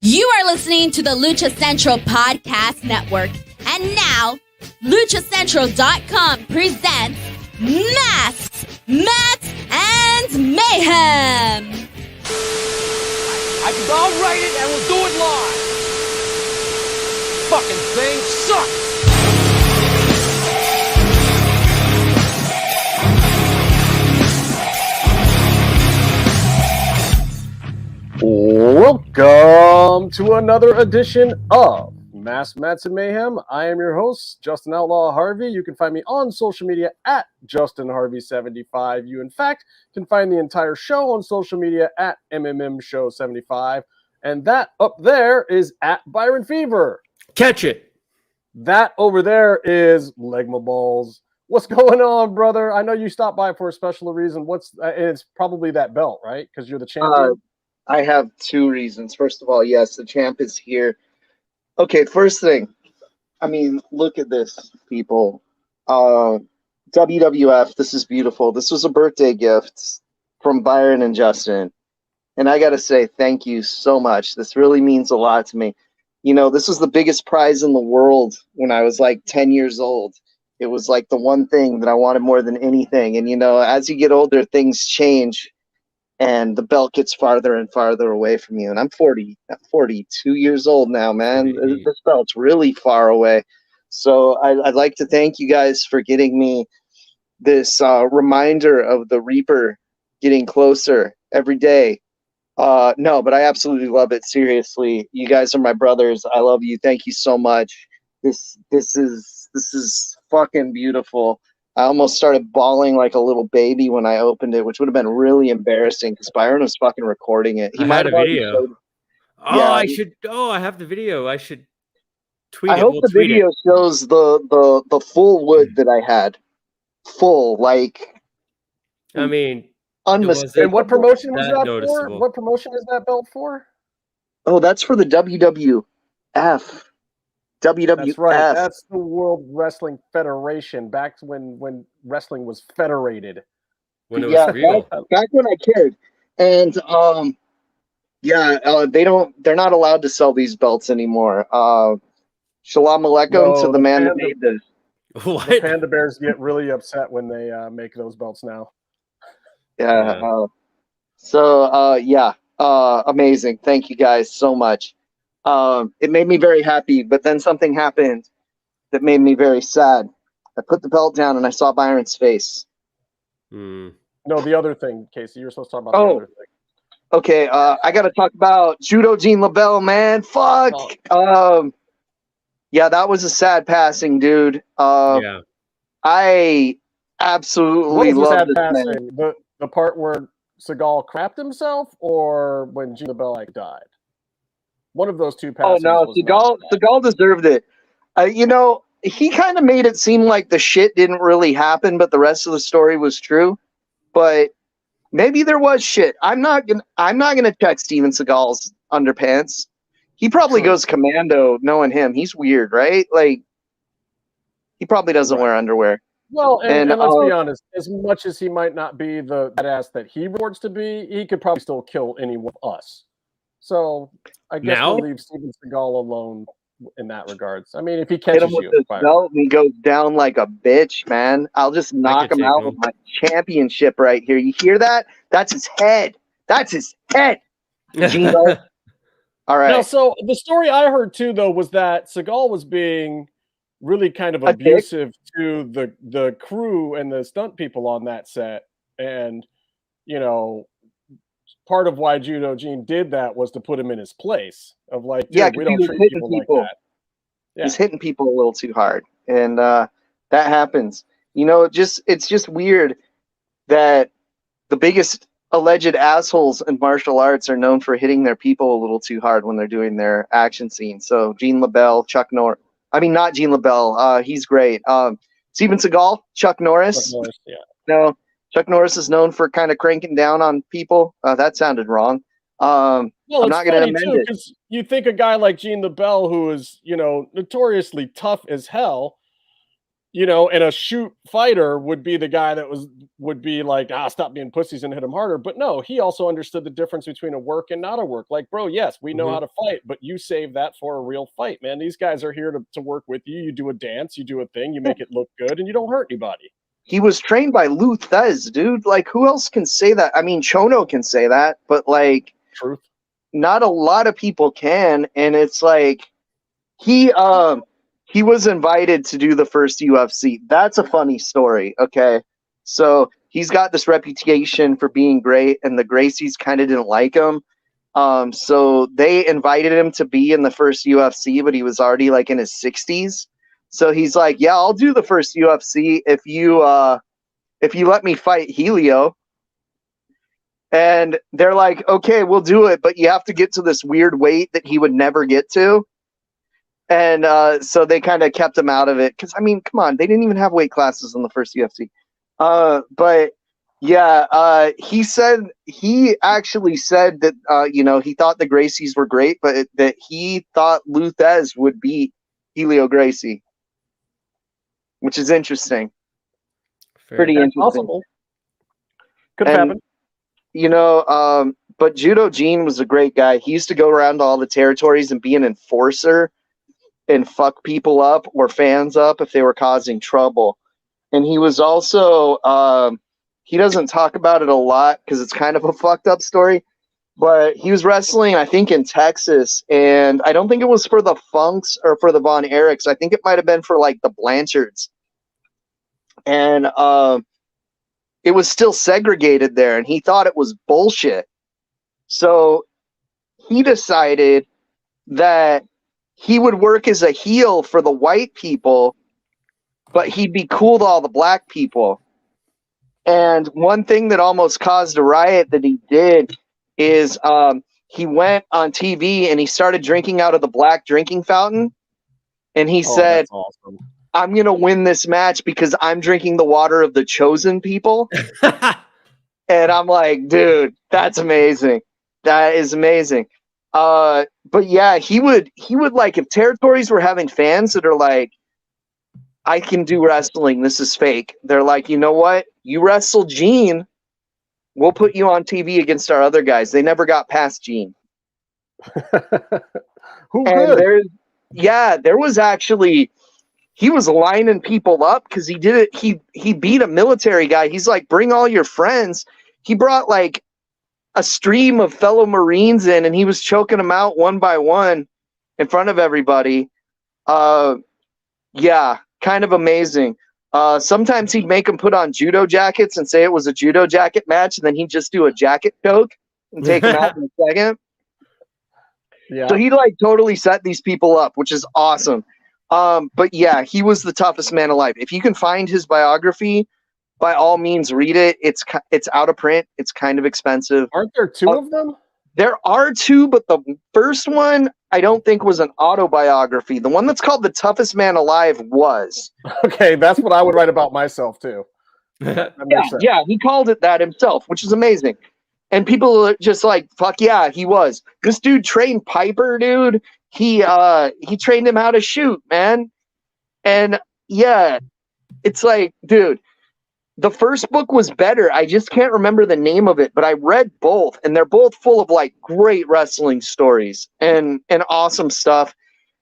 You are listening to the Lucha Central Podcast Network. And now, LuchaCentral.com presents Masks, Mats, and Mayhem. I'll write it and we'll do it live. Fucking thing sucks. Welcome to another edition of Masks, Mats, and Mayhem. I am your host, Justin Outlaw Harvey. You can find me on social media at JustinHarvey75. You, in fact, can find the entire show on social media at MMMShow75. And that up there is at Byron Fever. Catch it. That over there is Legma Balls. What's going on, brother? I know you stopped by for a special reason. It's probably that belt, right? Because you're the champion. I have two reasons. First of all, yes, the champ is here. Okay, first thing. I mean, look at this, people. WWF, this is beautiful. This was a birthday gift from Byron and Justin. And I got to say, thank you so much. This really means a lot to me. You know, this was the biggest prize in the world when I was like 10 years old. It was like the one thing that I wanted more than anything. And, you know, as you get older, things change. And the belt gets farther and farther away from you. And I'm 42 years old now, man. This belt's really far away. So I'd like to thank you guys for getting me this reminder of the Reaper getting closer every day. No, but I absolutely love it. Seriously, you guys are my brothers. I love you. Thank you so much. This is fucking beautiful. I almost started bawling like a little baby when I opened it, which would have been really embarrassing because Byron was fucking recording it. He might have a video. I have the video. I should tweet it. I hope the video shows the full wood that I had. Full, like. I mean, unmistakable. And what promotion was that noticeable. for? What promotion is that belt for? Oh, that's for the WWF. WWF. That's right. That's the World Wrestling Federation. Back when wrestling was federated. When it was real. Back when I cared. And they're not allowed to sell these belts anymore. Shalom Aleikum to the man that made this. What? The Panda Bears get really upset when they make those belts now. Yeah. Amazing. Thank you guys so much. It made me very happy, but then something happened that made me very sad. I put the belt down and I saw Byron's face. No, the other thing, Casey, you were supposed to talk about the other thing. Okay, I got to talk about Judo Gene LeBell, man. Fuck. That was a sad passing, dude. I absolutely love this man. The part where Seagal crapped himself, or when Gene LeBell died. One of those two passes. Oh no, Seagal deserved it. He kind of made it seem like the shit didn't really happen, but the rest of the story was true. But maybe there was shit. I'm not gonna check Steven Seagal's underpants. He probably goes commando, knowing him. He's weird, right? Like, he probably doesn't wear underwear. Well, and let's be honest. As much as he might not be the badass that he reports to be, he could probably still kill any one of us. So I guess we'll leave Steven Seagal alone in that regards. I mean, if he catches you, belt and he goes down like a bitch, man, I'll just knock him out with my championship right here. You hear that? That's his head. That's his head. Gino. All right. Now, so the story I heard too, though, was that Seagal was being really kind of abusive to the crew and the stunt people on that set, and part of why Judo Gene did that was to put him in his place of like, we don't treat people like that. Yeah. He's hitting people a little too hard, and that happens. It's just weird that the biggest alleged assholes in martial arts are known for hitting their people a little too hard when they're doing their action scenes. So Gene LeBell, Chuck Norris. I mean, not Gene LeBell. He's great. Steven Seagal, Chuck Norris. Yeah. No. Chuck Norris is known for kind of cranking down on people. That sounded wrong. I'm not going to amend it. You think a guy like Gene LeBell, who is, notoriously tough as hell, you know, and a shoot fighter would be the guy that would be like, stop being pussies and hit him harder. But no, he also understood the difference between a work and not a work. Like, bro, yes, we know how to fight, but you save that for a real fight, man. These guys are here to work with you. You do a dance, you do a thing, you make it look good, and you don't hurt anybody. He was trained by Lou Thez, dude. Like, who else can say that? I mean, Chono can say that, but like, truth, not a lot of people can. And it's like, he was invited to do the first UFC. That's a funny story. Okay. So he's got this reputation for being great, and the Gracies kind of didn't like him. So they invited him to be in the first UFC, but he was already like in his 60s. So he's like, yeah, I'll do the first UFC if you let me fight Helio. And they're like, okay, we'll do it, but you have to get to this weird weight that he would never get to. And so they kind of kept him out of it. Because, I mean, come on, they didn't even have weight classes in the first UFC. But, yeah, he actually said that, you know, he thought the Gracies were great, but that he thought Lou Thez would beat Helio Gracie. Which is interesting. Pretty interesting. Possible. Could happen. You know, but Judo Gene was a great guy. He used to go around to all the territories and be an enforcer and fuck people up or fans up if they were causing trouble. And he was also, he doesn't talk about it a lot because it's kind of a fucked up story, but he was wrestling, I think, in Texas, and I don't think it was for the Funks or for the Von Erichs. I think it might have been for, like, the Blanchards. And it was still segregated there, and he thought it was bullshit. So he decided that he would work as a heel for the white people, but he'd be cool to all the black people. And one thing that almost caused a riot that he did is he went on TV and he started drinking out of the black drinking fountain. And he said, that's awesome. I'm going to win this match because I'm drinking the water of the chosen people. And I'm like, dude, that's amazing. That is amazing. But yeah, he would like, if territories were having fans that are like, I can do wrestling, this is fake. They're like, you know what? You wrestle Gene, we'll put you on TV against our other guys. They never got past Gene. Who could? There was actually, he was lining people up because he did it. He beat a military guy. He's like, bring all your friends. He brought like a stream of fellow Marines in, and he was choking them out one by one in front of everybody. Yeah, kind of amazing. Sometimes he'd make them put on judo jackets and say it was a judo jacket match, and then he'd just do a jacket choke and take them out in a second. Yeah. So he like totally set these people up, which is awesome. But yeah, he was the toughest man alive. If you can find his biography, by all means, read it. It's out of print. It's kind of expensive. Aren't there two of them? There are two, but the first one I don't think was an autobiography. The one that's called The Toughest Man Alive was. Okay, that's what I would write about myself too. Yeah, he called it that himself, which is amazing. And people are just like, fuck yeah, he was. This dude trained Piper, dude. He trained him how to shoot, man. And yeah, it's like, dude, the first book was better. I just can't remember the name of it, but I read both, and they're both full of like great wrestling stories and awesome stuff.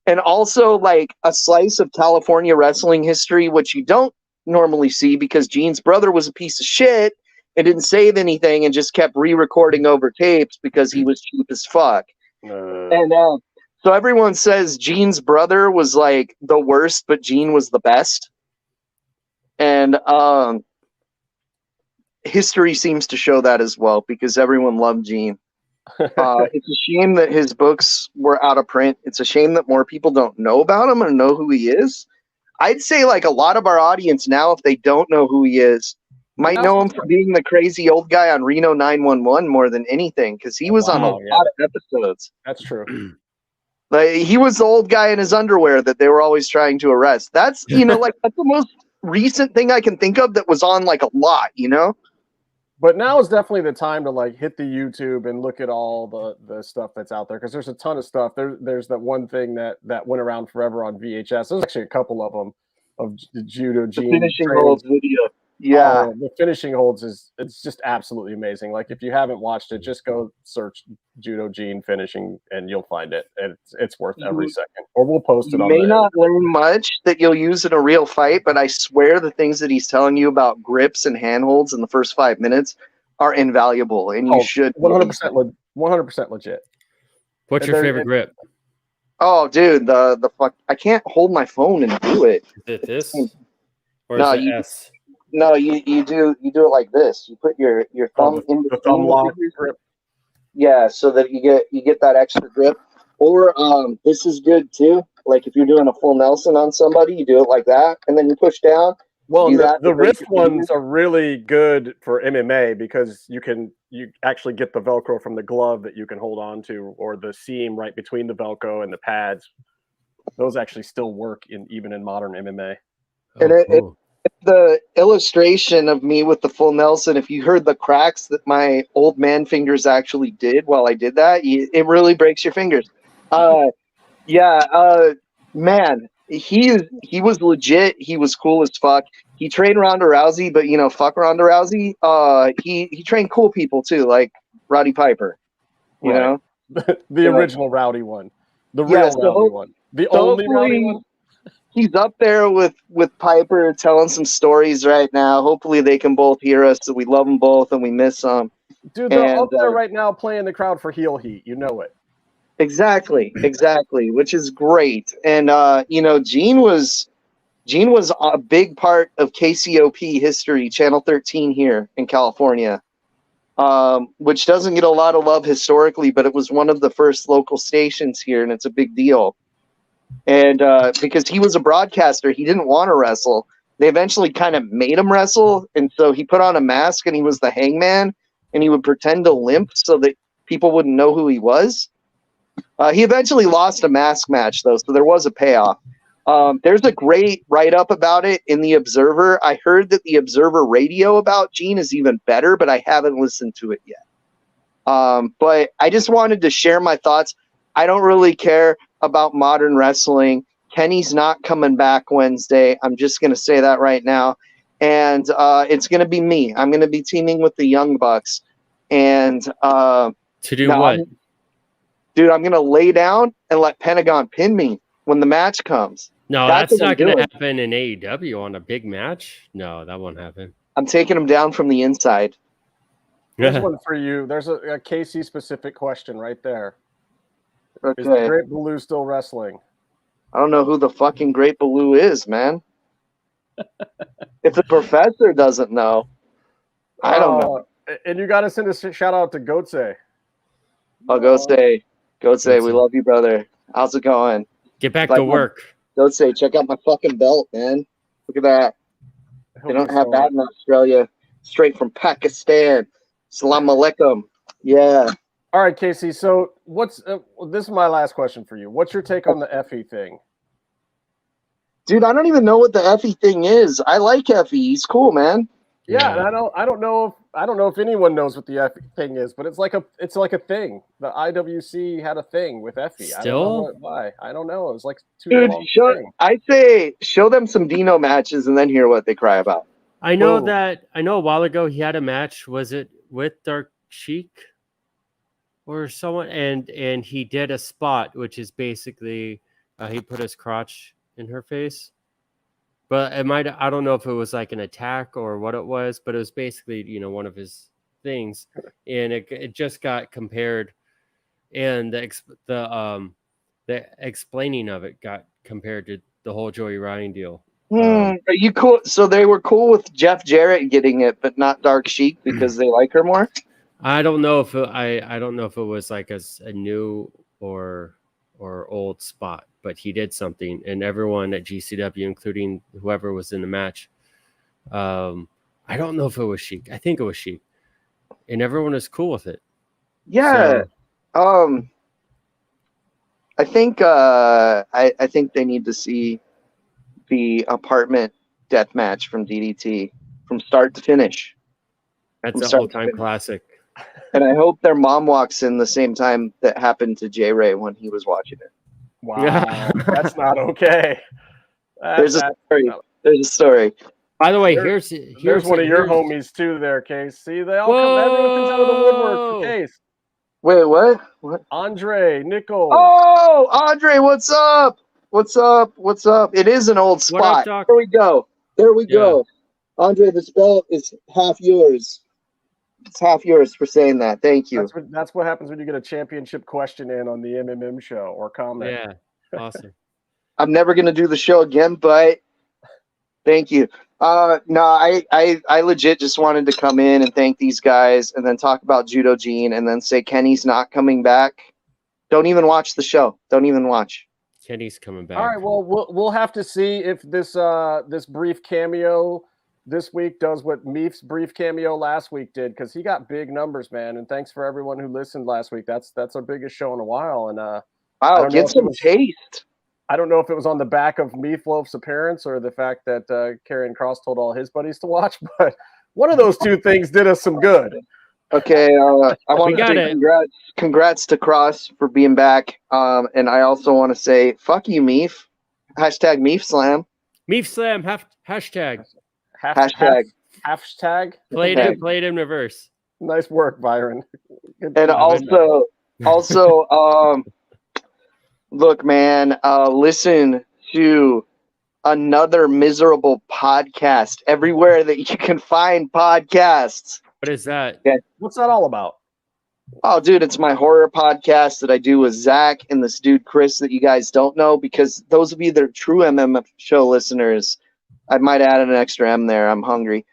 And also like a slice of California wrestling history, which you don't normally see because Gene's brother was a piece of shit and didn't save anything and just kept re-recording over tapes because he was cheap as fuck. And so everyone says Gene's brother was like the worst, but Gene was the best. And history seems to show that as well because everyone loved Gene. It's a shame that his books were out of print. It's a shame that more people don't know about him or know who he is. I'd say like a lot of our audience now, if they don't know who he is, might know him for being the crazy old guy on Reno 911 more than anything because he was on a lot of episodes. That's true. Like he was the old guy in his underwear that they were always trying to arrest. That's, you know, like that's the most recent thing I can think of that was on like a lot, you know? But now is definitely the time to like hit the YouTube and look at all the stuff that's out there because there's a ton of stuff. There's that one thing that went around forever on VHS. There's actually a couple of them of Judo The Gene finishing training. holds video. Yeah. The finishing holds it's just absolutely amazing. Like if you haven't watched it, just go search Judo Gene finishing and you'll find it. And it's worth every second. Or we'll post it You on may the not learn much that you'll use in a real fight, but I swear the things that he's telling you about grips and handholds in the first 5 minutes are invaluable, and you should 100% legit. What's your favorite grip? Oh, dude, the fuck! I can't hold my phone and do it. Is it this? Or No, is it S? No, you do it like this. You put your thumb in the between thumb lock fingers. grip. Yeah, so that you get that extra grip. Or this is good too. Like if you're doing a full Nelson on somebody, you do it like that, and then you push down. Well, the wrist ones are really good for MMA because you actually get the Velcro from the glove that you can hold on to, or the seam right between the Velcro and the pads. Those actually still work even in modern MMA. And Cool. the illustration of me with the full Nelson, if you heard the cracks that my old man fingers actually did while I did that, it really breaks your fingers. Man, he was legit. He was cool as fuck. He trained Ronda Rousey, but fuck Ronda Rousey. He trained cool people too, like Roddy Piper. You know, the original Rowdy one, the real Rowdy one, the only Rowdy one. He's up there with Piper telling some stories right now. Hopefully they can both hear us. So we love them both and we miss them. Dude, they're up there right now playing the crowd for heel heat. You know it. Exactly, which is great. And Gene was a big part of KCOP history, Channel 13 here in California, which doesn't get a lot of love historically, but it was one of the first local stations here, and it's a big deal. And because he was a broadcaster, he didn't want to wrestle. They eventually kind of made him wrestle, and so he put on a mask, and he was the hangman, and he would pretend to limp so that people wouldn't know who he was. He eventually lost a mask match, though, so there was a payoff. There's a great write-up about it in The Observer. I heard that The Observer radio about Gene is even better, but I haven't listened to it yet. But I just wanted to share my thoughts. I don't really care about modern wrestling. Kenny's not coming back Wednesday. I'm just going to say that right now. And it's going to be me. I'm going to be teaming with the Young Bucks. And to do what? Dude, I'm going to lay down and let Pentagon pin me when the match comes. No, that's not going to happen in AEW on a big match. No, that won't happen. I'm taking him down from the inside. There's one for you. There's a KC-specific question right there. Okay. Is the Great Baloo still wrestling? I don't know who the fucking Great Baloo is, man. If the professor doesn't know, I don't know. And you got to send a shout out to Goatse. Oh, Goatse, we love you, brother. How's it going? Get back to work. Goatse, check out my fucking belt, man. Look at that. They don't have that in Australia. Straight from Pakistan. Salam alaikum. Yeah. All right, Casey. So this is my last question for you. What's your take on the Effie thing? Dude, I don't even know what the Effie thing is. I like Effie. He's cool, man. Yeah, and I don't know if anyone knows what the Effie thing is, but it's like a thing. The IWC had a thing with Effie. Still? I don't know why. I don't know. It was like Dude, show them some Dino matches and then hear what they cry about. I know a while ago he had a match. Was it with Dark Sheik or someone? And he did a spot, which is basically he put his crotch in her face. But I don't know if it was like an attack or what it was, but it was basically, one of his things. And it just got compared, and the explaining of it got compared to the whole Joey Ryan deal. Are you cool? So they were cool with Jeff Jarrett getting it, but not Dark Sheik because they like her more? I don't know if I don't know if it was like a new or old spot, but he did something, and everyone at GCW, including whoever was in the match, I don't know if it was Sheik. I think it was Sheik, and everyone was cool with it. Yeah. So, I think they need to see the apartment death match from DDT from start to finish. That's an all-time classic. And I hope their mom walks in the same time that happened to J Ray when he was watching it. Wow, that's not okay. There's a story. There's a story. By the way, There's here's one of your here's- homies too there, Case. See, everyone comes out of the woodwork for Whoa! Case. Wait, what? What? Andre, Nichols. Oh, Andre, what's up? What's up? What's up? It is an old What up, spot. Doc? There we go. There we go. Andre, the spell is half yours. It's half yours for saying that. Thank you. That's what happens when you get a championship question in on the MMM show or comment. Yeah, awesome. I'm never gonna do the show again, but thank you. No, I legit just wanted to come in and thank these guys, and then talk about Judo Gene, and then say Kenny's not coming back. Don't even watch the show. Don't even watch. Kenny's coming back. All right, well, we'll have to see if this brief cameo this week does what Meef's brief cameo last week did, because he got big numbers, man. And thanks for everyone who listened last week. That's our biggest show in a while. And Wow, get some taste. I don't know if it was on the back of Meefloaf's appearance or the fact that Karrion Kross told all his buddies to watch, but one of those two things did us some good. Okay, I want to say congrats to Kross for being back. And I also want to say, fuck you, Meef. Hashtag Meef Slam. Meef Slam, hashtag. Hashtag. Played it in reverse. Nice work, Byron. And also, look, man, listen to another miserable podcast everywhere that you can find podcasts. What is that? Okay. What's that all about? Oh, dude, it's my horror podcast that I do with Zach and this dude Chris that you guys don't know, because those of you that are true MMF show listeners, I might add an extra M there. I'm hungry.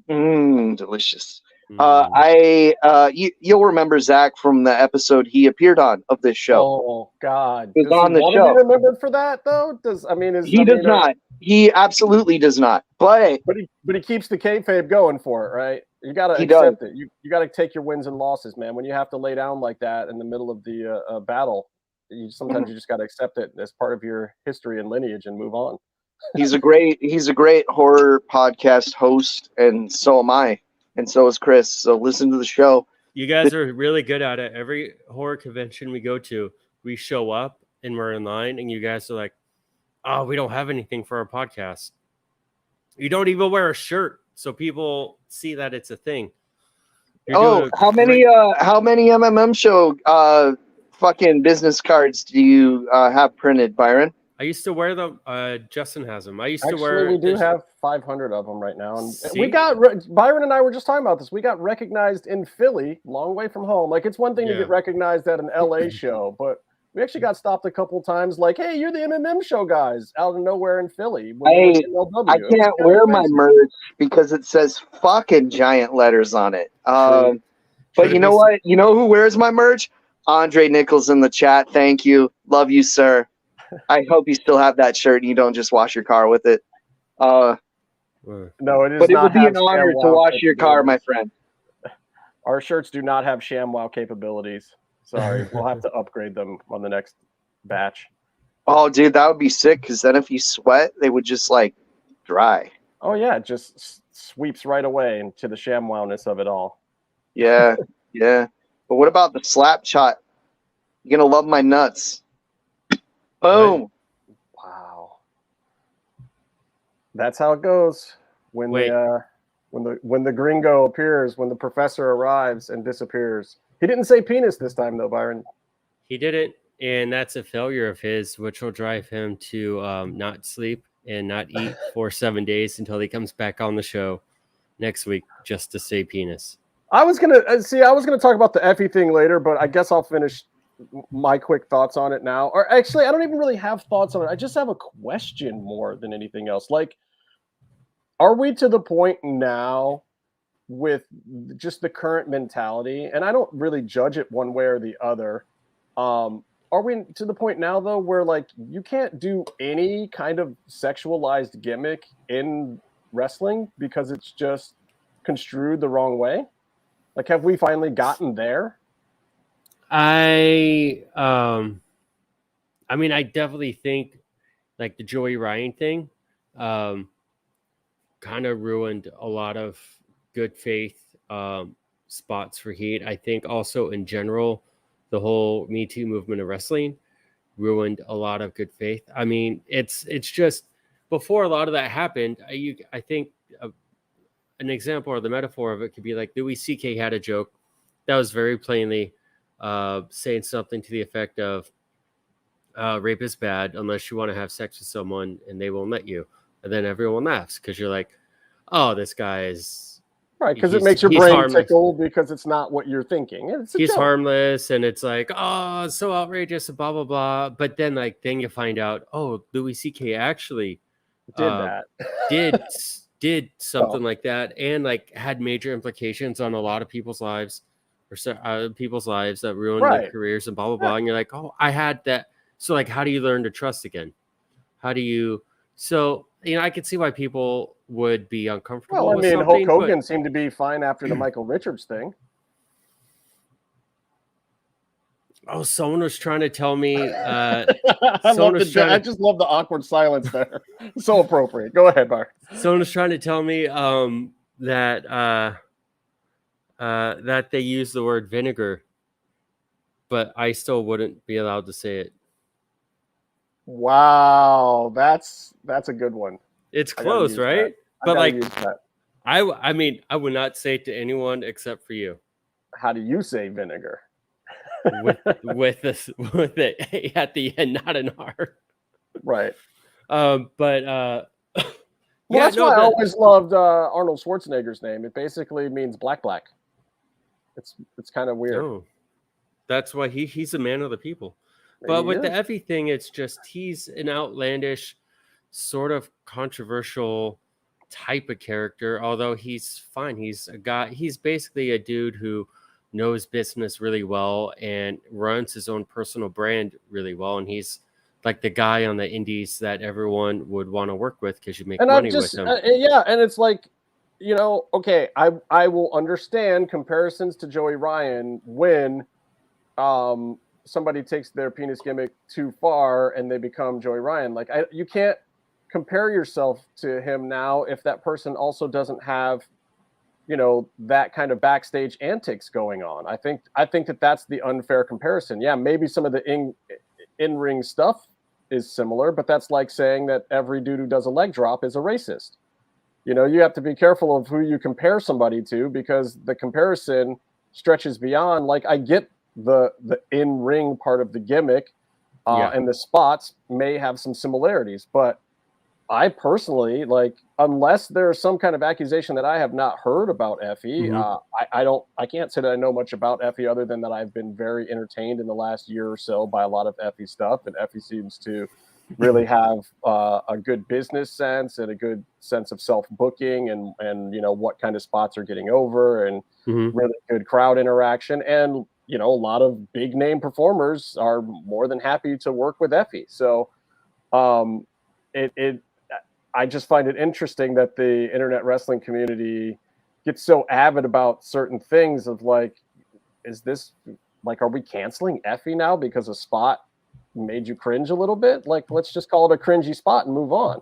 Delicious. You'll remember Zach from the episode he appeared on of this show. Oh God, he was on the show. Be remembered for that though? Does not? He absolutely does not. But he keeps the kayfabe going for it, right? You gotta accept it. You gotta take your wins and losses, man. When you have to lay down like that in the middle of the battle, sometimes you just gotta accept it as part of your history and lineage and move on. He's a great horror podcast host, and so am I, and so is Chris. So listen to the show. You guys are really good at it. Every horror convention we go to, we show up and we're in line, and you guys are like, "Oh, we don't have anything for our podcast." You don't even wear a shirt, so people see that it's a thing. How many MMM show fucking business cards do you have printed, Byron? I used to wear them. Justin has them. We do have 500 of them right now. And we got Byron and I were just talking about this. We got recognized in Philly, long way from home. Like, it's one thing to get recognized at an LA show, but we actually got stopped a couple times. Like, hey, you're the MMM show guys, out of nowhere in Philly. I can't wear my merch because it says fucking giant letters on it. But you know what? You know who wears my merch? Andre Nichols in the chat. Thank you. Love you, sir. I hope you still have that shirt and you don't just wash your car with it. No, it is. But it would be an honor to wash your car, my friend. Our shirts do not have ShamWow capabilities. Sorry, we'll have to upgrade them on the next batch. Oh, dude, that would be sick, because then if you sweat, they would just like dry. Oh yeah, it just sweeps right away into the ShamWowness of it all. Yeah, yeah. But what about the slap shot? You're gonna love my nuts. Boom. Wow. That's how it goes when the gringo appears, when the professor arrives and disappears. He didn't say penis this time though, Byron. He didn't, and that's a failure of his, which will drive him to not sleep and not eat for 7 days until he comes back on the show next week just to say penis. I was gonna talk about the Effie thing later, but I guess I'll finish my quick thoughts on it now. Or actually, I don't even really have thoughts on it. I just have a question more than anything else. Like, are we to the point now with just the current mentality? And I don't really judge it one way or the other. Are we to the point now though where like you can't do any kind of sexualized gimmick in wrestling because it's just construed the wrong way? Like, have we finally gotten there? I mean, I definitely think like the Joey Ryan thing kind of ruined a lot of good faith spots for Heat. I think also in general, the whole Me Too movement of wrestling ruined a lot of good faith. I mean, it's just before a lot of that happened. I think an example or the metaphor of it could be like Louis C.K. had a joke that was very plainly saying something to the effect of rape is bad unless you want to have sex with someone and they won't let you. And then everyone laughs because you're like, oh, this guy is right, because it makes your brain tickle because it's not what you're thinking. He's joke. Harmless, and it's like, oh, it's so outrageous and blah blah blah. But then then you find out, oh, Louis C.K. actually did something like that, and like had major implications on a lot of people's lives, or people's lives that ruined their careers and blah blah blah. And you're like, oh, I had that. So like, how do you learn to trust again? How do you? So I could see why people would be uncomfortable. Well, I mean, Hulk Hogan seemed to be fine after the Michael Richards thing. Oh, someone was trying to tell me. I just love the awkward silence there. So appropriate. Go ahead, Mark. Someone was trying to tell me that they use the word vinegar, but I still wouldn't be allowed to say it. Wow, that's a good one. It's close, right? But like, I mean, I would not say it to anyone except for you. How do you say vinegar? with it at the end, not an R. Right. Well, that's why I always loved Arnold Schwarzenegger's name. It basically means black. It's kind of weird. Oh, that's why he's a man of the people. But with the Effie thing, it's just he's an outlandish, sort of controversial type of character. Although he's fine, he's a guy. He's basically a dude who knows business really well and runs his own personal brand really well. And he's like the guy on the indies that everyone would want to work with because you make money with him. And it's like, okay, I will understand comparisons to Joey Ryan when somebody takes their penis gimmick too far and they become Joey Ryan. Like you can't compare yourself to him now if that person also doesn't have that kind of backstage antics going on. I think that's the unfair comparison. Yeah, maybe some of the in-ring stuff is similar, but that's like saying that every dude who does a leg drop is a racist. You have to be careful of who you compare somebody to because the comparison stretches beyond. Like I get the in-ring part of the gimmick and the spots may have some similarities, but I personally, like, unless there's some kind of accusation that I have not heard about Effie, I can't say that I know much about Effie other than that I've been very entertained in the last year or so by a lot of Effie stuff. And Effie seems to really have a good business sense and a good sense of self-booking and what kind of spots are getting over and really good crowd interaction. And, a lot of big name performers are more than happy to work with Effie. So I just find it interesting that the internet wrestling community gets so avid about certain things of like, is this like, are we canceling Effie now because a spot made you cringe a little bit? Like, let's just call it a cringy spot and move on.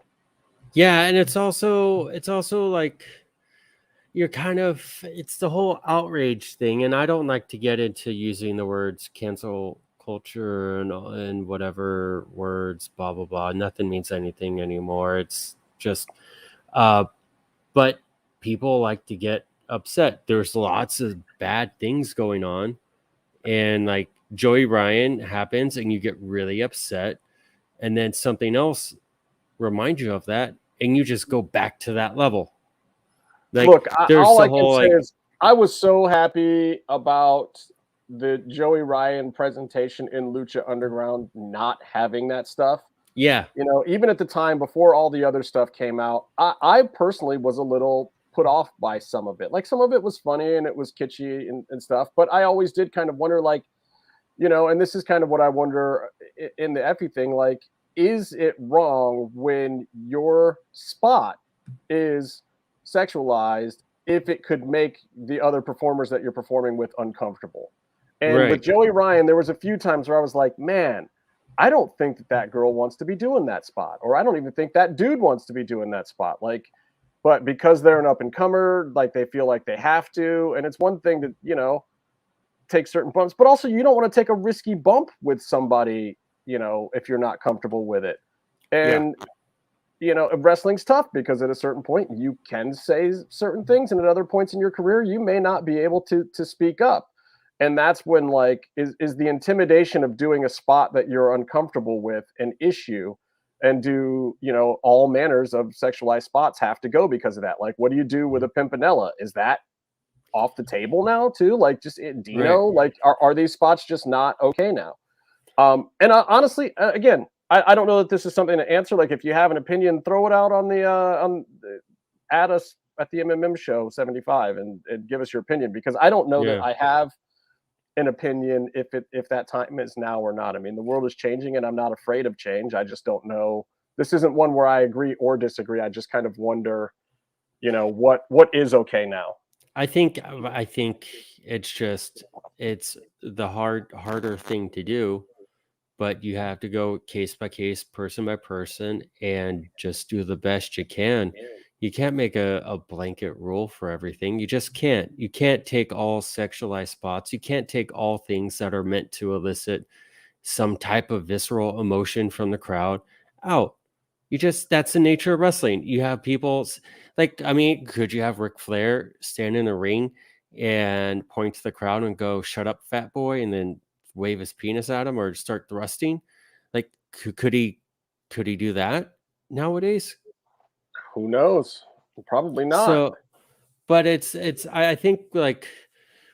Yeah. And it's also like, it's the whole outrage thing. And I don't like to get into using the words cancel culture and whatever words, blah, blah, blah. Nothing means anything anymore. It's just, but people like to get upset. There's lots of bad things going on. And like Joey Ryan happens and you get really upset. And then something else reminds you of that. And you just go back to that level. Like, look, all I can say is I was so happy about the Joey Ryan presentation in Lucha Underground not having that stuff. Yeah. Even at the time before all the other stuff came out, I personally was a little put off by some of it. Like some of it was funny and it was kitschy and stuff, but I always did kind of wonder, like, and this is kind of what I wonder in the Effie thing, like, is it wrong when your spot is sexualized if it could make the other performers that you're performing with uncomfortable? And with Joey Ryan, there was a few times where I was like, man, I don't think that girl wants to be doing that spot, or I don't even think that dude wants to be doing that spot. Like, but because they're an up and comer, like they feel like they have to. And it's one thing to, take certain bumps, but also you don't want to take a risky bump with somebody, if you're not comfortable with it. And wrestling's tough because at a certain point you can say certain things, and at other points in your career you may not be able to speak up. And that's when, like, is the intimidation of doing a spot that you're uncomfortable with an issue? And do, all manners of sexualized spots have to go because of that? Like, what do you do with a Pimpinella? Is that off the table now too? Like, just Dino, like, are these spots just not okay now? And honestly, again, I don't know that this is something to answer. Like, if you have an opinion, throw it out at us at the MMM show 75 and give us your opinion, because I don't know that I have an opinion if that time is now or not. I mean, the world is changing and I'm not afraid of change. I just don't know. This isn't one where I agree or disagree. I just kind of wonder, what is okay now. I think it's the harder thing to do, but you have to go case by case, person by person, and just do the best you can. You can't make a blanket rule for everything. You just can't. You can't take all sexualized spots. You can't take all things that are meant to elicit some type of visceral emotion from the crowd out. That's the nature of wrestling. You have people could you have Ric Flair stand in a ring and point to the crowd and go, "Shut up, fat boy," and then wave his penis at him or start thrusting? Like, could he do that nowadays? Who knows? Probably not. So, but I think, like,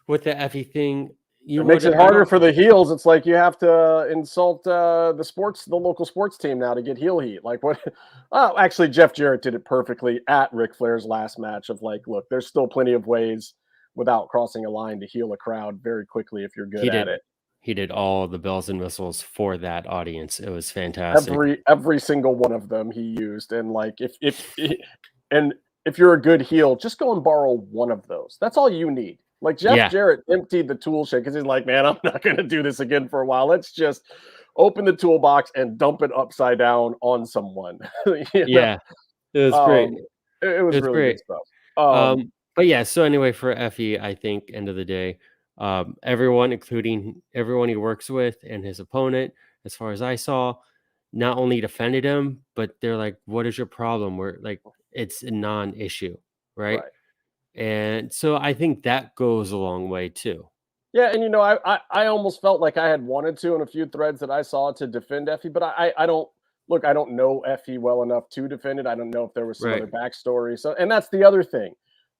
with the Effie thing, it makes it harder for the heels. It's like you have to insult the local sports team now to get heel heat. Like, what? Oh, actually, Jeff Jarrett did it perfectly at Ric Flair's last match of, like, look, there's still plenty of ways without crossing a line to heal a crowd very quickly if you're good at it. He did all the bells and whistles for that audience. It was fantastic. Every single one of them he used. And, like, if you're a good heel, just go and borrow one of those. That's all you need. Like, Jeff Jarrett emptied the tool shed because he's like, man, I'm not going to do this again for a while. Let's just open the toolbox and dump it upside down on someone. Yeah, it was great. It was really great stuff. But yeah, so anyway, for Effie, I think end of the day, everyone, including everyone he works with and his opponent, as far as I saw, not only defended him, but they're like, what is your problem? We're like, it's a non-issue, right? And so I think that goes a long way too. Yeah, and I almost felt like I had wanted to in a few threads that I saw to defend Effie, but I don't know Effie well enough to defend it. I don't know if there was some other backstory. So, and that's the other thing.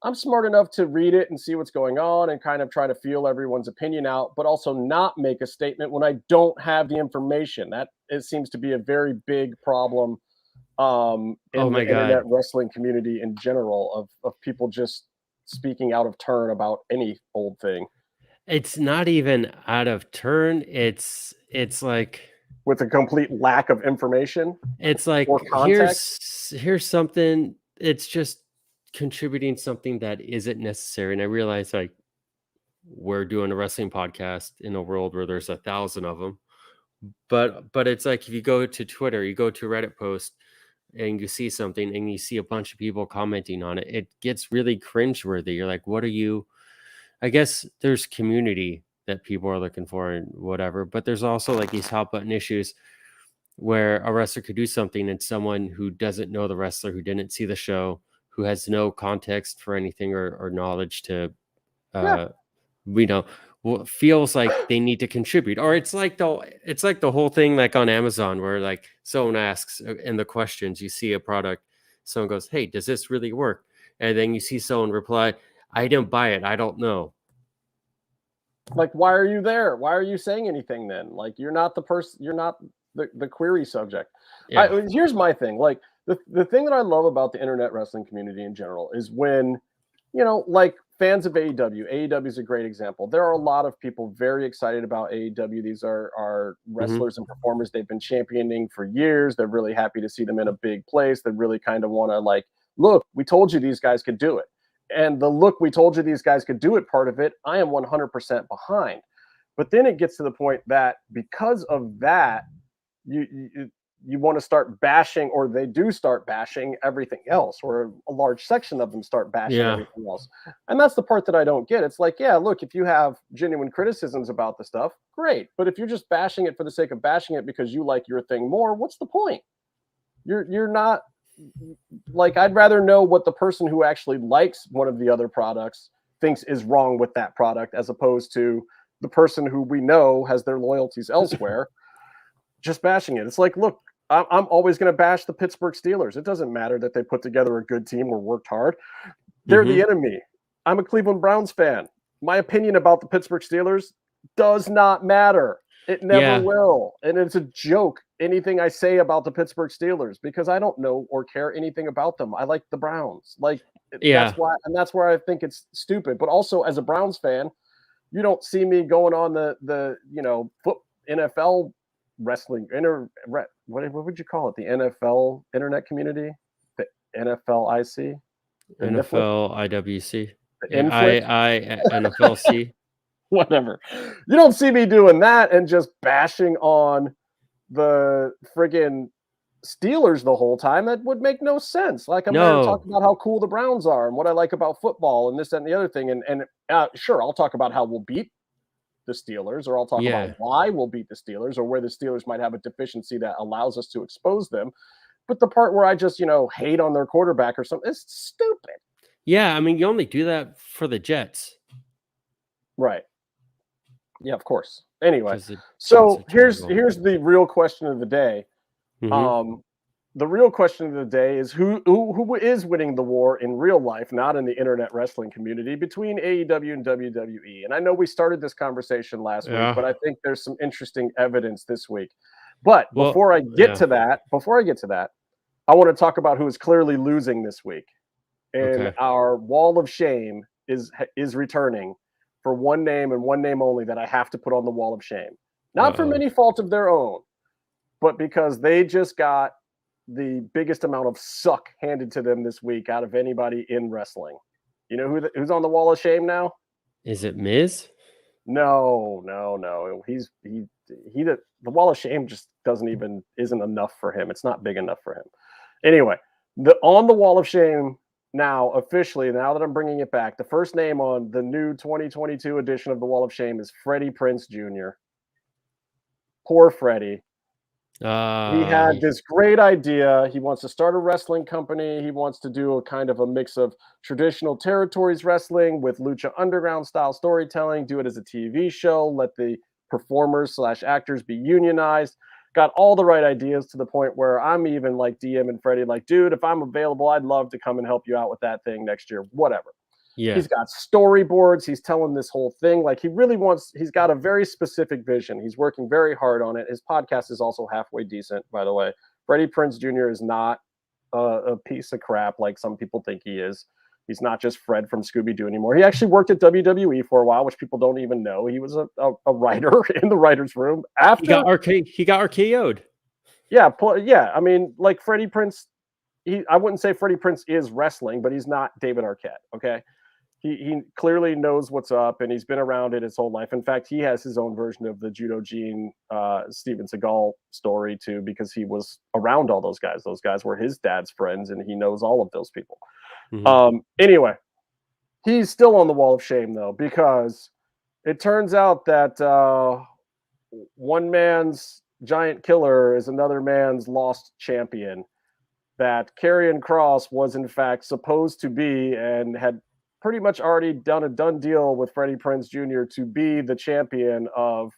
I'm smart enough to read it and see what's going on and kind of try to feel everyone's opinion out, but also not make a statement when I don't have the information. That it seems to be a very big problem in the internet wrestling community in general of people just speaking out of turn about any old thing. It's not even out of turn. It's like with a complete lack of information. It's like, here's something. It's just contributing something that isn't necessary. And I realize, like, we're doing a wrestling podcast in a world where there's 1,000 of them. But it's like, if you go to Twitter, you go to a Reddit post and you see something and you see a bunch of people commenting on it, it gets really cringeworthy. You're like, what are you? I guess there's community that people are looking for and whatever, but there's also like these hot button issues where a wrestler could do something and someone who doesn't know the wrestler, who didn't see the show, who has no context for anything or knowledge to, feels like they need to contribute. Or it's like the whole thing, like on Amazon, where like someone asks in the questions, you see a product, someone goes, "Hey, does this really work?" And then you see someone reply, "I didn't buy it. I don't know." Like, why are you there? Why are you saying anything then? Like, you're not the person, you're not the query subject. Yeah. Here's my thing. Like, the thing that I love about the internet wrestling community in general is when, like fans of AEW is a great example. There are a lot of people very excited about AEW. These are wrestlers and performers they've been championing for years. They're really happy to see them in a big place. They really kind of want to, like, look, we told you these guys could do it. And the look, we told you these guys could do it part of it, I am 100% behind. But then it gets to the point that because of that, you want to start bashing, or they do start bashing everything else, or a large section of them start bashing everything else. And that's the part that I don't get. It's like, yeah, look, if you have genuine criticisms about the stuff, great. But if you're just bashing it for the sake of bashing it because you like your thing more, what's the point? You're not like, I'd rather know what the person who actually likes one of the other products thinks is wrong with that product, as opposed to the person who we know has their loyalties elsewhere just bashing it. It's like, look, I'm always going to bash the Pittsburgh Steelers. It doesn't matter that they put together a good team or worked hard. They're the enemy. I'm a Cleveland Browns fan. My opinion about the Pittsburgh Steelers does not matter. It never will. And it's a joke, anything I say about the Pittsburgh Steelers, because I don't know or care anything about them. I like the Browns. Like, that's why, and that's where I think it's stupid. But also, as a Browns fan, you don't see me going on the NFL wrestling what would you call it? The NFL internet community, the NFL IC, the NFL IWC, the I NFLC. Whatever. You don't see me doing that and just bashing on the friggin' Steelers the whole time. That would make no sense. Like, I'm there to talk about how cool the Browns are and what I like about football and this, that, and the other thing. And sure, I'll talk about how we'll beat the Steelers, or I'll talk about why we'll beat the Steelers, or where the Steelers might have a deficiency that allows us to expose them. But the part where I just, hate on their quarterback or something, it's stupid. Yeah, I mean, you only do that for the Jets. Right. Yeah, of course. Anyway, so here's the real question of the day. The real question of the day is who is winning the war in real life, not in the internet wrestling community, between AEW and WWE. And I know we started this conversation last week, but I think there's some interesting evidence this week. But before I get to that, I want to talk about who is clearly losing this week. And our wall of shame is returning for one name and one name only that I have to put on the wall of shame. Not from any fault of their own, but because they just got the biggest amount of suck handed to them this week out of anybody in wrestling. You know who's on the wall of shame now? Is it Miz? No. The wall of shame just isn't enough for him. It's not big enough for him. Anyway, on the wall of shame now, officially, now that I'm bringing it back, the first name on the new 2022 edition of the wall of shame is Freddie Prinze Jr. Poor Freddie. He had this great idea. He wants to start a wrestling company. He wants to do a kind of a mix of traditional territories wrestling with Lucha Underground style storytelling, do it as a TV show, let the performers/actors be unionized. Got all the right ideas to the point where I'm even like DM and Freddie, like, dude, if I'm available, I'd love to come and help you out with that thing next year, whatever. Yeah. He's got storyboards. He's telling this whole thing. Like, he's got a very specific vision. He's working very hard on it. His podcast is also halfway decent, by the way. Freddie Prinze Jr. is not a piece of crap like some people think he is. He's not just Fred from Scooby-Doo anymore. He actually worked at WWE for a while, which people don't even know. He was a writer in the writer's room. After he got RKO'd. Yeah. I mean, like, Freddie Prinze, I wouldn't say Freddie Prinze is wrestling, but he's not David Arquette, okay? He clearly knows what's up, and he's been around it his whole life. In fact, he has his own version of the Judo Gene Steven Seagal story, too, because he was around all those guys. Those guys were his dad's friends, and he knows all of those people. Anyway, he's still on the wall of shame, though, because it turns out that one man's giant killer is another man's lost champion. That Karrion Kross was, in fact, supposed to be and had pretty much already done a done deal with Freddie Prinze Jr. to be the champion of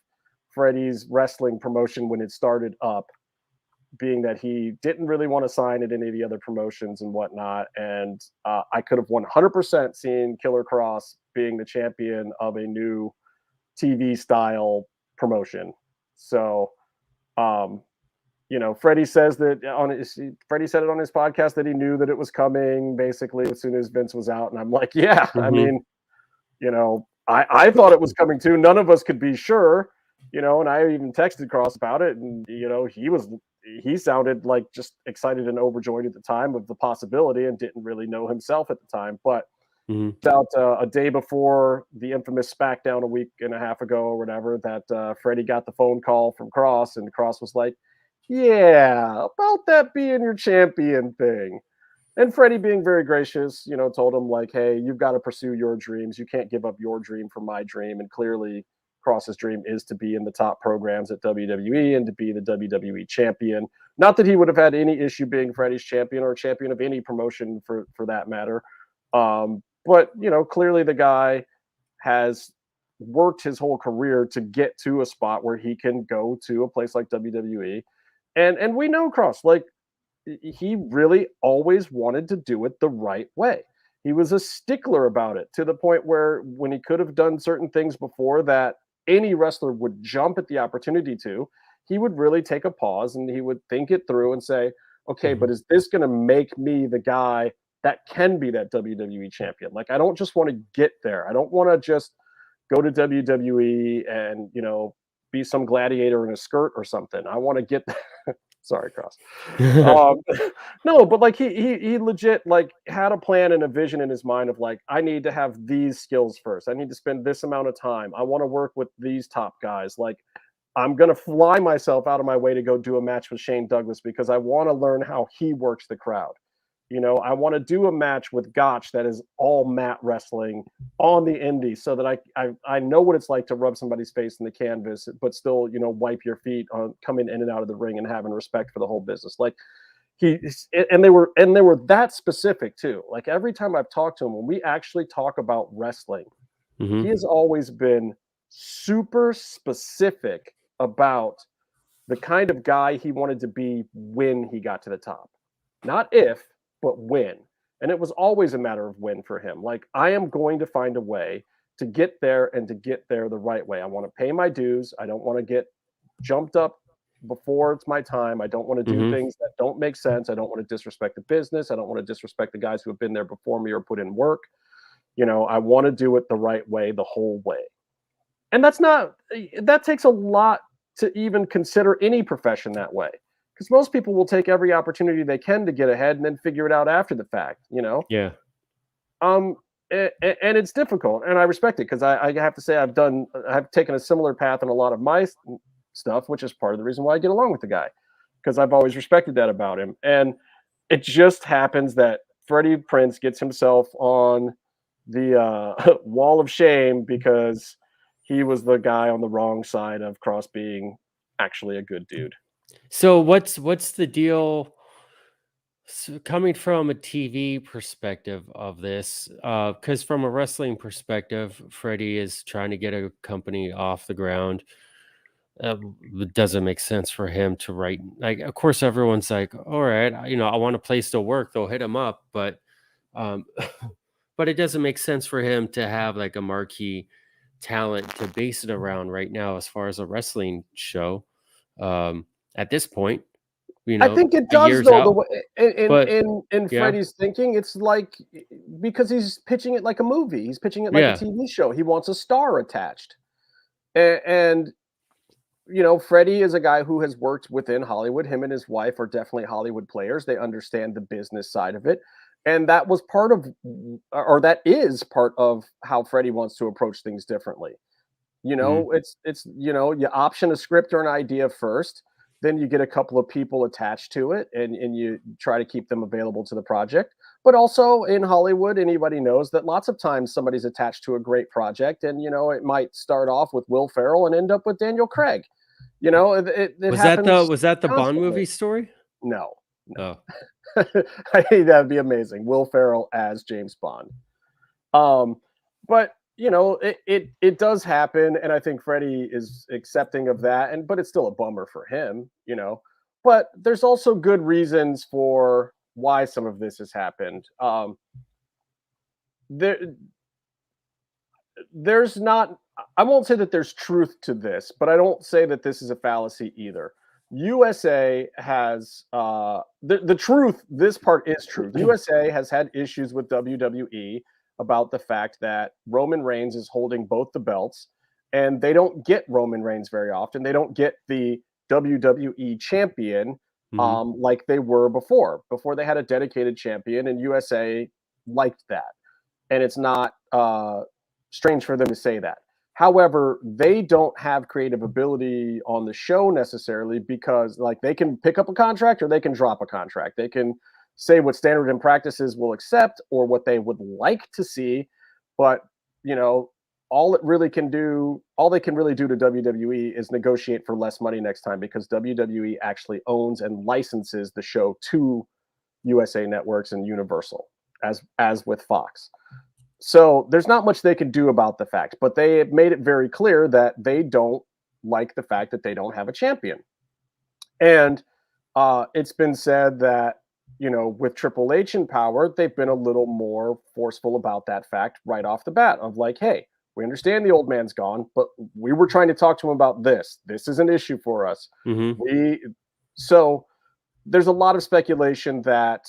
Freddie's wrestling promotion when it started up, being that he didn't really want to sign at any of the other promotions and whatnot. And I could have 100% seen Killer Kross being the champion of a new TV style promotion. So, Freddie says that Freddie said it on his podcast that he knew that it was coming basically as soon as Vince was out. And I'm like, yeah, I mean, I thought it was coming too. None of us could be sure, and I even texted Kross about it. And, he sounded like just excited and overjoyed at the time of the possibility and didn't really know himself at the time. But about a day before the infamous SmackDown a week and a half ago or whatever, that Freddie got the phone call from Kross, and Kross was like, yeah, about that being your champion thing. And Freddie being very gracious, told him like, hey, you've got to pursue your dreams. You can't give up your dream for my dream. And clearly Cross's dream is to be in the top programs at WWE and to be the WWE champion. Not that he would have had any issue being Freddie's champion or champion of any promotion for that matter. But, clearly the guy has worked his whole career to get to a spot where he can go to a place like WWE. And we know Kross, like, he really always wanted to do it the right way. He was a stickler about it to the point where when he could have done certain things before that any wrestler would jump at the opportunity to, he would really take a pause and he would think it through and say, okay, but is this going to make me the guy that can be that WWE champion? Like, I don't just want to get there. I don't want to just go to WWE and, be some gladiator in a skirt or something. I want to get sorry, Kross. No, but like he legit like had a plan and a vision in his mind of like, I need to have these skills first. I need to spend this amount of time. I want to work with these top guys. Like, I'm going to fly myself out of my way to go do a match with Shane Douglas because I want to learn how he works the crowd. I want to do a match with Gotch that is all mat wrestling on the indie so that I know what it's like to rub somebody's face in the canvas, but still, wipe your feet on coming in and out of the ring and having respect for the whole business. Like they were that specific too. Like every time I've talked to him, when we actually talk about wrestling, he has always been super specific about the kind of guy he wanted to be when he got to the top. Not if, but when. And it was always a matter of when for him. Like, I am going to find a way to get there and to get there the right way. I want to pay my dues. I don't want to get jumped up before it's my time. I don't want to do things that don't make sense. I don't want to disrespect the business. I don't want to disrespect the guys who have been there before me or put in work. I want to do it the right way, the whole way. And that takes a lot to even consider any profession that way. Because most people will take every opportunity they can to get ahead and then figure it out after the fact, Yeah. And it's difficult, and I respect it because I have to say I've taken a similar path in a lot of my stuff, which is part of the reason why I get along with the guy, because I've always respected that about him. And it just happens that Freddie Prinze gets himself on the wall of shame because he was the guy on the wrong side of Kross being actually a good dude. So what's the deal? So coming from a TV perspective of this, because from a wrestling perspective, Freddie is trying to get a company off the ground. It doesn't make sense for him to write. Like, of course, everyone's like, "All right, I want a place to work." They'll hit him up, but but it doesn't make sense for him to have like a marquee talent to base it around right now, as far as a wrestling show. At this point, I think it does though. The way in yeah. Freddie's thinking, it's like because he's pitching it like a movie. He's pitching it like a TV show. He wants a star attached, and Freddie is a guy who has worked within Hollywood. Him and his wife are definitely Hollywood players. They understand the business side of it, and that was part of, or that is part of how Freddie wants to approach things differently. It's you option a script or an idea first. Then you get a couple of people attached to it and you try to keep them available to the project. But also in Hollywood, anybody knows that lots of times somebody's attached to a great project and, it might start off with Will Ferrell and end up with Daniel Craig. It Was happens. that the Bond constantly. movie story? No. Oh. I think that'd be amazing. Will Ferrell as James Bond. But it does happen, and I think Freddie is accepting of that, but it's still a bummer for him, But there's also good reasons for why some of this has happened. There's not, I won't say that there's truth to this, but I don't say that this is a fallacy either. USA has the truth. This part is true. USA has had issues with WWE about the fact that Roman Reigns is holding both the belts, and they don't get Roman Reigns very often. They don't get the WWE champion like they were before. Before they had a dedicated champion, and USA liked that. And it's not strange for them to say that. However, they don't have creative ability on the show necessarily because like they can pick up a contract or they can drop a contract. They can say what standard and practices will accept or what they would like to see. But, you know, all they can really do to WWE is negotiate for less money next time because WWE actually owns and licenses the show to USA Networks and Universal as with Fox. So there's not much they can do about the fact, but they have made it very clear that they don't like the fact that they don't have a champion. And it's been said that, you know, with Triple H in power, they've been a little more forceful about that fact right off the bat of like, hey, we understand the old man's gone, but we were trying to talk to him about this. This is an issue for us. So there's a lot of speculation that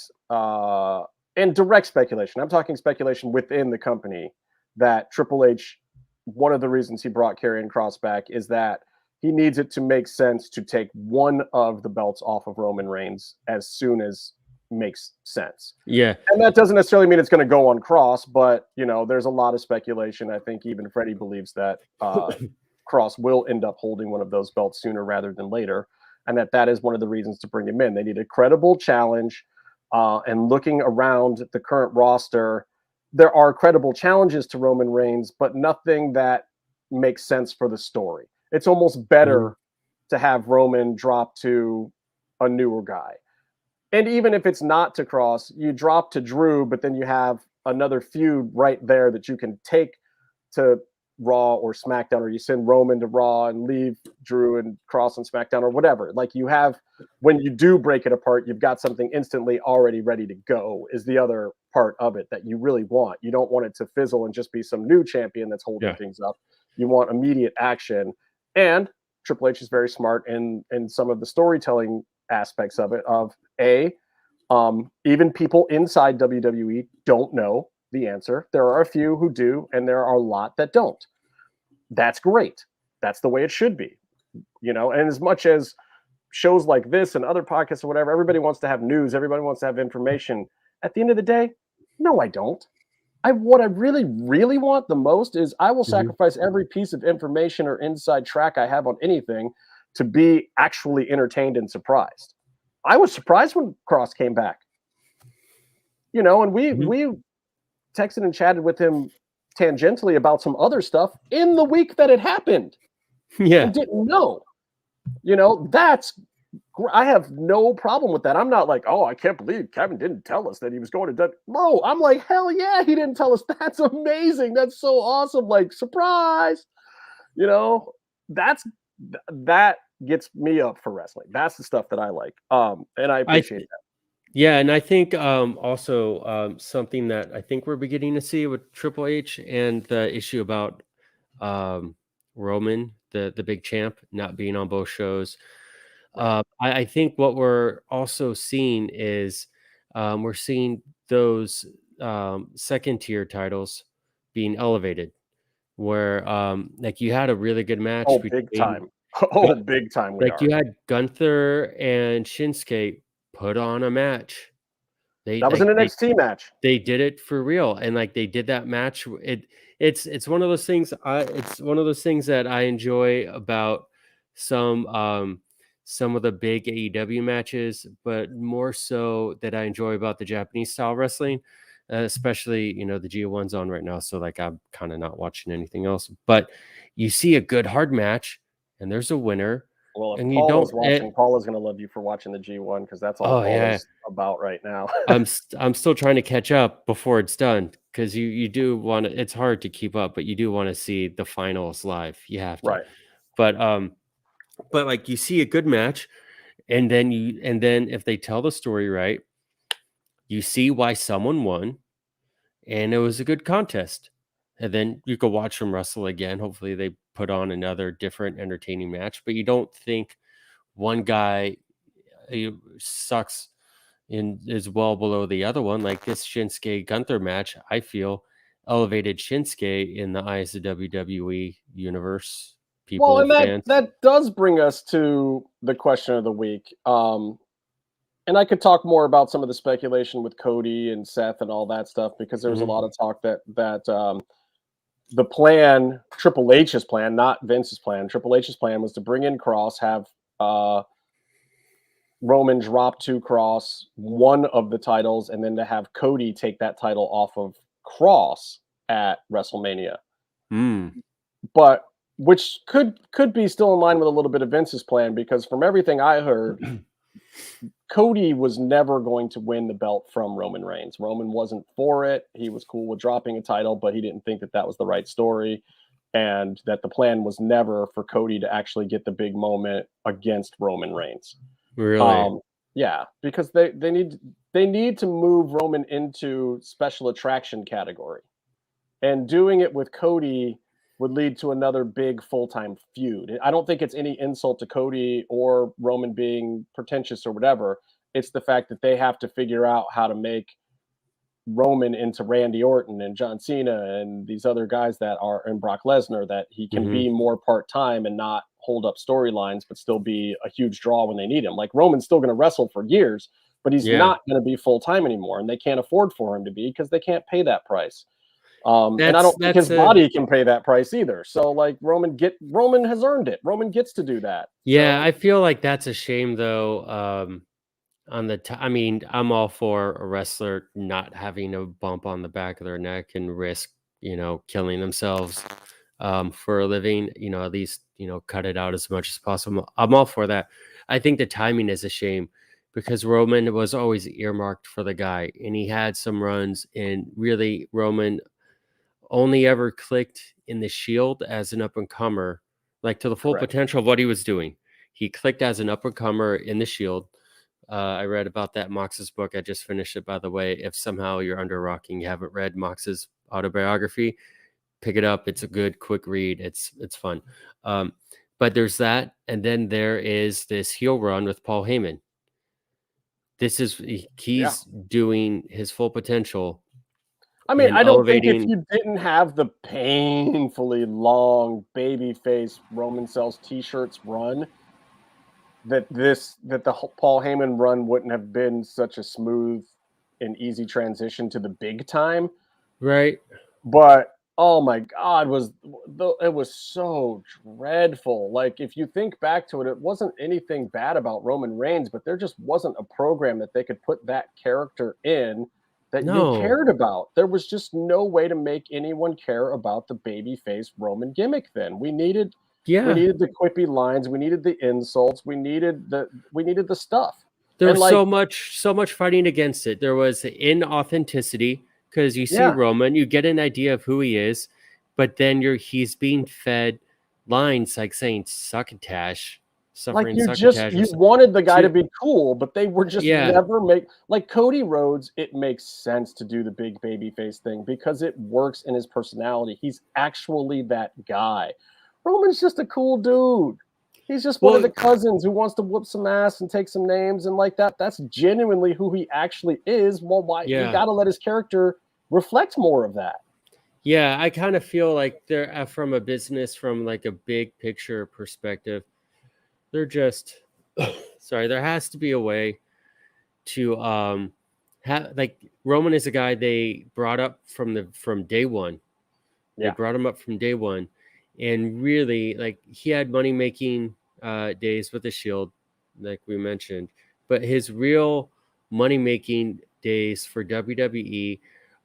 and direct speculation. I'm talking speculation within the company that Triple H, one of the reasons he brought Karrion Kross back is that he needs it to make sense to take one of the belts off of Roman Reigns as soon as makes sense. Yeah. And that doesn't necessarily mean it's going to go on Kross, but, you know, there's a lot of speculation. I think even Freddie believes that Kross will end up holding one of those belts sooner rather than later. And that is one of the reasons to bring him in. They need a credible challenge. And looking around the current roster, there are credible challenges to Roman Reigns, but nothing that makes sense for the story. It's almost better to have Roman drop to a newer guy. And even if it's not to Kross, you drop to Drew, but then you have another feud right there that you can take to Raw or SmackDown, or you send Roman to Raw and leave Drew and Kross on SmackDown or whatever. Like you have, when you do break it apart, you've got something instantly already ready to go is the other part of it that you really want. You don't want it to fizzle and just be some new champion that's holding things up. You want immediate action. And Triple H is very smart in some of the storytelling aspects of it even people inside WWE don't know the answer. There are a few who do, and there are a lot that don't. That's great. That's the way it should be. You know, and as much as shows like this and other podcasts or whatever, everybody wants to have news, everybody wants to have information. At the end of the day, no, I don't. What I really, really want the most is I will sacrifice every piece of information or inside track I have on anything to be actually entertained and surprised. I was surprised when Kross came back. You know, and we texted and chatted with him tangentially about some other stuff in the week that it happened. Yeah. And didn't know. You know, I have no problem with that. I'm not like, oh, I can't believe Kevin didn't tell us that he was going to No, I'm like, hell yeah, he didn't tell us. That's amazing. That's so awesome. Like, surprise. You know, that gets me up for wrestling. That's the stuff that I like. And I appreciate that. Yeah, and I think also something that I think we're beginning to see with Triple H and the issue about Roman, the big champ, not being on both shows. I think what we're also seeing is we're seeing those second tier titles being elevated, where like you had a really good match. Oh, big time. Oh, big time. Like you had Gunther and Shinsuke put on a match. That was an NXT match. They did it for real, and like they did that match. It's one of those things. It's one of those things that I enjoy about some of the big AEW matches, but more so that I enjoy about the Japanese style wrestling, especially the G1's on right now. So like I'm kind of not watching anything else. But you see a good hard match, and there's a winner. Well, if Paula's watching, Paula's going to love you for watching the G1 because that's all Paula's about right now. I'm still trying to catch up before it's done because you do want to. It's hard to keep up, but you do want to see the finals live. You have to, right? But like you see a good match, and then if they tell the story right, you see why someone won, and it was a good contest. And then you go watch them wrestle again. Hopefully they put on another different entertaining match, but you don't think one guy sucks and is well below the other one. Like this Shinsuke Gunther match, I feel elevated Shinsuke in the eyes of WWE universe. People, well, and that does bring us to the question of the week. And I could talk more about some of the speculation with Cody and Seth and all that stuff because there was a lot of talk that the plan, Triple H's plan, not Vince's plan. Triple H's plan was to bring in Kross, have Roman drop to Kross one of the titles, and then to have Cody take that title off of Kross at WrestleMania. But which could be still in line with a little bit of Vince's plan, because from everything I heard, Cody was never going to win the belt from Roman Reigns. Roman wasn't for it. He was cool with dropping a title, but he didn't think that that was the right story, and that the plan was never for Cody to actually get the big moment against Roman Reigns. Really? Yeah, because they need to move Roman into special attraction category, and doing it with Cody would lead to another big full-time feud. I don't think it's any insult to Cody or Roman being pretentious or whatever. It's the fact that they have to figure out how to make Roman into Randy Orton and John Cena and these other guys that are in Brock Lesnar, that he can be more part-time and not hold up storylines, but still be a huge draw when they need him. Like, Roman's still going to wrestle for years, but he's not going to be full-time anymore, and they can't afford for him to be, because they can't pay that price. And I don't think his body can pay that price either. So, like, Roman has earned it. Roman gets to do that. Yeah, so, I feel like that's a shame, though. I mean, I'm all for a wrestler not having a bump on the back of their neck and risk, killing themselves for a living. At least, cut it out as much as possible. I'm all for that. I think the timing is a shame, because Roman was always earmarked for the guy, and he had some runs, and really Roman only ever clicked in the Shield as an up-and-comer, like to the full potential of what he was doing. He clicked as an up-and-comer in the Shield. I read about that in Mox's book. I just finished it, by the way. If somehow you're under rocking, you haven't read Mox's autobiography, pick it up. It's a good, quick read. It's fun. But there's that, and then there is this heel run with Paul Heyman. He's doing his full potential. I mean, I don't think if you didn't have the painfully long babyface Roman sells t-shirts run, that the Paul Heyman run wouldn't have been such a smooth and easy transition to the big time. Right. But oh my God, it was so dreadful. Like, if you think back to it, it wasn't anything bad about Roman Reigns, but there just wasn't a program that they could put that character in that you cared about. There was just no way to make anyone care about the babyface Roman gimmick then. We needed the quippy lines, we needed the insults, we needed the stuff. There was so much fighting against it. There was inauthenticity, because you see Roman, you get an idea of who he is, but then he's being fed lines like saying succotash. Like, you wanted the guy to be cool, but they were just never like Cody Rhodes. It makes sense to do the big baby face thing because it works in his personality. He's actually that guy. Roman's just a cool dude. He's just one of the cousins who wants to whoop some ass and take some names and like that. That's genuinely who he actually is. Well, you got to let his character reflect more of that. Yeah, I kind of feel like they're from a business, from like a big picture perspective. They're just there has to be a way to have, like, Roman is a guy they brought up from day one. They brought him up from day one, and really, like, he had money making days with the Shield, like we mentioned, but his real money making days for WWE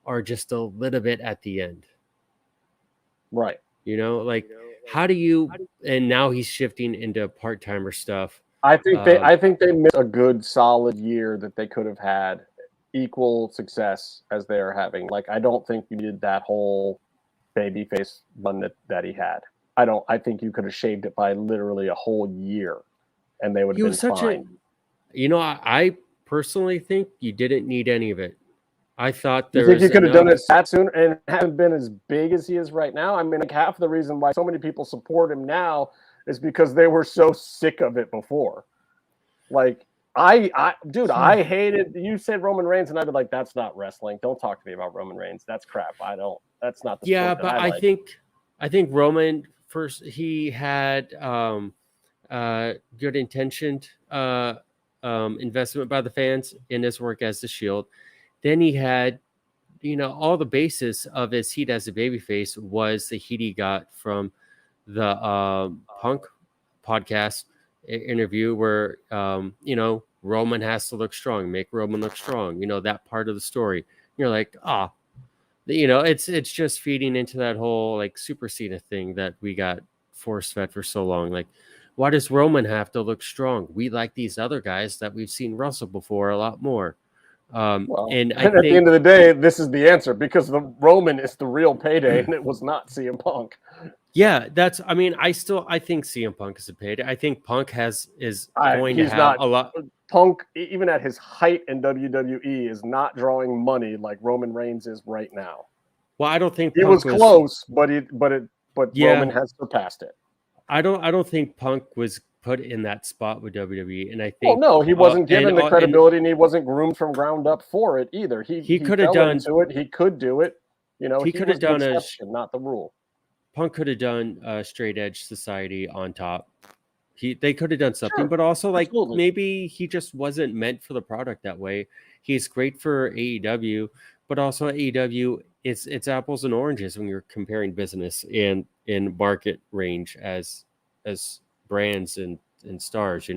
are just a little bit at the end. Right. How do you? And now he's shifting into part-timer stuff. I think they missed a good solid year that they could have had equal success as they are having. Like, I don't think you needed that whole babyface run that he had. I think you could have shaved it by literally a whole year, and they would have been fine. I personally think you didn't need any of it. I thought you think you could have done it that soon and haven't been as big as he is right now? I mean, like, half the reason why so many people support him now is because they were so sick of it before. Like, I hated, you said Roman Reigns, and I'd be like, that's not wrestling. Don't talk to me about Roman Reigns. That's crap. That's not the sport that I like. I think Roman, first, he had good intentioned investment by the fans in his work as the Shield. Then he had all the basis of his heat as a babyface was the heat he got from the Punk podcast interview where, Roman has to look strong, make Roman look strong, that part of the story. You're like, it's just feeding into that whole like Super Cena thing that we got force fed for so long. Like, why does Roman have to look strong? We like these other guys that we've seen wrestle before a lot more. And I at the end of the day, this is the answer, because the Roman is the real payday, and it was not CM Punk. Yeah, I think CM Punk is a payday. I think Punk is going to have a lot. Punk, even at his height in WWE, is not drawing money like Roman Reigns is right now. Well, I don't think he was close, but Roman has surpassed it. I don't think Punk was put in that spot with WWE, and I think he wasn't given the credibility, and he wasn't groomed from ground up for it either. He could have done it. He could do it. He could have done the exception, not the rule. Punk could have done Straight Edge Society on top. They could have done something, but also absolutely. Maybe he just wasn't meant for the product that way. He's great for AEW, but also AEW it's apples and oranges when you're comparing business and in market range as brands and stars,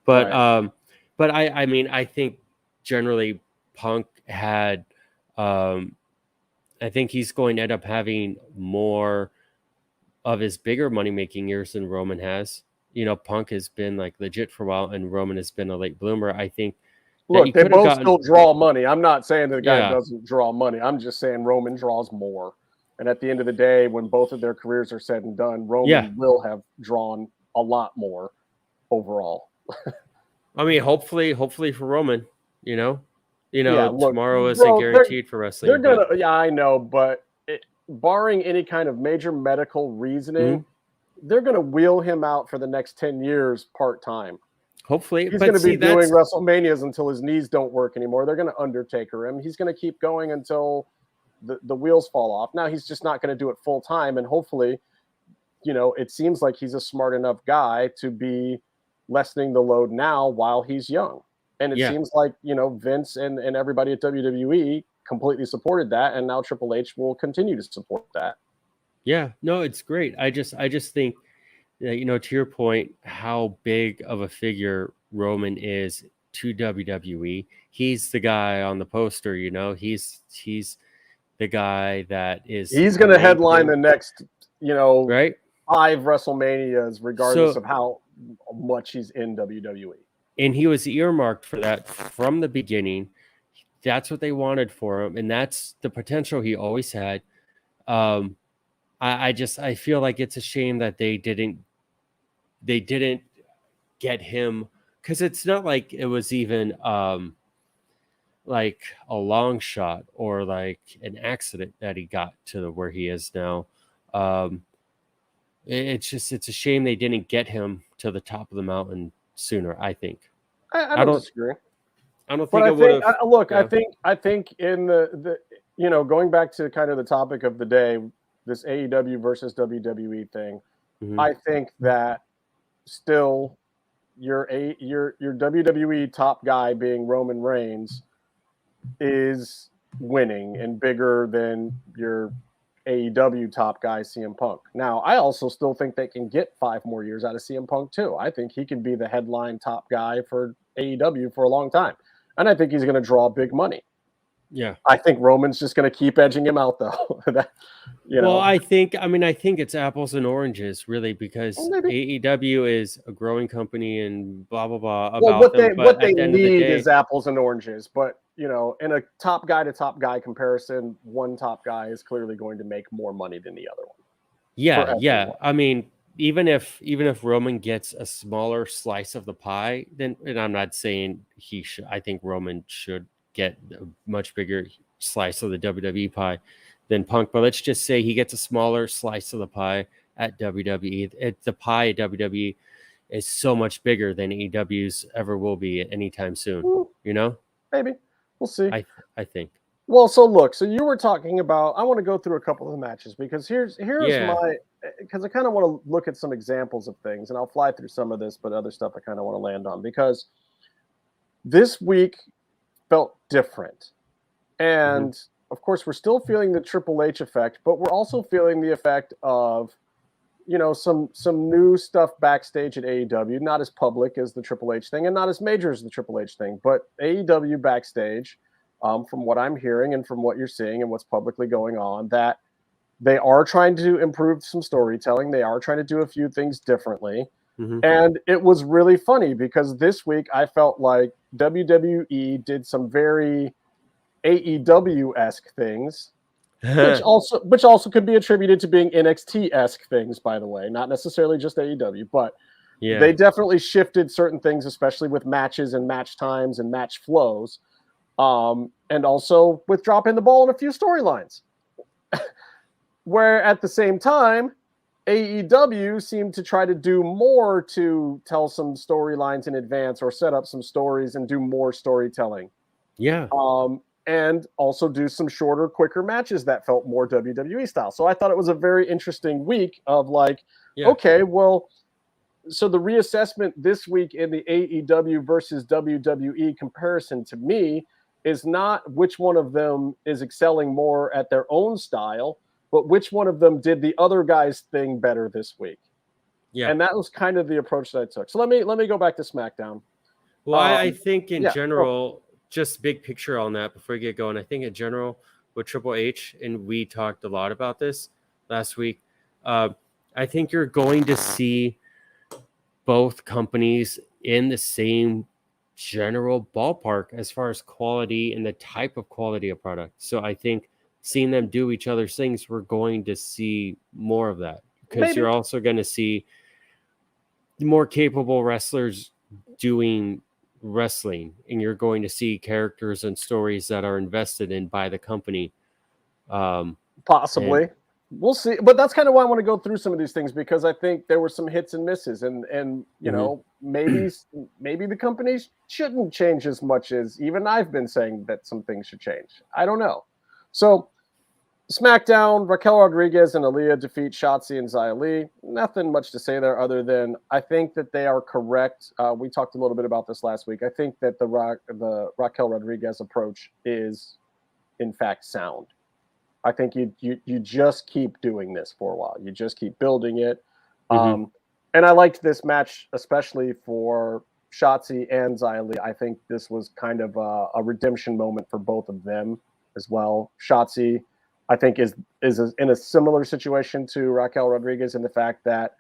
but right. But I think generally Punk had I think he's going to end up having more of his bigger money-making years than Roman has. Punk has been like legit for a while, and Roman has been a late bloomer. I think. Look, they both still draw money. I'm not saying the guy doesn't draw money. I'm just saying Roman draws more. And at the end of the day, when both of their careers are said and done, Roman will have drawn a lot more overall. I mean, hopefully for Roman, look, tomorrow isn't guaranteed for wrestling. I know, but barring any kind of major medical reasoning, they're going to wheel him out for the next 10 years part-time. Hopefully. He's going to be doing WrestleManias until his knees don't work anymore. They're going to Undertaker him. He's going to keep going until the wheels fall off. Now he's just not going to do it full time. And hopefully, it seems like he's a smart enough guy to be lessening the load now while he's young. And it seems like, Vince and everybody at WWE completely supported that. And now Triple H will continue to support that. Yeah, no, it's great. I just think, to your point, how big of a figure Roman is to WWE. He's the guy on the poster, he's the guy that is. He's going to headline the next, right? 5 WrestleManias, regardless of how much he's in WWE. And he was earmarked for that from the beginning. That's what they wanted for him, and that's the potential he always had. I feel like it's a shame that they didn't get him, because it's not like it was even like a long shot or like an accident that he got to where he is now. It's a shame they didn't get him to the top of the mountain sooner. I think. I don't disagree. I don't think it would have. Look, yeah. I think in the going back to kind of the topic of the day, this AEW versus WWE thing, I think that still your WWE top guy being Roman Reigns is winning and bigger than your AEW top guy CM Punk. Now, I also still think they can get 5 more years out of CM Punk too. I think he can be the headline top guy for AEW for a long time. And I think he's going to draw big money. Yeah. I think Roman's just going to keep edging him out though. Well, I think it's apples and oranges really, because AEW is a growing company and blah, blah, blah. What they need is apples and oranges, but in a top guy to top guy comparison, one top guy is clearly going to make more money than the other one. Yeah. Yeah. I mean, even if Roman gets a smaller slice of the pie, then, and I'm not saying he should, I think Roman should get a much bigger slice of the WWE pie than Punk, but let's just say he gets a smaller slice of the pie at WWE. The pie at WWE is so much bigger than AEW's ever will be anytime soon. Maybe we'll see. I think. Well, so look, so you were talking about. I want to go through a couple of the matches because here's my, because I kind of want to look at some examples of things, and I'll fly through some of this, but other stuff I kind of want to land on because this week felt different. And of course, we're still feeling the Triple H effect, but we're also feeling the effect of, some new stuff backstage at AEW, not as public as the Triple H thing and not as major as the Triple H thing, but AEW backstage, from what I'm hearing and from what you're seeing and what's publicly going on, that they are trying to improve some storytelling. They are trying to do a few things differently. Mm-hmm. And it was really funny because this week I felt like WWE did some very AEW-esque things, which also could be attributed to being NXT-esque things, by the way, not necessarily just AEW, but they definitely shifted certain things, especially with matches and match times and match flows, and also with dropping the ball in a few storylines. Where at the same time, AEW seemed to try to do more to tell some storylines in advance or set up some stories and do more storytelling. Yeah. And also do some shorter, quicker matches that felt more WWE style. So I thought it was a very interesting week of okay, well, so the reassessment this week in the AEW versus WWE comparison to me is not which one of them is excelling more at their own style, but which one of them did the other guy's thing better this week. Yeah. And that was kind of the approach that I took. So let me go back to SmackDown. Well, I think in general, just big picture on that before we get going, I think in general with Triple H, and we talked a lot about this last week, I think you're going to see both companies in the same general ballpark as far as quality and the type of quality of product. So I think seeing them do each other's things, we're going to see more of that, because you're also going to see more capable wrestlers doing wrestling, and you're going to see characters and stories that are invested in by the company. Possibly. We'll see. But that's kind of why I want to go through some of these things, because I think there were some hits and misses, and maybe the companies shouldn't change as much as even I've been saying that some things should change. I don't know. So SmackDown, Raquel Rodriguez and Aaliyah defeat Shotzi and Xia Li. Nothing much to say there other than I think that they are correct. We talked a little bit about this last week. I think that the Raquel Rodriguez approach is, in fact, sound. I think you just keep doing this for a while. You just keep building it. And I liked this match, especially for Shotzi and Xia Li. I think this was kind of a redemption moment for both of them as well. Shotzi, I think, is in a similar situation to Raquel Rodriguez in the fact that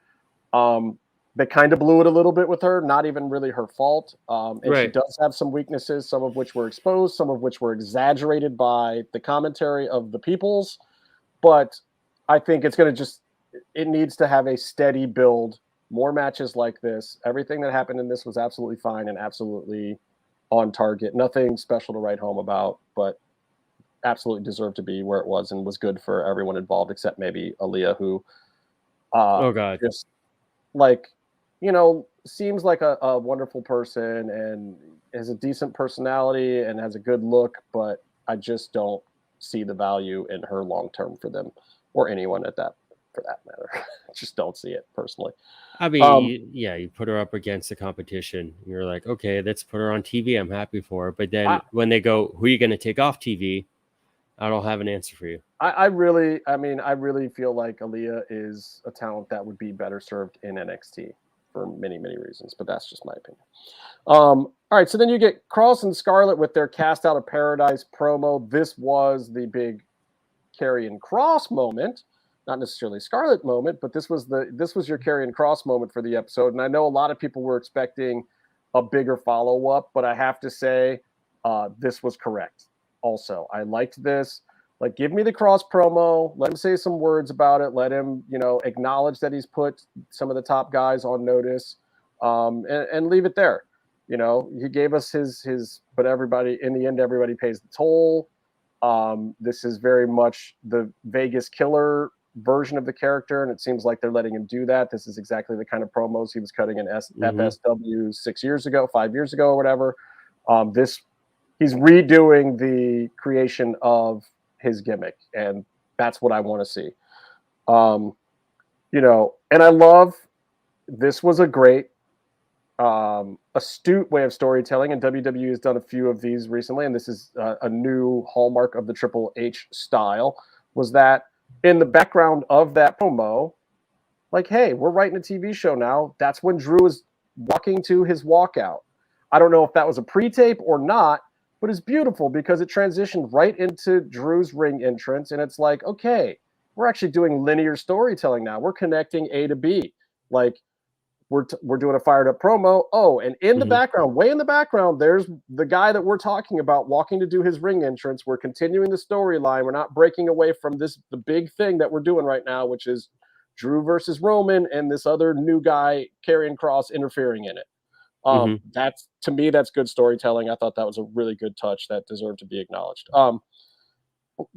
they kind of blew it a little bit with her, not even really her fault. And she does have some weaknesses, some of which were exposed, some of which were exaggerated by the commentary of the peoples. But I think it needs to have a steady build, more matches like this. Everything that happened in this was absolutely fine and absolutely on target. Nothing special to write home about, but absolutely deserved to be where it was and was good for everyone involved, except maybe Aaliyah, who just seems like a wonderful person and has a decent personality and has a good look, but I just don't see the value in her long term for them or anyone for that matter. I just don't see it personally. I mean, you put her up against the competition. You're like, okay, let's put her on TV. I'm happy for her. But then when they go, who are you going to take off TV? I don't have an answer for you. I really feel like Aaliyah is a talent that would be better served in NXT for many, many reasons, but that's just my opinion. All right, so then you get Kross and Scarlett with their Cast Out of Paradise promo. This was the big Karrion Kross moment, not necessarily Scarlett moment, but this was your Karrion Kross moment for the episode. And I know a lot of people were expecting a bigger follow-up, but I have to say this was correct. Also, I liked this. Like, give me the Kross promo. Let him say some words about it. Let him, acknowledge that he's put some of the top guys on notice, and leave it there. He gave us his, but everybody in the end, everybody pays the toll. This is very much the Vegas Killer version of the character, and it seems like they're letting him do that. This is exactly the kind of promos he was cutting in FSW 5 years ago, or whatever. He's redoing the creation of his gimmick, and that's what I want to see. And I love, this was a great astute way of storytelling, and WWE has done a few of these recently, and this is a new hallmark of the Triple H style, was that in the background of that promo, like, hey, we're writing a TV show now. That's when Drew is walking to his walkout. I don't know if that was a pre-tape or not, but it's beautiful because it transitioned right into Drew's ring entrance, and it's like, okay, we're actually doing linear storytelling now. We're connecting A to B. Like, we're doing a fired up promo. Oh, and in the background, way in the background, there's the guy that we're talking about walking to do his ring entrance. We're continuing the storyline. We're not breaking away from the big thing that we're doing right now, which is Drew versus Roman and this other new guy, Karrion Kross, interfering in it. That's, to me, that's good storytelling. I thought that was a really good touch that deserved to be acknowledged.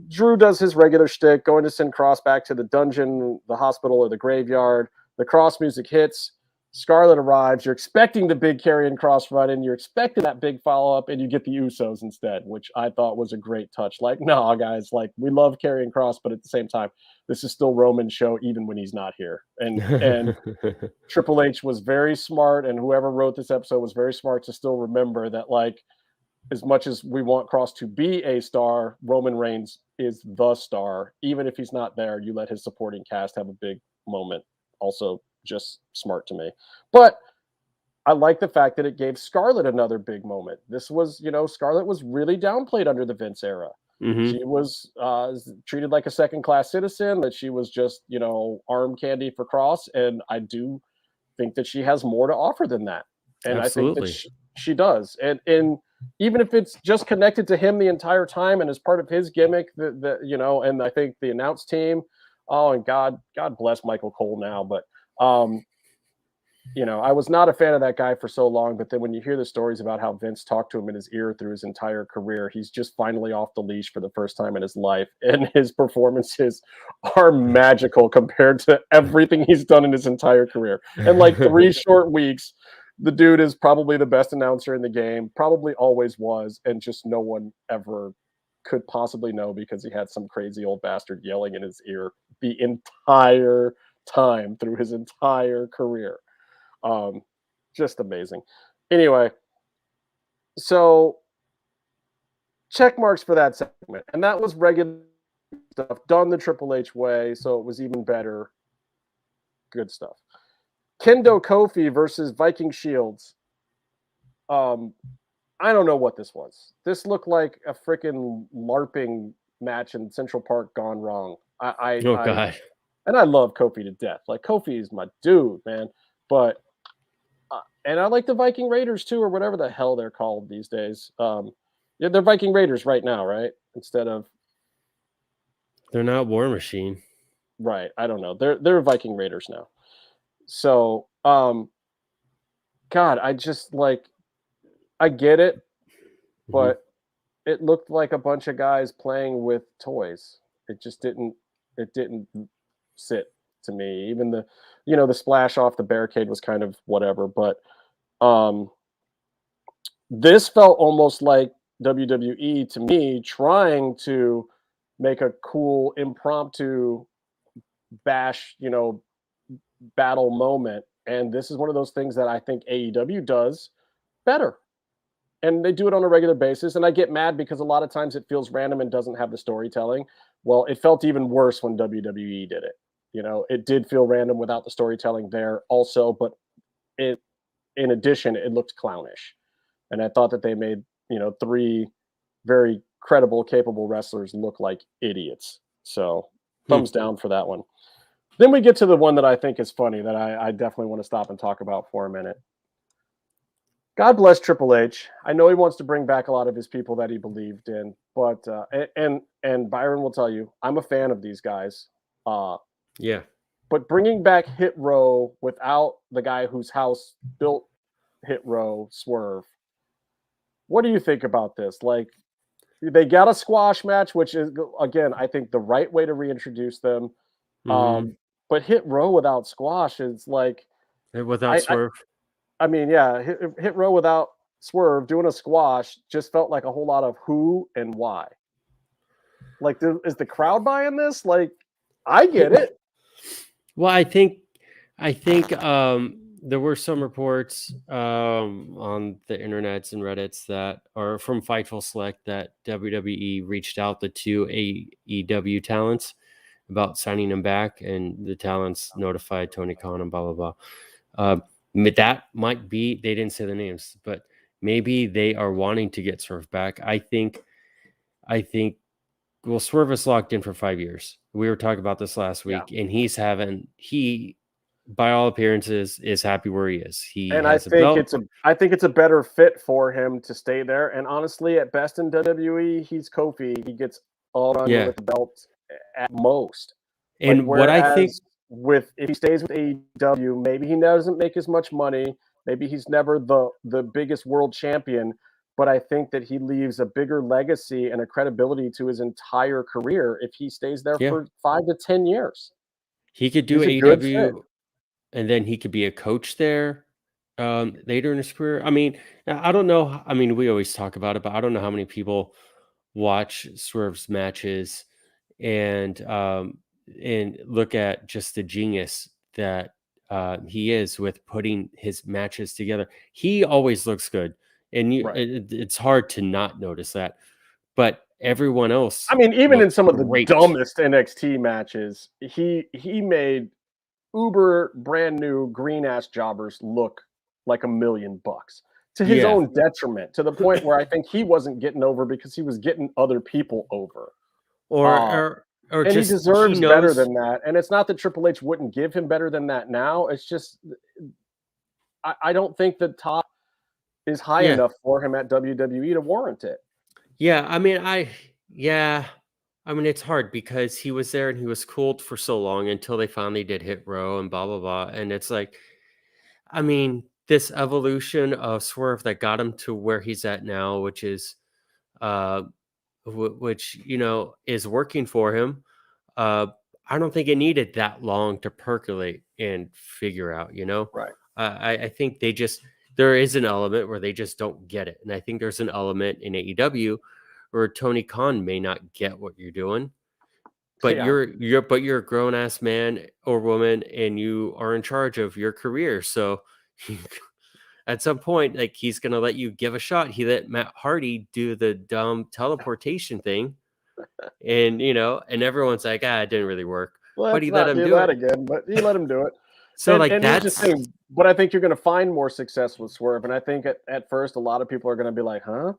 Drew does his regular shtick, going to send Kross back to the dungeon, the hospital, or the graveyard. The Kross music hits. Scarlett arrives. You're expecting the big Karrion Kross run in. You're expecting that big follow-up, and you get the Usos instead, which I thought was a great touch. Like, no, guys, like, we love Karrion Kross, but at the same time, this is still Roman's show, even when he's not here. And Triple H was very smart, and whoever wrote this episode was very smart to still remember that, like, as much as we want Kross to be a star, Roman Reigns is the star. Even if he's not there, you let his supporting cast have a big moment. Also, just smart to me. But I like the fact that it gave Scarlett another big moment. This was, Scarlett was really downplayed under the Vince era. She was treated like a second-class citizen, that she was just, arm candy for Kross. And I do think that she has more to offer than that. And Absolutely. I think that she does. And even if it's just connected to him the entire time and as part of his gimmick, and I think the announce team, and God bless Michael Cole now, but I was not a fan of that guy for so long, but then when you hear the stories about how Vince talked to him in his ear through his entire career, he's just finally off the leash for the first time in his life, and his performances are magical compared to everything he's done in his entire career. In like 3 short weeks, the dude is probably the best announcer in the game, probably always was, and just no one ever could possibly know because he had some crazy old bastard yelling in his ear the entire time through his entire career. Just amazing. Anyway, so check marks for that segment, and that was regular stuff done the Triple H way, so it was even better. Good stuff. Kendo Kofi versus Viking Shields. I don't know what this was. This looked like a freaking LARPing match in Central Park gone wrong. God. And I love Kofi to death. Like, Kofi is my dude, man. But and I like the Viking Raiders too, or whatever the hell they're called these days. They're Viking Raiders right now, right? Instead of, they're not War Machine, right? I don't know. They're Viking Raiders now. So, God, I just like, I get it, but it looked like a bunch of guys playing with toys. It just didn't sit to me. Even the splash off the barricade was kind of whatever, but this felt almost like WWE to me trying to make a cool impromptu bash, battle moment. And this is one of those things that I think AEW does better. And they do it on a regular basis. And I get mad because a lot of times it feels random and doesn't have the storytelling. Well, it felt even worse when WWE did it. It did feel random without the storytelling there also, but in addition, it looked clownish. And I thought that they made, 3 very credible, capable wrestlers look like idiots. So thumbs down for that one. Then we get to the one that I think is funny that I definitely want to stop and talk about for a minute. God bless Triple H. I know he wants to bring back a lot of his people that he believed in, but and Byron will tell you, I'm a fan of these guys. Yeah. But bringing back Hit Row without the guy whose house built Hit Row, Swerve, what do you think about this? Like, they got a squash match, which is, again, I think the right way to reintroduce them. But Hit Row without squash is like, without Swerve. I mean, yeah, Hit Row without Swerve doing a squash just felt like a whole lot of who and why. Like, is the crowd buying this? Like, I get it. Well, I think there were some reports on the internets and Reddits that are from Fightful Select that WWE reached out to 2 AEW talents about signing him back, and the talents notified Tony Khan and blah blah blah. That might be, they didn't say the names, but maybe they are wanting to get Swerve back. I think well, Swerve is locked in for 5 years. We were talking about this last week, and he by all appearances is happy where he is. I think it's a better fit for him to stay there. And honestly, at best in WWE, he's Kofi. He gets all done with the belt at most. And what I think, if he stays with AEW, maybe he doesn't make as much money. Maybe he's never the biggest world champion. But I think that he leaves a bigger legacy and a credibility to his entire career if he stays there for 5 to 10 years. He could do AEW, and then he could be a coach there later in his career. I mean, I don't know. I mean, we always talk about it, but I don't know how many people watch Swerve's matches and look at just the genius that he is with putting his matches together. He always looks good. And it's hard to not notice that. But everyone else, I mean, even in some of the dumbest NXT matches, he made uber brand new green ass jobbers look like $1 million to his own detriment, to the point where I think he wasn't getting over because he was getting other people over. Or and he deserves better than that. And it's not that Triple H wouldn't give him better than that now. It's just I don't think the top is high enough for him at WWE to warrant it. I mean, it's hard because he was there and he was cooled for so long until they finally did Hit Row and blah, blah, blah. And it's like, I mean, this evolution of Swerve that got him to where he's at now, which is, which, is working for him. I don't think it needed that long to percolate and figure out, Right. I think there is an element where they just don't get it. And I think there's an element in AEW where Tony Khan may not get what you're doing, but you're a grown ass man or woman and you are in charge of your career. So at some point, like, he's going to let you give a shot. He let Matt Hardy do the dumb teleportation thing. And, and everyone's like, it didn't really work. But he let him do it again, but he let him do it. So that's but I think you're going to find more success with Swerve. And I think at first, a lot of people are going to be like, huh?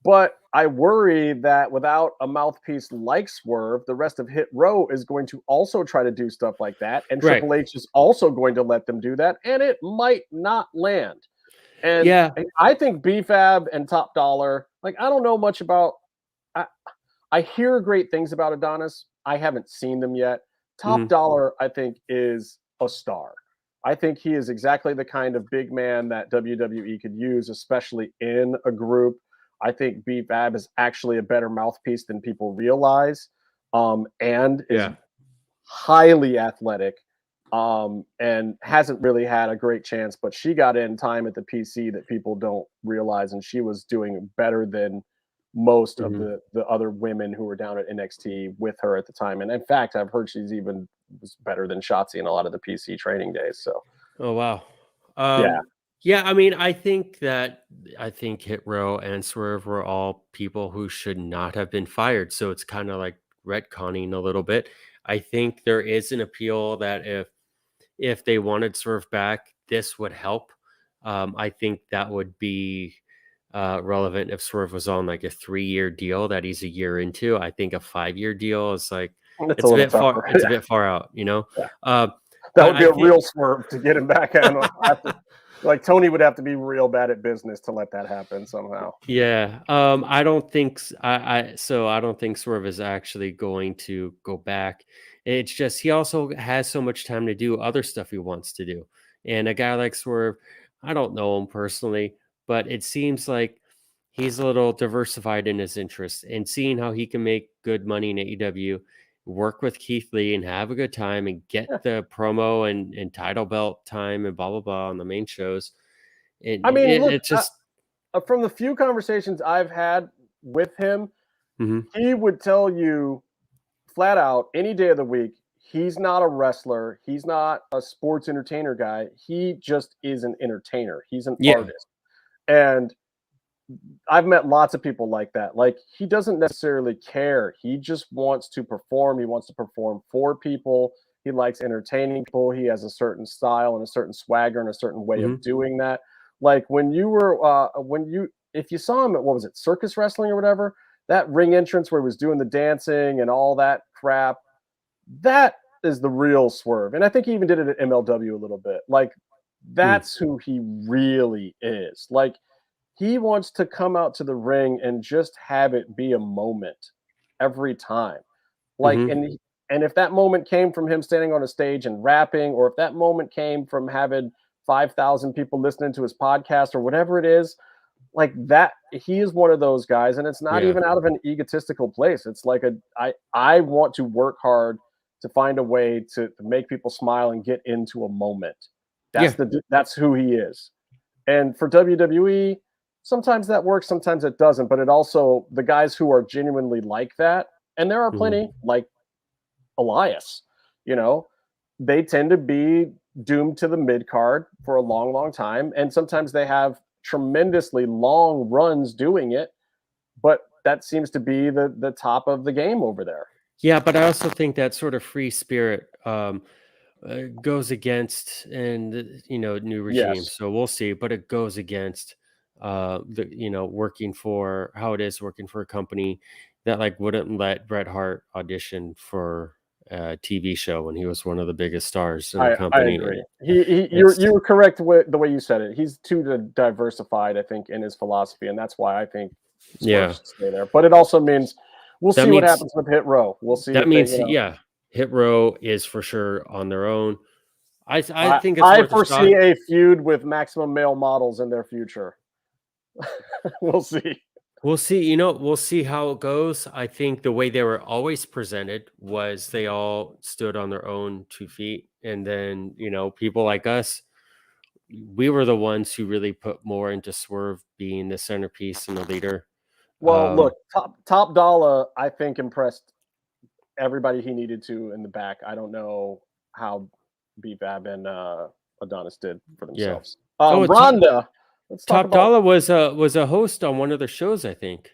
But I worry that without a mouthpiece like Swerve, the rest of Hit Row is going to also try to do stuff like that. And Triple H is also going to let them do that. And it might not land. And I think B-Fab and Top Dollar, I don't know much about. I hear great things about Adonis. I haven't seen them yet. Top Dollar, I think, is a star. I think he is exactly the kind of big man that WWE could use, especially in a group. I think B-Fab is actually a better mouthpiece than people realize, and is highly athletic, and hasn't really had a great chance. But she got in time at the PC that people don't realize, and she was doing better than most of the other women who were down at NXT with her at the time. And in fact, I've heard she's even was better than Shotzi in a lot of the PC training days. So, oh wow, I mean, I think Hit Row and Swerve were all people who should not have been fired. So it's kind of like retconning a little bit. I think there is an appeal that if they wanted Swerve back, this would help. I think that would be relevant if Swerve was on like a 3-year deal that he's a year into. I think a 5-year deal is like it's a bit far. It's a bit far out, that would be a real Swerve to get him back on. Like Tony would have to be real bad at business to let that happen somehow. Yeah. I don't think I don't think Swerve is actually going to go back. It's just he also has so much time to do other stuff he wants to do. And a guy like Swerve, I don't know him personally, but it seems like he's a little diversified in his interests, and seeing how he can make good money in AEW, work with Keith Lee and have a good time and get the promo and title belt time and blah, blah, blah on the main shows. It's just from the few conversations I've had with him, he would tell you flat out any day of the week, he's not a wrestler. He's not a sports entertainer guy. He just is an entertainer. He's an artist. And I've met lots of people like that. Like, he doesn't necessarily care. He just wants to perform. He wants to perform for people. He likes entertaining people. He has a certain style and a certain swagger and a certain way of doing that. Like, when you were, if you saw him at, what was it, circus wrestling or whatever, that ring entrance where he was doing the dancing and all that crap, that is the real Swerve. And I think he even did it at MLW a little bit. Like, that's who he really is. Like, he wants to come out to the ring and just have it be a moment every time. Like, and if that moment came from him standing on a stage and rapping, or if that moment came from having 5,000 people listening to his podcast or whatever it is, like that, he is one of those guys. And it's not even out of an egotistical place. It's like I want to work hard to find a way to make people smile and get into a moment. That's who he is. And for WWE, sometimes that works, sometimes it doesn't. But it also, the guys who are genuinely like that, and there are plenty, like Elias, you know, they tend to be doomed to the mid card for a long, long time. And sometimes they have tremendously long runs doing it, but that seems to be the top of the game over there. Yeah, but I also think that sort of free spirit goes against, and new regime. So we'll see, but it goes against working for how it is working for a company that like wouldn't let Bret Hart audition for a TV show when he was one of the biggest stars in the company. I agree. You were correct with the way you said it. He's too diversified, I think, in his philosophy, and that's why I think Swerve should stay there. But it also means we'll see what happens with Hit Row. We'll see. That means Hit Row is for sure on their own. I think it's I foresee a feud with Maximum Male Models in their future. We'll see. We'll see. We'll see how it goes. I think the way they were always presented was they all stood on their own 2 feet. And then, people like us, we were the ones who really put more into Swerve being the centerpiece and the leader. Well, look, Top Dollar, I think, impressed everybody he needed to in the back. I don't know how B-Fab and Adonis did for themselves. Ronda. Top Dollar was a host on one of their shows, I think.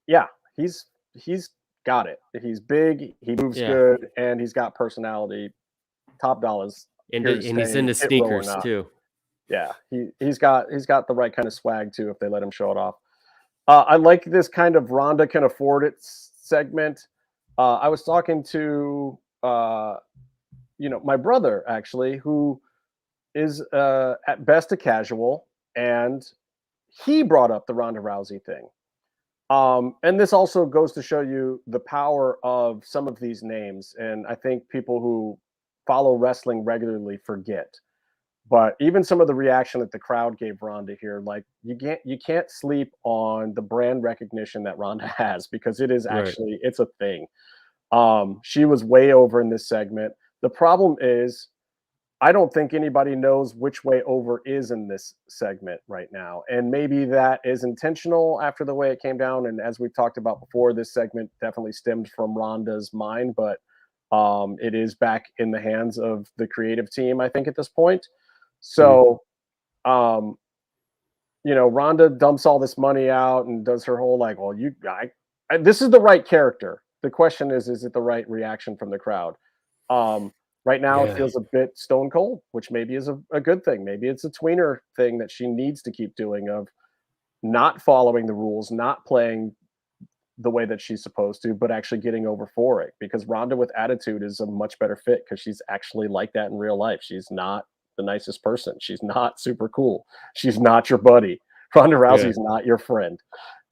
Yeah, he's got it. He's big, he moves good, and he's got personality. Top Dollar's and he's into sneakers too. Yeah, he's got the right kind of swag too if they let him show it off. I like this kind of Ronda can afford it segment. I was talking to my brother actually, who is at best a casual. And he brought up the Ronda Rousey thing. And this also goes to show you the power of some of these names. And I think people who follow wrestling regularly forget. But even some of the reaction that the crowd gave Ronda here, like you can't sleep on the brand recognition that Ronda has, because it is actually, it's a thing. She was way over in this segment. The problem is, I don't think anybody knows which way over is in this segment right now. And maybe that is intentional after the way it came down. And as we've talked about before, this segment definitely stemmed from Ronda's mind, but it is back in the hands of the creative team, I think, at this point. So, Ronda dumps all this money out and does her whole like, well, this is the right character. The question is it the right reaction from the crowd? Right now, it feels a bit stone cold, which maybe is a good thing. Maybe it's a tweener thing that she needs to keep doing, of not following the rules, not playing the way that she's supposed to, but actually getting over for it. Because Ronda with attitude is a much better fit, because she's actually like that in real life. She's not the nicest person. She's not super cool. She's not your buddy. Ronda Rousey's not your friend.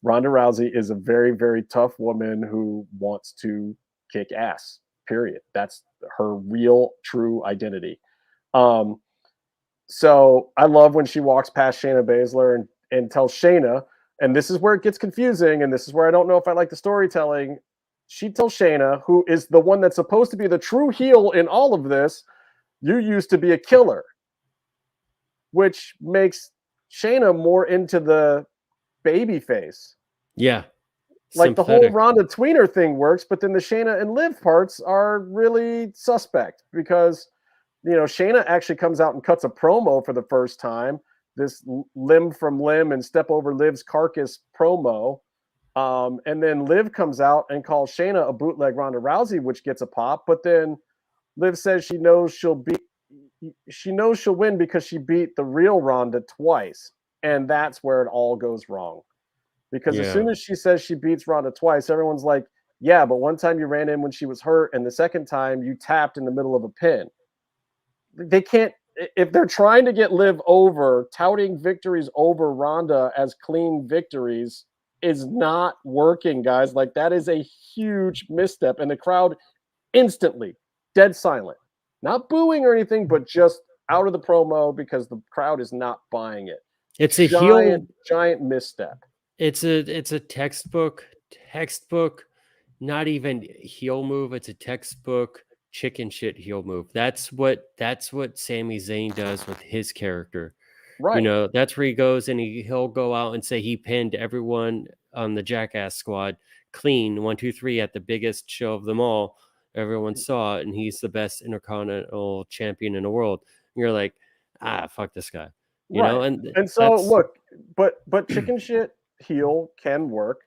Ronda Rousey is a very, very tough woman who wants to kick ass. Period. That's her real, true identity. So I love when she walks past Shayna Baszler and tells Shayna, and this is where it gets confusing, and this is where I don't know if I like the storytelling. She tells Shayna, who is the one that's supposed to be the true heel in all of this, you used to be a killer, which makes Shayna more into the baby face. Yeah. Like the whole sympathetic. Ronda tweener thing works, but then the Shayna and Liv parts are really suspect because, Shayna actually comes out and cuts a promo for the first time. This limb from limb and step over Liv's carcass promo. And then Liv comes out and calls Shayna a bootleg Ronda Rousey, which gets a pop. But then Liv says she knows she'll win because she beat the real Ronda twice. And that's where it all goes wrong. Because as soon as she says she beats Ronda twice, everyone's like, yeah, but one time you ran in when she was hurt, and the second time you tapped in the middle of a pin. They can't, if they're trying to get Liv over, touting victories over Ronda as clean victories is not working, guys. Like, that is a huge misstep. And the crowd instantly, dead silent. Not booing or anything, but just out of the promo because the crowd is not buying it. It's a giant misstep. It's a textbook, not even heel move. It's a textbook chicken shit heel move. That's what Sami Zayn does with his character. Right. That's where he goes and he'll go out and say he pinned everyone on the Jackass squad clean 1, 2, 3 at the biggest show of them all. Everyone saw it, and he's the best Intercontinental champion in the world. And you're like, fuck this guy. And so look, but chicken shit heel can work.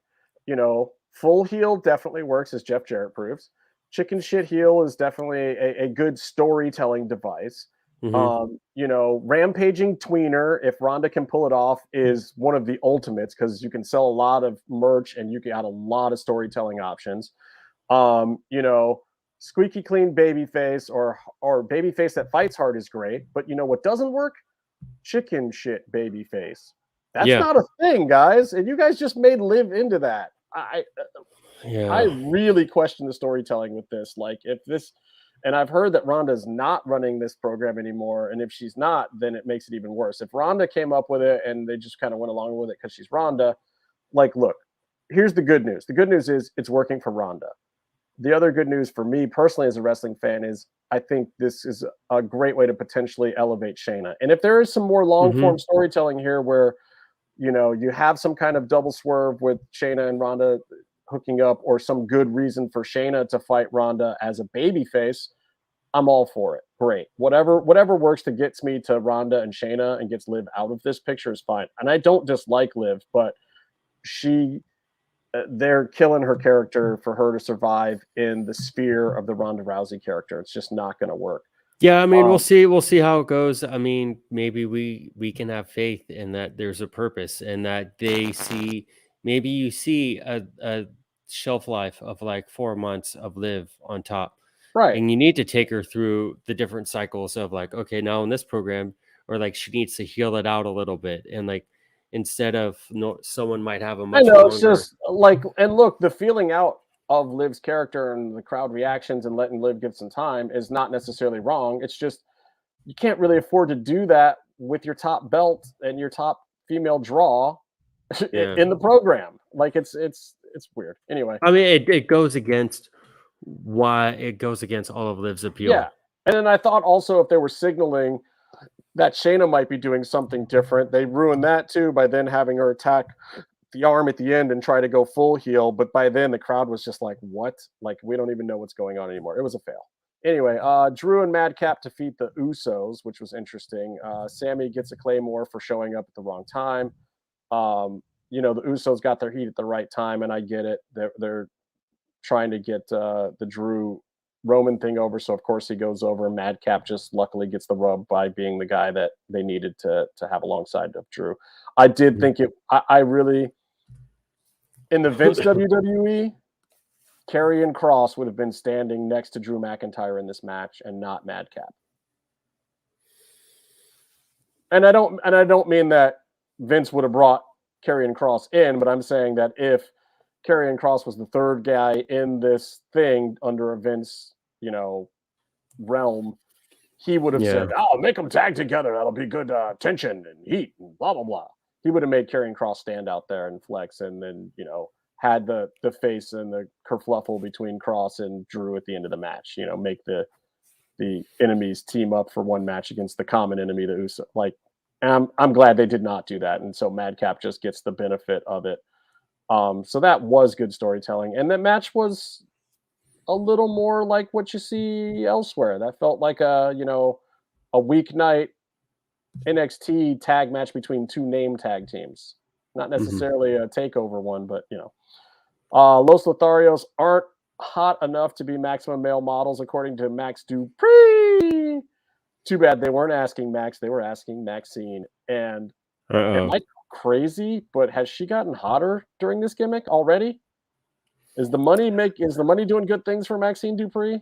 Full heel definitely works, as Jeff Jarrett proves. Chicken shit heel is definitely a good storytelling device. Rampaging tweener, if Ronda can pull it off, is one of the ultimates because you can sell a lot of merch and you can add a lot of storytelling options. Squeaky clean babyface or babyface that fights hard is great, but what doesn't work? Chicken shit babyface. That's not a thing, guys. And you guys just made Liv into that. I really question the storytelling with this. Like, if this, and I've heard that Ronda's not running this program anymore, and if she's not, then it makes it even worse. If Ronda came up with it and they just kind of went along with it because she's Ronda, like, look, here's the good news. The good news is it's working for Ronda. The other good news for me personally as a wrestling fan is I think this is a great way to potentially elevate Shayna. And if there is some more long-form storytelling here where, you have some kind of double swerve with Shayna and Ronda hooking up, or some good reason for Shayna to fight Ronda as a babyface, I'm all for it. Great. Whatever works to gets me to Ronda and Shayna and gets Liv out of this picture is fine. And I don't dislike Liv, but they're killing her character for her to survive in the sphere of the Ronda Rousey character. It's just not going to work. Yeah, I mean, we'll see how it goes. I mean, maybe we can have faith in that there's a purpose and that they see, maybe you see a shelf life of like 4 months of Liv on top. Right. And you need to take her through the different cycles of like, okay, now in this program, or like she needs to heal it out a little bit. And like, instead of someone might have a much longer... It's just like, and look, the feeling out of Liv's character and the crowd reactions and letting Liv get some time is not necessarily wrong. It's just, you can't really afford to do that with your top belt and your top female draw in the program. Like, it's weird. Anyway. I mean, it goes against all of Liv's appeal. Yeah. And then I thought also if they were signaling that Shayna might be doing something different, they ruined that too by then having her attack the arm at the end and try to go full heel. But by then the crowd was just like, what? Like, we don't even know what's going on anymore. It was a fail. Anyway, Drew and Madcap defeat the Usos, which was interesting. Sammy gets a Claymore for showing up at the wrong time. The Usos got their heat at the right time, and I get it. They're trying to get the Drew Roman thing over, so of course he goes over. Madcap just luckily gets the rub by being the guy that they needed to have alongside of Drew. I did think I really, in the Vince WWE, Karrion Kross would have been standing next to Drew McIntyre in this match and not Madcap. And I don't mean that Vince would have brought Karrion Kross in, but I'm saying that if Karrion Kross was the third guy in this thing under a Vince, realm, he would have said, "Oh, make them tag together. That'll be good tension and heat and blah blah blah." He would have made Karrion Kross stand out there and flex, and then had the face and the kerfluffle between Kross and Drew at the end of the match. Make the enemies team up for one match against the common enemy, the Uso. Like, I'm glad they did not do that, and so Madcap just gets the benefit of it. So that was good storytelling, and that match was a little more like what you see elsewhere. That felt like a weeknight NXT tag match between two name tag teams, not necessarily a takeover one, but Los Lotharios aren't hot enough to be maximum male models, according to Max Dupree. Too bad they weren't asking Max; they were asking Maxine. And it might be crazy, but has she gotten hotter during this gimmick already? Is the money doing good things for Maxine Dupree?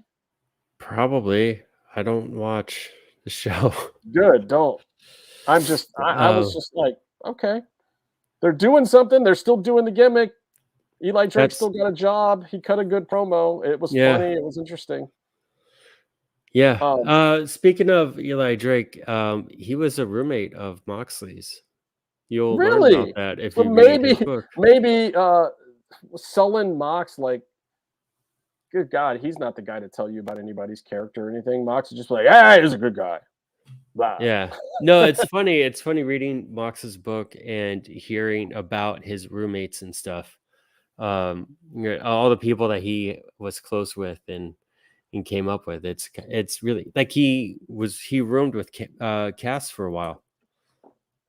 Probably. I don't watch the show. Good, don't. I was just like, okay, they're doing something. They're still doing the gimmick. Eli Drake still got a job. He cut a good promo. It was funny. It was interesting. Yeah. Speaking of Eli Drake, he was a roommate of Moxley's. You'll learn about that if you read his book. Maybe sullen Mox, like, good God, he's not the guy to tell you about anybody's character or anything. Mox is just like, he's a good guy. Blah. Yeah. No, it's funny. It's funny reading Mox's book and hearing about his roommates and stuff. All the people that he was close with and came up with. It's really like he roomed with Cass for a while.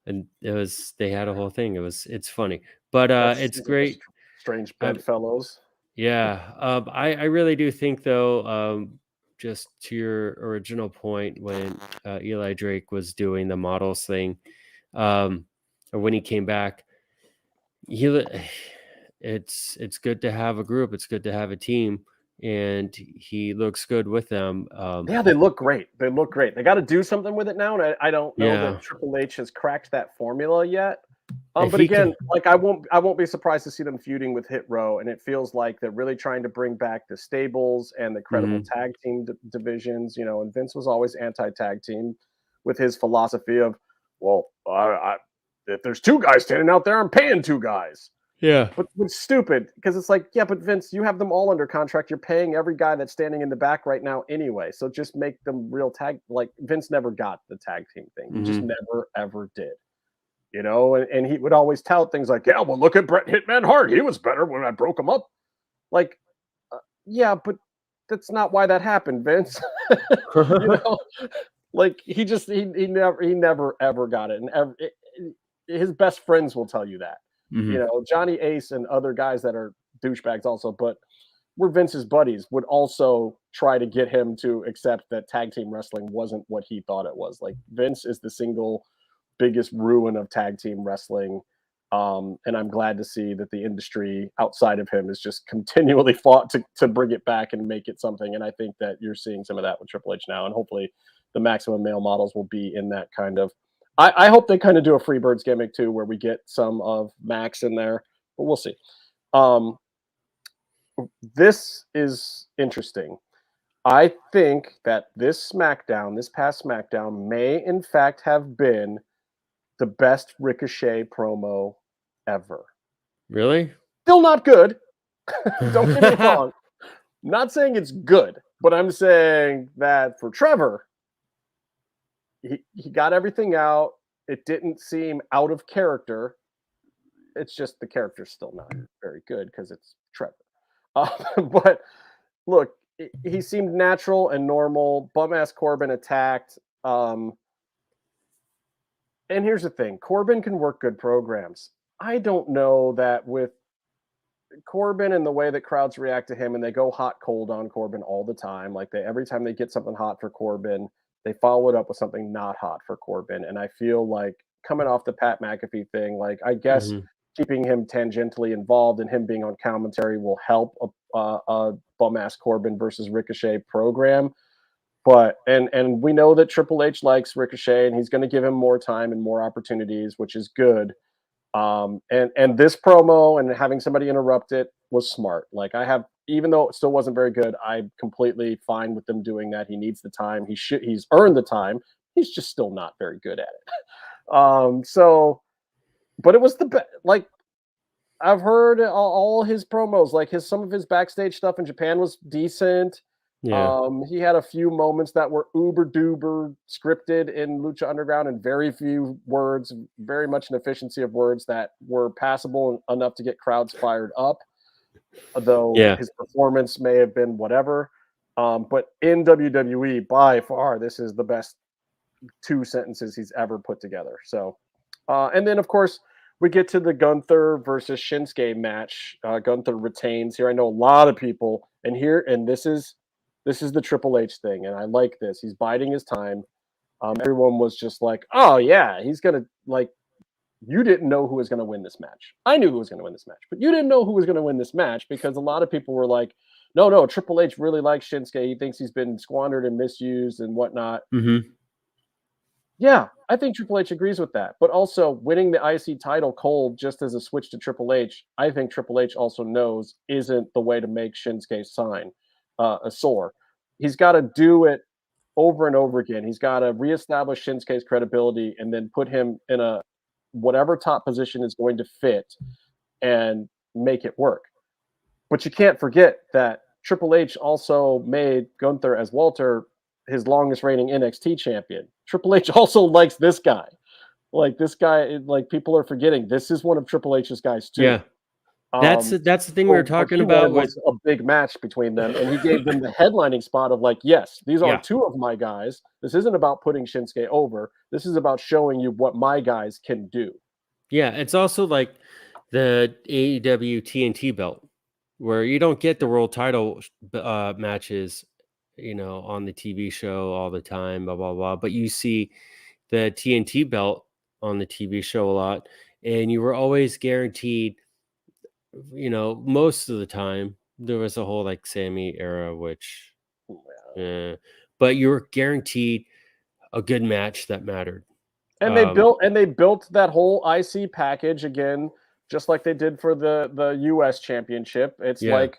And they had a whole thing. It's funny, but it's great. Strange bedfellows. Yeah. I really do think though, just to your original point, when Eli Drake was doing the models thing, or when he came back, it's good to have a group. It's good to have a team, and he looks good with them. Yeah, they look great. They got to do something with it now, and I don't know that Triple H has cracked that formula yet. But again, I won't be surprised to see them feuding with Hit Row, and it feels like they're really trying to bring back the stables and the credible tag team divisions. And Vince was always anti-tag team with his philosophy of, well, if there's two guys standing out there, I'm paying two guys. Yeah. But it's stupid because it's like, yeah, but Vince, you have them all under contract. You're paying every guy that's standing in the back right now anyway. So just make them real tag. Like Vince never got the tag team thing. He just never, ever did. And he would always tout things like, yeah, well, look at Bret Hitman Hart. He was better when I broke him up. Like, yeah, but that's not why that happened, Vince. Like he never ever got it. And his best friends will tell you that. Johnny Ace and other guys that are douchebags also, but we're Vince's buddies, would also try to get him to accept that tag team wrestling wasn't what he thought it was. Like Vince is the single biggest ruin of tag team wrestling. And I'm glad to see that the industry outside of him is just continually fought to bring it back and make it something. And I think that you're seeing some of that with Triple H now, and hopefully the maximum male models will be in that kind of, I hope they kind of do a Freebirds gimmick too, where we get some of Max in there, but we'll see. This is interesting. I think that this past SmackDown may in fact have been the best Ricochet promo ever. Really? Still not good. Don't get me wrong. I'm not saying it's good, but I'm saying that for Trevor, he got everything out. It didn't seem out of character. It's just the character's still not very good because it's Trevor. But look, he seemed natural and normal. Bum-ass Corbin attacked. And here's the thing. Corbin can work good programs. I don't know that with Corbin and the way that crowds react to him, and they go hot cold on Corbin all the time. Like every time they get something hot for Corbin, they follow it up with something not hot for Corbin. And I feel like coming off the Pat McAfee thing, like I guess keeping him tangentially involved and him being on commentary will help a bum-ass Corbin versus Ricochet program. But and we know that Triple H likes Ricochet, and he's going to give him more time and more opportunities, which is good. And this promo and having somebody interrupt it was smart. Like even though it still wasn't very good, I'm completely fine with them doing that. He needs the time. He's earned the time. He's just still not very good at it. But it was the best. Like I've heard all his promos, like some of his backstage stuff in Japan was decent. Yeah. He had a few moments that were uber duper scripted in Lucha Underground and very few words, very much an efficiency of words that were passable enough to get crowds fired up, though Yeah. his performance may have been whatever. But in WWE, by far, this is the best 2 sentences he's ever put together. So, and then of course, we get to the Gunther versus Shinsuke match. Gunther retains here. I know a lot of people, and this is the Triple H thing, and I like this. He's biding his time. Everyone was just like, "Oh yeah, he's gonna like." You didn't know who was going to win this match. I knew who was going to win this match, but you didn't know who was going to win this match because a lot of people were like, "No, Triple H really likes Shinsuke. He thinks he's been squandered and misused and whatnot." Mm-hmm. Yeah, I think Triple H agrees with that. But also winning the IC title cold just as a switch to Triple H, I think Triple H also knows isn't the way to make Shinsuke sign a sore. He's got to do it over and over again. He's got to reestablish Shinsuke's credibility and then put him in a whatever top position is going to fit and make it work. But you can't forget that Triple H also made Gunther as Walter his longest reigning NXT champion. Triple H also likes this guy. Like this guy, like people are forgetting, this is one of Triple H's guys too. Yeah. That's the thing we were talking about with a big match between them, and he gave them the headlining spot of like, yes, these are 2 of my guys. This isn't about putting Shinsuke over. This is about showing you what my guys can do. Yeah, it's also like the AEW TNT belt, where you don't get the world title matches, on the TV show all the time, blah blah blah. But you see the TNT belt on the TV show a lot, and you were always guaranteed. Most of the time there was a whole like Sammy era, which, but you were guaranteed a good match that mattered. And they built that whole IC package again, just like they did for the US championship. It's like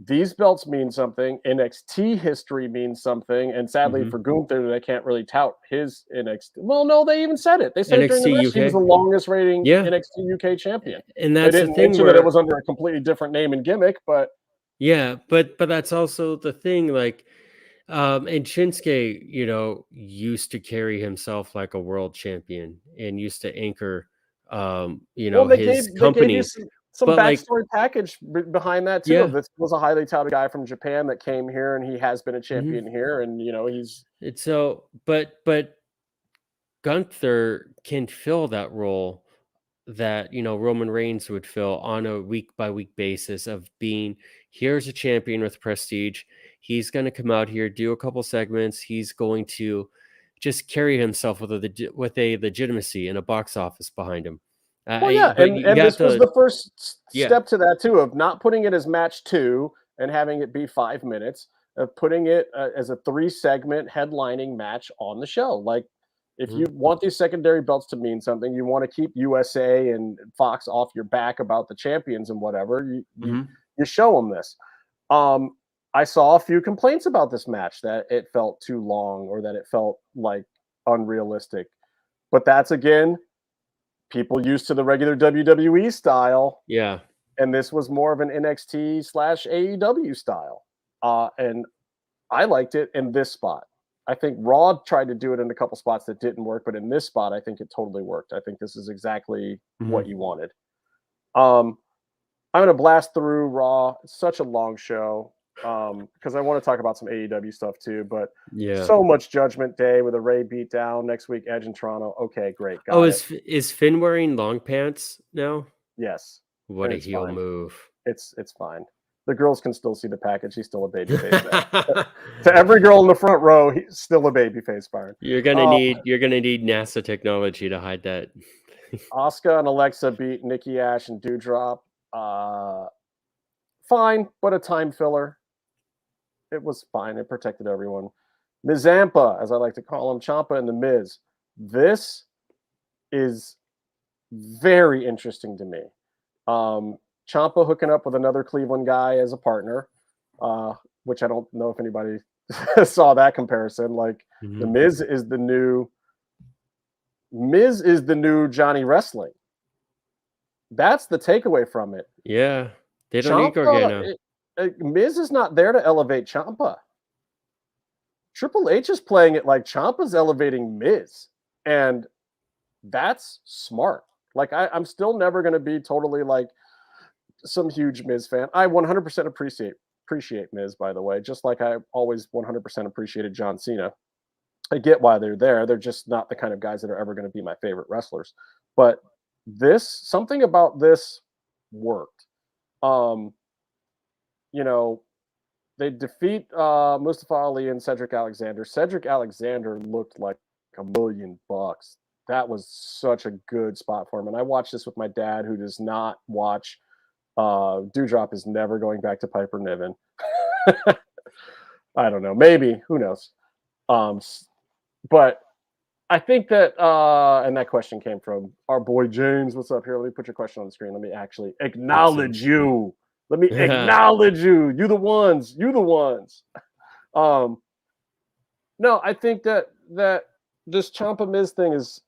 these belts mean something. NXT history means something. And sadly for Gunther, they can't really tout his NXT. Well, no, they even said it. They said NXT during the match, he was the longest rating NXT UK champion. And that's they didn't mention that it was under a completely different name and gimmick, but but that's also the thing. Like, and Shinsuke, used to carry himself like a world champion and used to anchor, his company. Some but backstory package behind that too. This was a highly touted guy from Japan that came here, and he has been a champion here, and but Gunther can fill that role that Roman Reigns would fill on a week by week basis of being here's a champion with prestige. He's going to come out here, do a couple segments. He's going to just carry himself with a legitimacy and a box office behind him. And this was the first step to that too, of not putting it as match 2 and having it be 5 minutes, of putting it as a 3-segment headlining match on the show. Like, if you want these secondary belts to mean something, you want to keep USA and Fox off your back about the champions and whatever, you show them this. I saw a few complaints about this match that it felt too long or that it felt like unrealistic. But that's, again, people used to the regular WWE style. Yeah. And this was more of an NXT/AEW style. And I liked it in this spot. I think Raw tried to do it in a couple spots that didn't work, but in this spot, I think it totally worked. I think this is exactly what you wanted. I'm going to blast through Raw. It's such a long show because I want to talk about some AEW stuff too, but so much Judgment Day with a Ray beatdown. Next week, Edge in Toronto. Okay, great. Is Finn wearing long pants now? Yes. What a heel move. It's fine. The girls can still see the package. He's still a babyface. To every girl in the front row, he's still a babyface, Byron. You're gonna need NASA technology to hide that. Asuka and Alexa beat Nikki Ash and Doudrop. Fine, but a time filler. It was fine. It protected everyone. Mizampa, as I like to call him, Ciampa and The Miz. This is very interesting to me. Ciampa hooking up with another Cleveland guy as a partner, which I don't know if anybody saw that comparison. Like The Miz is the new Johnny Wrestling. That's the takeaway from it. Yeah, they don't need Gargano. Miz is not there to elevate Ciampa. Triple H is playing it like Ciampa's elevating Miz, and that's smart. Like I'm still never going to be totally like some huge Miz fan. I 100% appreciate Miz, by the way, just like I always 100% appreciated John Cena. I get why they're there. They're just not the kind of guys that are ever going to be my favorite wrestlers. But something about this worked. They defeat Mustafa Ali and Cedric Alexander. Cedric Alexander looked like $1 million. That was such a good spot for him. And I watched this with my dad, who does not watch. Dewdrop is never going back to Piper Niven. I don't know. Maybe. Who knows? But I think that, and that question came from our boy James. What's up here? Let me put your question on the screen. Let me actually acknowledge you. Let me acknowledge you. You the ones. No, I think that this Ciampa Miz thing is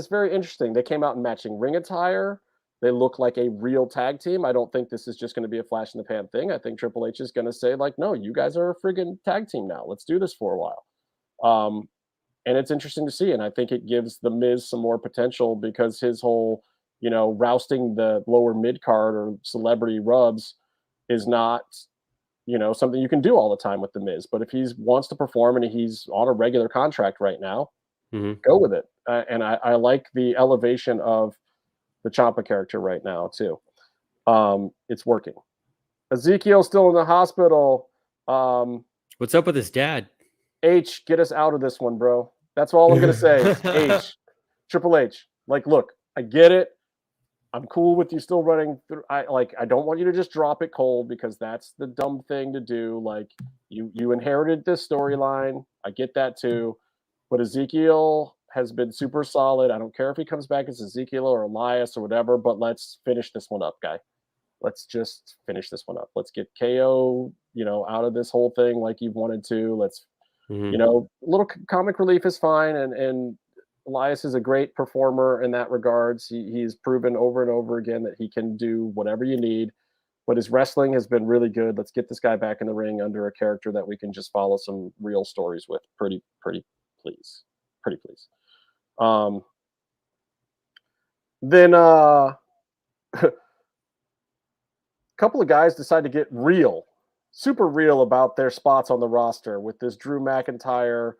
very interesting. They came out in matching ring attire. They look like a real tag team. I don't think this is just going to be a flash in the pan thing. I think Triple H is going to say, like, no, you guys are a friggin' tag team now. Let's do this for a while. And it's interesting to see. And I think it gives the Miz some more potential because his whole, rousting the lower mid card or celebrity rubs is not, something you can do all the time with the Miz. But if he wants to perform and he's on a regular contract right now, go with it. And I like the elevation of the Ciampa character right now too. It's working. Ezekiel's still in the hospital. What's up with his dad? H, get us out of this one, bro. That's all I'm gonna say. H, Triple H. Like, look, I get it. I'm cool with you still running through. I don't want you to just drop it cold because that's the dumb thing to do. Like, you inherited this storyline. I get that too. But Ezekiel has been super solid. I don't care if he comes back as Ezekiel or Elias or whatever, but let's finish this one up, guy. Let's just finish this one up. Let's get KO, out of this whole thing like you've wanted to. Let's, a little comic relief is fine. And Elias is a great performer in that regards. He's proven over and over again that he can do whatever you need, but his wrestling has been really good. Let's get this guy back in the ring under a character that we can just follow some real stories with. Pretty please. Then a couple of guys decide to get real, super real about their spots on the roster with this Drew McIntyre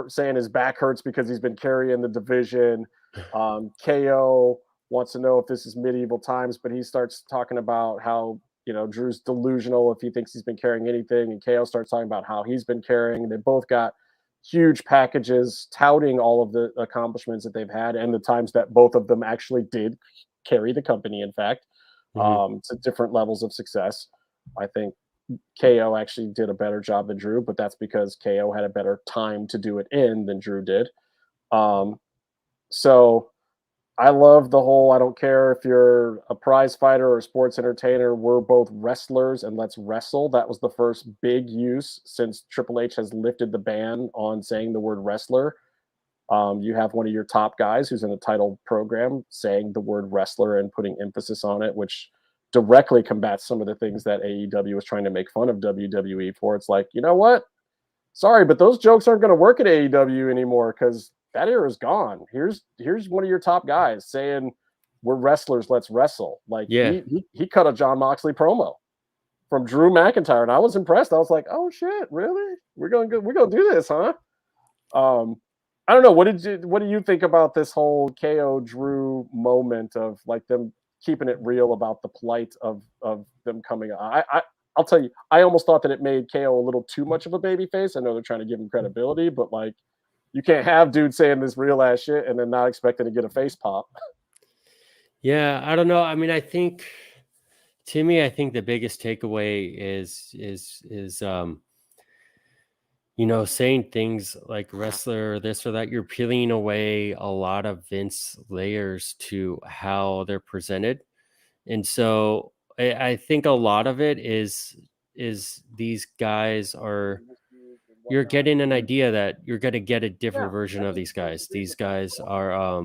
saying his back hurts because he's been carrying the division. KO wants to know if this is medieval times, but he starts talking about how, Drew's delusional if he thinks he's been carrying anything. And KO starts talking about how he's been carrying. They both got huge packages touting all of the accomplishments that they've had and the times that both of them actually did carry the company, in fact, to different levels of success. I think KO actually did a better job than Drew, but that's because KO had a better time to do it in than Drew did. So I love the whole, I don't care if you're a prize fighter or a sports entertainer, we're both wrestlers and let's wrestle. That was the first big use since Triple H has lifted the ban on saying the word wrestler. You have one of your top guys who's in a title program saying the word wrestler and putting emphasis on it, which directly combats some of the things that AEW was trying to make fun of WWE for. It's like, you know what? Sorry, but those jokes aren't going to work at AEW anymore because that era is gone. Here's one of your top guys saying we're wrestlers, let's wrestle. Like, he cut a Jon Moxley promo from Drew McIntyre, and I was impressed. I was like, oh shit, really? We're gonna do this, huh? I don't know. What do you think about this whole KO Drew moment of like them keeping it real about the plight of them coming? I'll tell you, I almost thought that it made KO a little too much of a baby face. I know they're trying to give him credibility, but like, you can't have dude saying this real ass shit and then not expecting to get a face pop. Yeah, I don't know. I mean, I think the biggest takeaway is saying things like wrestler or this or that. You're peeling away a lot of Vince layers to how they're presented. And so I think a lot of it is these guys are, you're getting an idea that you're going to get a different version of these guys. These guys are,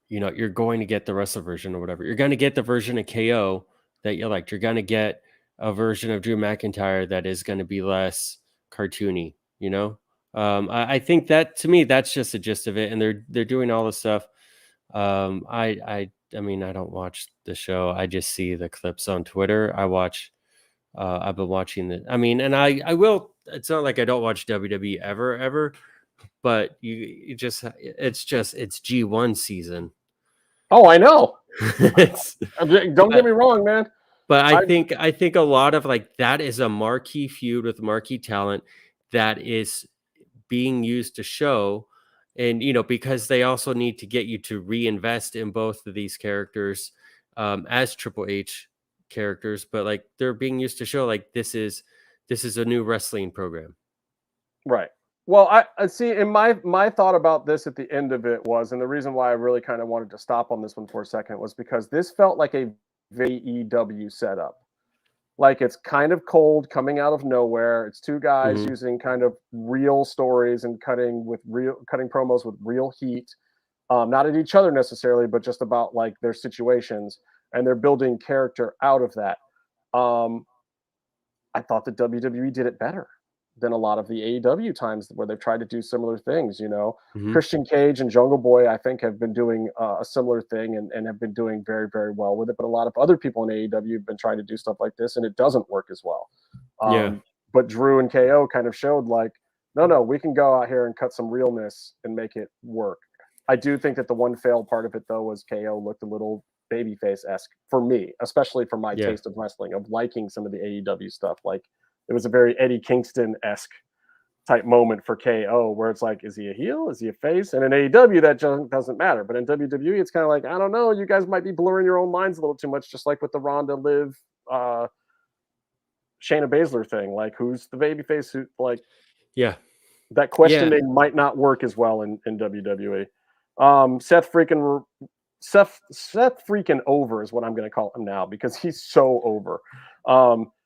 you're going to get the wrestler version or whatever. You're going to get the version of KO that you liked. You're going to get a version of Drew McIntyre that is going to be less cartoony, you know? I think that, to me, that's just the gist of it. And they're doing all the stuff. I mean, I don't watch the show. I just see the clips on Twitter. I've been watching and I will, it's not like I don't watch WWE ever, but it's G1 season. Oh, I know. Don't get me wrong, man. But I think a lot of like that is a marquee feud with marquee talent that is being used to show, and because they also need to get you to reinvest in both of these characters as Triple H characters, but like they're being used to show like this is a new wrestling program. Right. Well, I see. In my thought about this at the end of it was, and the reason why I really kind of wanted to stop on this one for a second was because this felt like a AEW setup. Like it's kind of cold, coming out of nowhere. It's two guys using kind of real stories and cutting promos with real heat, not at each other necessarily, but just about like their situations, and they're building character out of that. I thought the WWE did it better than a lot of the AEW times where they've tried to do similar things. Christian Cage and Jungle Boy, I think, have been doing a similar thing and have been doing very, very well with it. But a lot of other people in AEW have been trying to do stuff like this, and it doesn't work as well. But Drew and KO kind of showed like, no, we can go out here and cut some realness and make it work. I do think that the one failed part of it, though, was KO looked a little babyface-esque for me, especially for my taste of wrestling, of liking some of the AEW stuff. Like, it was a very Eddie Kingston-esque type moment for KO, where it's like, is he a heel? Is he a face? And in AEW, that doesn't matter. But in WWE, it's kind of like, I don't know, you guys might be blurring your own lines a little too much, just like with the Ronda Liv, Shayna Baszler thing. Like, who's the babyface? Who, like, that questioning might not work as well in WWE. Seth freaking over is what I'm going to call him now, because he's so over.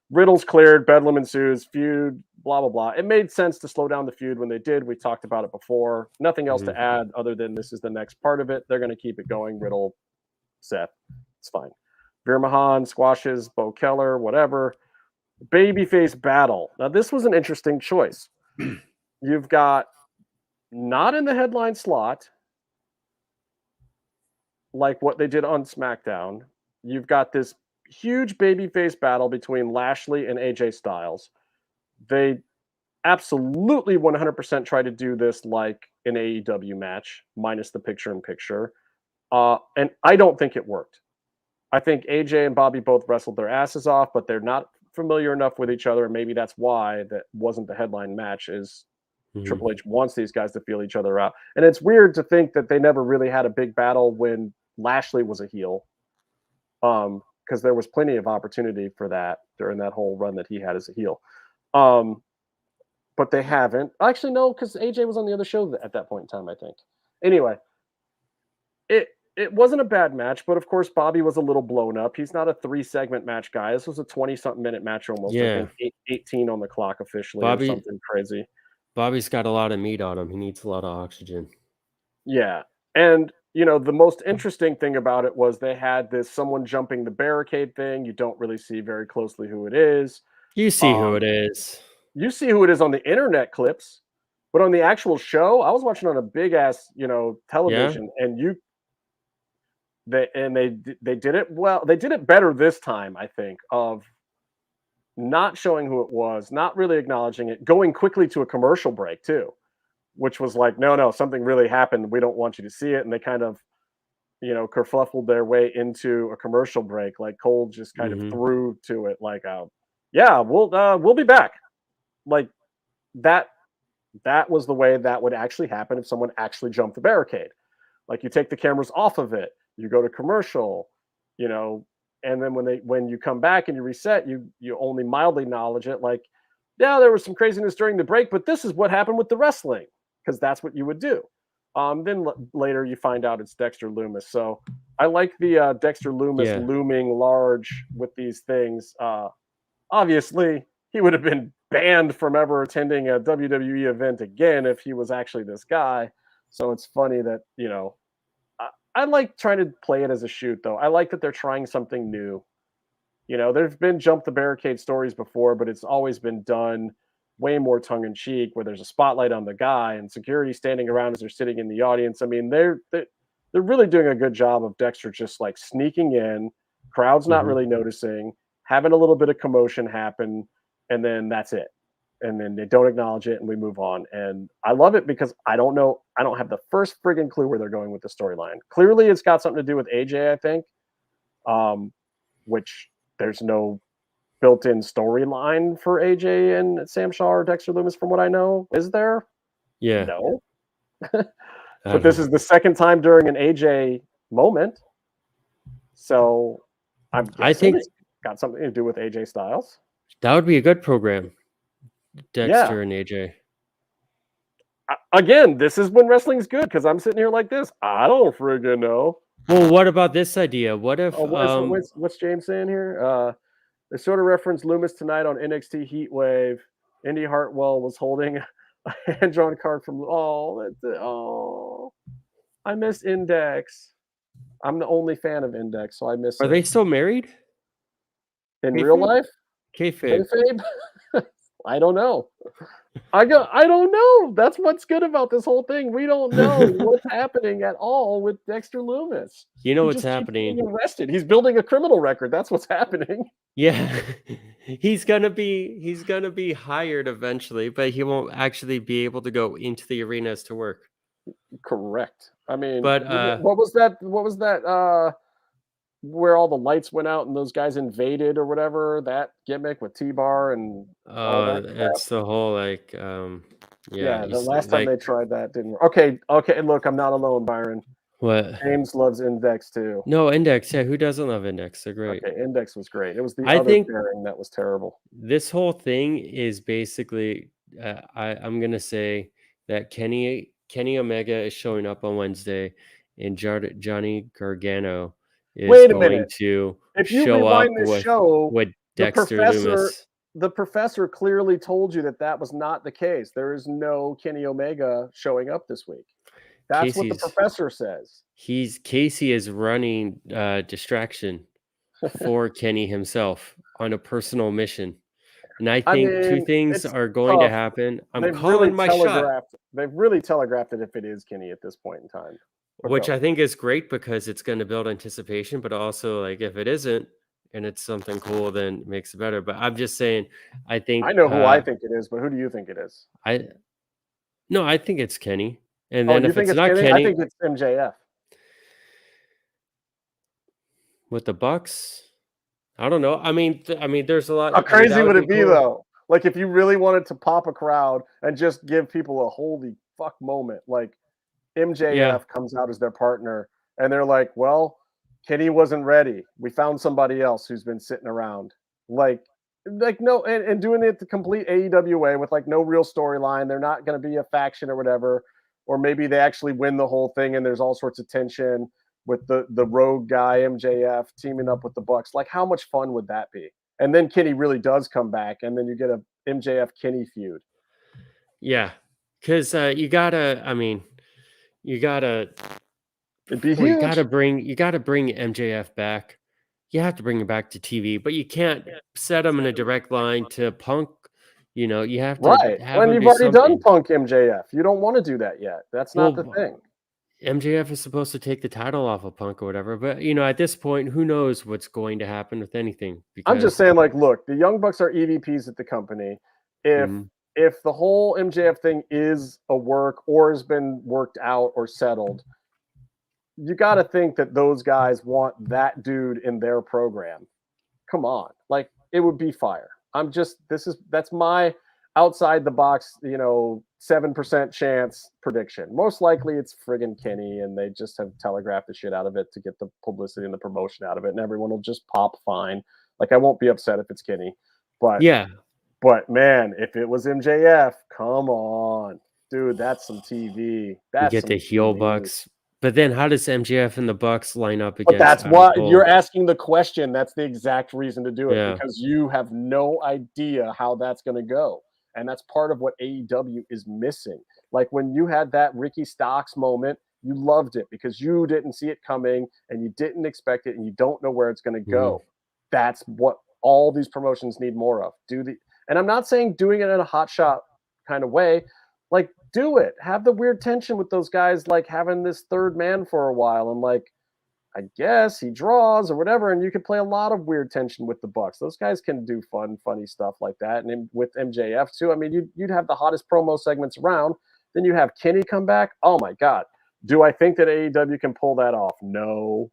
Riddle's cleared, Bedlam ensues, feud, blah, blah, blah. It made sense to slow down the feud when they did. We talked about it before. Nothing else to add other than this is the next part of it. They're going to keep it going. Riddle, Seth, it's fine. Veer Mahan squashes Bo Keller, whatever. Babyface battle. Now, this was an interesting choice. You've got not in the headline slot, like what they did on SmackDown. You've got this huge babyface battle between Lashley and AJ Styles. They absolutely 100% try to do this like an AEW match, minus the picture-in-picture. And I don't think it worked. I think AJ and Bobby both wrestled their asses off, but they're not familiar enough with each other. And maybe that's why that wasn't the headline match, is Triple H wants these guys to feel each other out. And it's weird to think that they never really had a big battle when Lashley was a heel. Because there was plenty of opportunity for that during that whole run that he had as a heel. But they haven't. Actually, no, because AJ was on the other show at that point in time, I think. Anyway, it wasn't a bad match, but of course, Bobby was a little blown up. He's not a 3-segment match guy. This was a 20-something minute match almost. I think 18 on the clock officially, or something crazy. Bobby's got a lot of meat on him. He needs a lot of oxygen. Yeah. And the most interesting thing about it was they had this someone jumping the barricade thing. You don't really see very closely who it is. You see who it is. You see who it is on the internet clips, but on the actual show, I was watching on a big ass, television, and they did it well. They did it better this time, I think, of not showing who it was, not really acknowledging it, going quickly to a commercial break too, which was like, no, something really happened. We don't want you to see it. And they kind of, kerfluffled their way into a commercial break. Like Cole just kind of threw to it like, we'll be back. Like that was the way that would actually happen if someone actually jumped the barricade. Like you take the cameras off of it, you go to commercial, and then when you come back and you reset, you only mildly acknowledge it. Like, yeah, there was some craziness during the break, but this is what happened with the wrestling, because that's what you would do. Then later you find out it's Dexter Lumis. So I like the Dexter Lumis looming large with these things. Obviously, he would have been banned from ever attending a WWE event again if he was actually this guy. So it's funny that, I like trying to play it as a shoot, though. I like that they're trying something new. You know, there's been jump the barricade stories before, but it's always been done way more tongue in cheek, where there's a spotlight on the guy and security standing around as they're sitting in the audience. I mean, they're really doing a good job of Dexter just like sneaking in, crowd's not really noticing, having a little bit of commotion happen, and then that's it. And then they don't acknowledge it, and we move on. And I love it because I don't have the first friggin' clue where they're going with the storyline. Clearly, it's got something to do with AJ, I think, which there's no built-in storyline for AJ and Sam Shaw or Dexter Lumis, from what I know. Is there? Yeah. No. But this is the second time during an AJ moment. So I think it's got something to do with AJ Styles. That would be a good program. Dexter and AJ. Again, this is when wrestling's good, because I'm sitting here like this. I don't friggin' know. Well, what about this idea? What if what's James saying here? They sort of referenced Lumis tonight on NXT Heatwave. Indy Hartwell was holding a hand-drawn card from I missed Index. I'm the only fan of Index, so I miss Are it. they still married? In real life? Kayfabe. I don't know. I don't know. That's what's good about this whole thing. We don't know what's happening at all with Dexter Lumis. You know what's happening? He's arrested. He's building a criminal record. That's what's happening. Yeah. He's gonna be hired eventually, but he won't actually be able to go into the arenas to work. Correct. I mean, but what was that? Where all the lights went out and those guys invaded or whatever, that gimmick with T-Bar and it's the whole like the last time they tried that didn't work. Okay, look, I'm not alone, Byron. What? James loves Index too. No, Index, yeah, who doesn't love Index? They're great. Okay, Index was great. It was the other pairing that was terrible. This whole thing is basically I'm gonna say that Kenny Omega is showing up on Wednesday, and Johnny Gargano is going to show up with Dexter Lumis. The professor clearly told you that was not the case. There is no Kenny Omega showing up this week. That's what the professor says. Casey is running distraction for Kenny himself on a personal mission. And I think two things are going to happen. I'm calling my shot. They've really telegraphed it if it is Kenny at this point in time. Which I think is great because it's going to build anticipation, but also like if it isn't and it's something cool, then it makes it better. But I'm just saying, I know who I think it is, but who do you think it is? I think it's Kenny. And then if it's not Kenny, I think it's MJF. With the Bucks? I don't know. I mean, there's a lot. How crazy would it be though? Like if you really wanted to pop a crowd and just give people a holy fuck moment, like MJF comes out as their partner, and they're like, "Well, Kenny wasn't ready. We found somebody else who's been sitting around." Like no, and doing it the complete AEW way with like no real storyline. They're not going to be a faction or whatever, or maybe they actually win the whole thing, and there's all sorts of tension with the rogue guy MJF teaming up with the Bucks. Like, how much fun would that be? And then Kenny really does come back, and then you get a MJF Kenny feud. Yeah, because you gotta bring MJF back. You have to bring him back to TV, but you can't set him in a direct line to Punk. You know, you have to when you've already done Punk MJF. You don't want to do that yet. That's not the thing. MJF is supposed to take the title off of Punk or whatever, but you know, at this point, who knows what's going to happen with anything? I'm just saying, like, look, the Young Bucks are EVPs at the company. If the whole MJF thing is a work or has been worked out or settled, you got to think that those guys want that dude in their program. Come on, like it would be fire. That's my outside the box, 7% chance prediction. Most likely it's friggin' Kenny, and they just have telegraphed the shit out of it to get the publicity and the promotion out of it, and everyone will just pop fine. Like, I won't be upset if it's Kenny, but man, if it was MJF, come on, dude, that's some TV. That's you get the heel Bucks. But then how does MJF and the Bucks line up against? But that's why you're asking the question. That's the exact reason to do it, because you have no idea how that's going to go. And that's part of what AEW is missing. Like when you had that Ricky Starks moment, you loved it because you didn't see it coming and you didn't expect it and you don't know where it's going to go. that's what all these promotions need more of. And I'm not saying doing it in a hotshot kind of way. Like, do it. Have the weird tension with those guys, like having this third man for a while, and like, I guess he draws or whatever, and you can play a lot of weird tension with the Bucks. Those guys can do funny stuff like that, and with MJF too. I mean, you'd have the hottest promo segments around. Then you have Kenny come back. Oh my God, do I think that AEW can pull that off? No,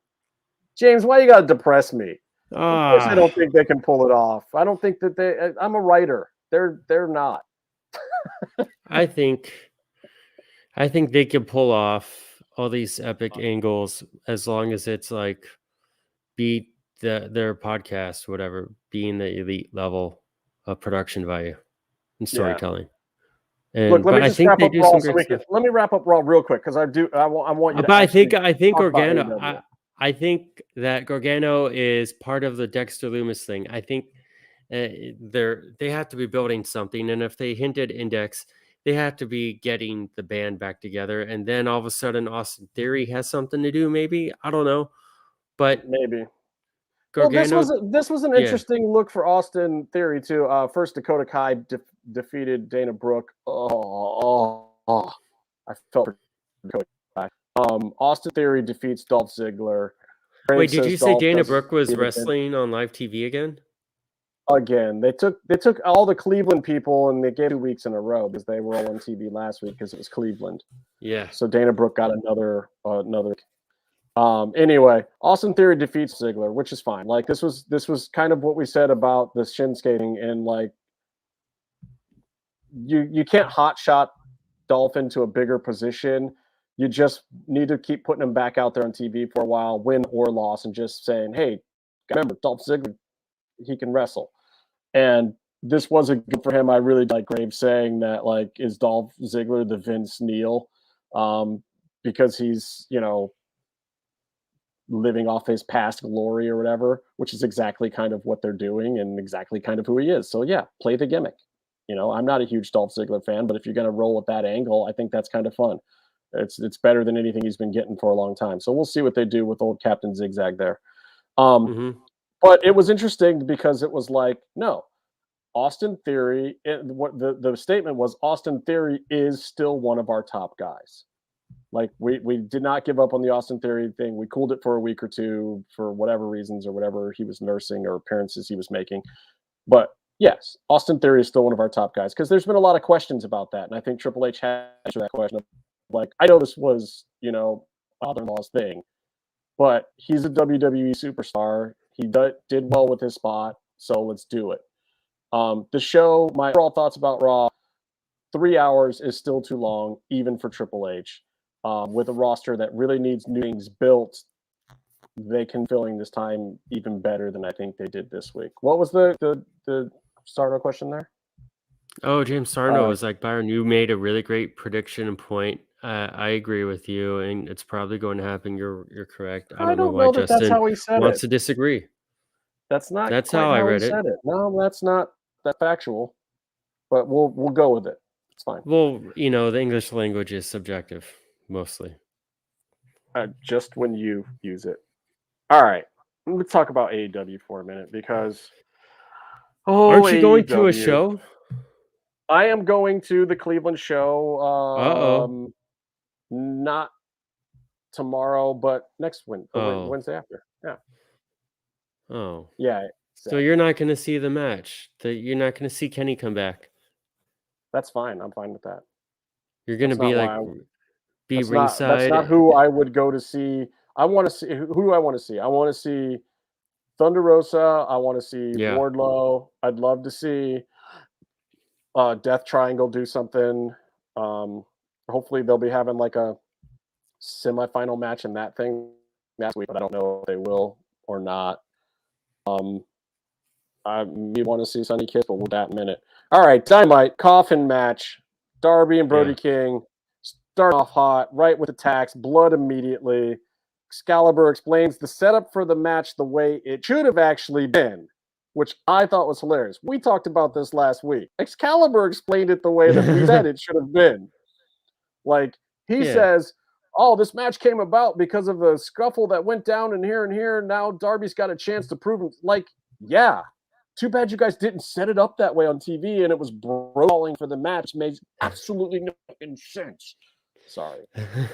James, why you gotta depress me? Of course, I don't think they can pull it off. I don't think that they. I'm a writer. They're not. I think they can pull off all these epic angles as long as it's like beat their podcast, whatever, being the elite level of production value and storytelling. And look, let me just wrap up Raw let me wrap up Raw real quick because I want you to. But I think Gargano. I think that Gargano is part of the Dexter Lumis thing. I think they have to be building something, and if they hinted Index, they have to be getting the band back together, and then all of a sudden Austin Theory has something to do. Maybe, I don't know, but maybe. Gargano, this was an interesting look for Austin Theory too. First, Dakota Kai defeated Dana Brooke. I felt for Dakota Kai. Austin Theory defeats Dolph Ziggler. Wait, did you say Dana Brooke was wrestling on live TV again? Again, they took all the Cleveland people and they gave 2 weeks in a row because they were all on TV last week because it was Cleveland. Yeah. So Dana Brooke got another. Anyway, Austin Theory defeats Ziggler, which is fine. Like this was kind of what we said about the shin skating, and like you can't hot shot Dolph into a bigger position. You just need to keep putting him back out there on TV for a while, win or loss, and just saying, hey, remember Dolph Ziggler, he can wrestle. And this wasn't good for him. I really like Graves saying that, like, is Dolph Ziggler the Vince Neil? Because he's, living off his past glory or whatever, which is exactly kind of what they're doing and exactly kind of who he is. So yeah, play the gimmick. I'm not a huge Dolph Ziggler fan, but if you're going to roll with that angle, I think that's kind of fun. It's better than anything he's been getting for a long time. So we'll see what they do with old Captain Zigzag there. But it was interesting because it was like, no, Austin Theory, what the statement was, Austin Theory is still one of our top guys. Like we did not give up on the Austin Theory thing. We cooled it for a week or two for whatever reasons or whatever he was nursing or appearances he was making. But yes, Austin Theory is still one of our top guys because there's been a lot of questions about that. And I think Triple H had answered that question. Like, I know this was, father-in-law's thing, but he's a WWE superstar. He did well with his spot, so let's do it. The show, my overall thoughts about Raw, 3 hours is still too long, even for Triple H. With a roster that really needs new things built, they can filling this time even better than I think they did this week. What was the Sarno question there? Oh, James Sarno was like, Byron, you made a really great prediction and point. I agree with you, and it's probably going to happen. You're correct. I don't know why Justin that's how he said wants to disagree. That's not. That's how I read it. No, that's not that factual. But we'll go with it. It's fine. Well, the English language is subjective, mostly. Just when you use it. All right, let's talk about AEW for a minute because. Aren't you going to a show? I am going to the Cleveland show. Not tomorrow, but next Wednesday after. Yeah. Oh. Yeah. Exactly. So you're not going to see the match. You're not going to see Kenny come back. That's fine. I'm fine with that. You're going to be like ringside. That's not who I would go to see. I want to see. Who do I want to see? I want to see Thunder Rosa. I want to see Wardlow. I'd love to see Death Triangle do something. Hopefully they'll be having like a semifinal match in that thing next week, but I don't know if they will or not. I want to see Sonny Kiss, but we'll that in a minute. All right, Dynamite coffin match. Darby and Brody King start off hot, right with attacks, blood immediately. Excalibur explains the setup for the match the way it should have actually been, which I thought was hilarious. We talked about this last week. Excalibur explained it the way that we said it should have been. Like, he says, oh, this match came about because of the scuffle that went down in here and here. Now Darby's got a chance to prove it. Like, Yeah. Too bad you guys didn't set it up that way on TV and it was brawling for the match. Makes absolutely no fucking sense. Sorry.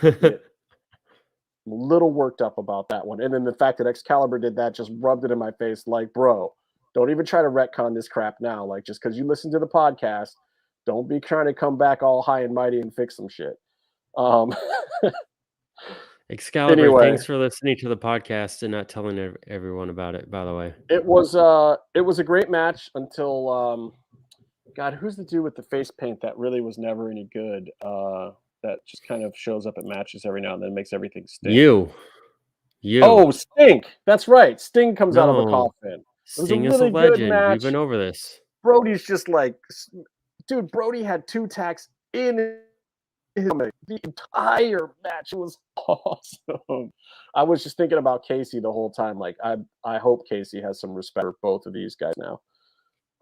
I'm a little worked up about that one. And then the fact that Excalibur did that just rubbed it in my face like, bro, don't even try to retcon this crap now. Like, just because you listen to the podcast, don't be trying to come back all high and mighty and fix some shit. Excalibur, Anyway. thanks for listening to the podcast and not telling everyone about it, by the way. It was a great match until God, who's the dude with the face paint that really was never any good? That just kind of shows up at matches every now and then, makes everything stink. You. Oh, Stink. That's right. Sting comes out of a No. coffin. Sting is a legend. We've been over this. Brody's just like, dude, Brody had 2 tacks in the entire match. It was awesome. I was just thinking about Casey the whole time. Like, I hope Casey has some respect for both of these guys now.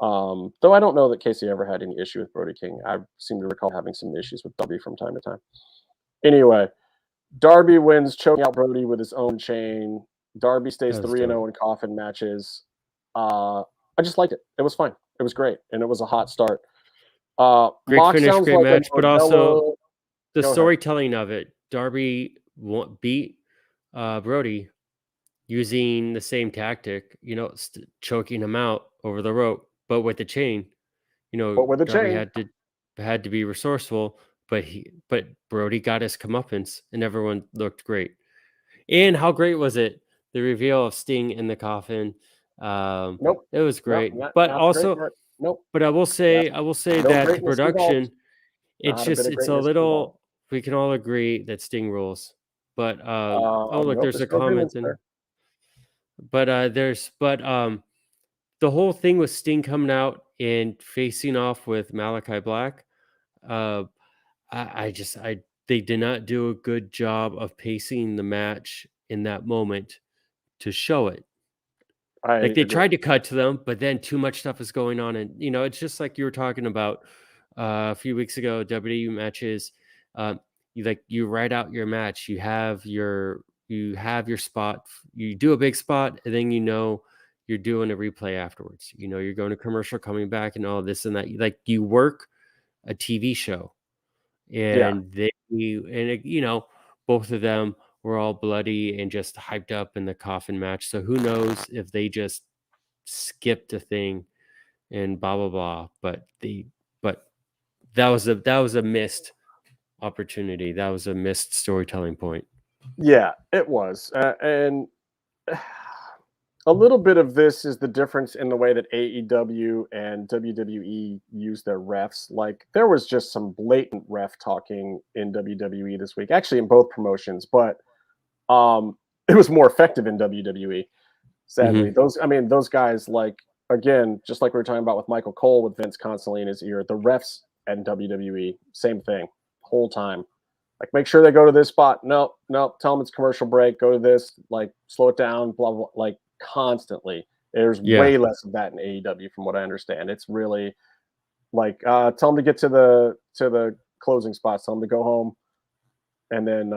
Though I don't know that Casey ever had any issue with Brody King. I seem to recall having some issues with Darby from time to time. Anyway, Darby wins, choking out Brody with his own chain. Darby stays 3-0 in coffin matches. I just liked it. It was fine. It was great, and it was a hot start. Great finish, great match, but also the Go storytelling of it. Darby beat Brody using the same tactic, choking him out over the rope, but with the chain. But with the Darby chain. had to be resourceful, but Brody got his comeuppance, and everyone looked great. And how great was it? The reveal of Sting in the coffin. Nope. It was great. Nope, but also, nope. But I will say that the production, it's a little. We can all agree that Sting rules. But look, there's a comment in. But the whole thing with Sting coming out and facing off with Malachi Black, they did not do a good job of pacing the match in that moment to show it. They tried to cut to them, but then too much stuff is going on, and it's just like you were talking about a few weeks ago. WWE matches, you write out your match, you have your spot, you do a big spot, and then you're doing a replay afterwards. You're going to commercial, coming back, and all this and that. Like, you work a TV show, and both of them were all bloody and just hyped up in the coffin match. So who knows if they just skipped a thing and blah blah blah. But that was a missed opportunity. That was a missed storytelling point. Yeah, it was, and a little bit of this is the difference in the way that AEW and WWE use their refs. Like, there was just some blatant ref talking in WWE this week, actually in both promotions, but it was more effective in WWE. Sadly, those guys, like, again, just like we were talking about with Michael Cole with Vince constantly in his ear, the refs and WWE, same thing, whole time. Like, make sure they go to this spot. Nope. Tell them it's commercial break. Go to this. Like, slow it down. Blah blah. Like, constantly. There's way less of that in AEW, from what I understand. It's really like, tell them to get to the closing spots. Tell them to go home, and then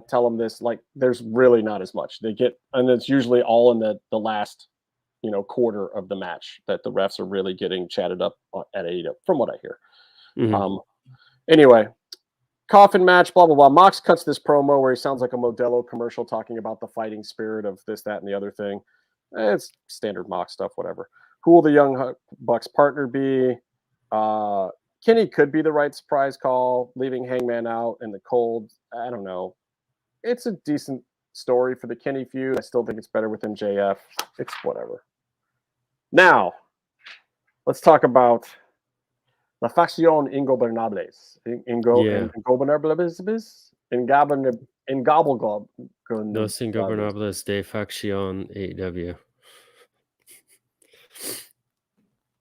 tell them this. Like, there's really not as much. They get, and it's usually all in the last quarter of the match that the refs are really getting chatted up at AEW, from what I hear. Anyway, coffin match, blah blah blah. Mox cuts this promo where he sounds like a Modelo commercial talking about the fighting spirit of this, that, and the other thing. It's standard Mox stuff, whatever. Who will the Young Bucks partner be? Kenny could be the right surprise call, leaving Hangman out in the cold. I don't know. It's a decent story for the Kenny feud. I still think it's better with MJF. It's whatever. Now, let's talk about La Facción Ingobernables. Ingobernables? Ingobble. Los Ingobernables de Facción AEW.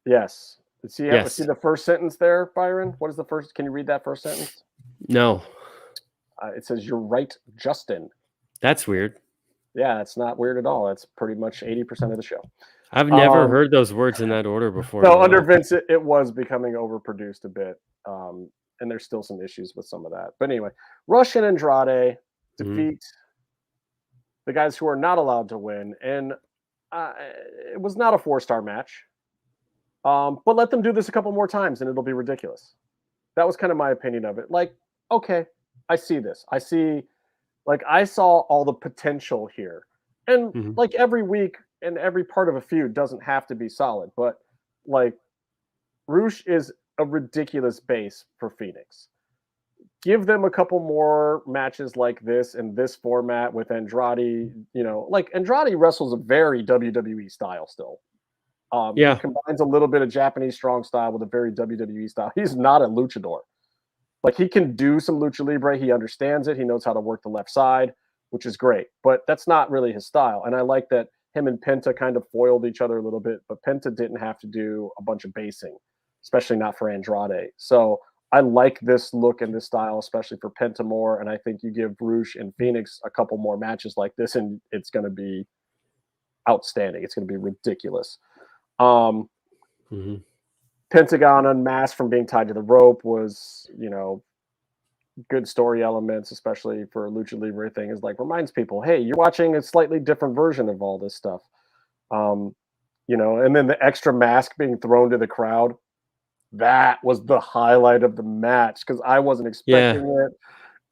Yes. See the first sentence there, Byron? What is the first? Can you read that first sentence? No. It says, "You're right, Justin." That's weird. Yeah, it's not weird at all. That's pretty much 80% of the show. I've never heard those words in that order before. No, under Vince, it was becoming overproduced a bit. And there's still some issues with some of that. But anyway, Rush and Andrade defeat the guys who are not allowed to win. And it was not a 4-star match. But let them do this a couple more times and it'll be ridiculous. That was kind of my opinion of it. Like, okay, I see this. I saw all the potential here. And like every week and every part of a feud doesn't have to be solid, but like Roosh is a ridiculous base for Phoenix. Give them a couple more matches like this in this format with Andrade. Like Andrade wrestles a very WWE style still. He combines a little bit of Japanese strong style with a very WWE style. He's not a luchador. Like he can do some lucha libre. He understands it. He knows how to work the left side, which is great. But that's not really his style. And I like that him and Penta kind of foiled each other a little bit. But Penta didn't have to do a bunch of basing, especially not for Andrade. So I like this look and this style, especially for Penta more. And I think you give Roosh and Phoenix a couple more matches like this, and it's going to be outstanding. It's going to be ridiculous. Pentagon unmasked from being tied to the rope was, good story elements, especially for a Lucha Libre thing, is like reminds people, hey, you're watching a slightly different version of all this stuff. And then the extra mask being thrown to the crowd, that was the highlight of the match because I wasn't expecting it.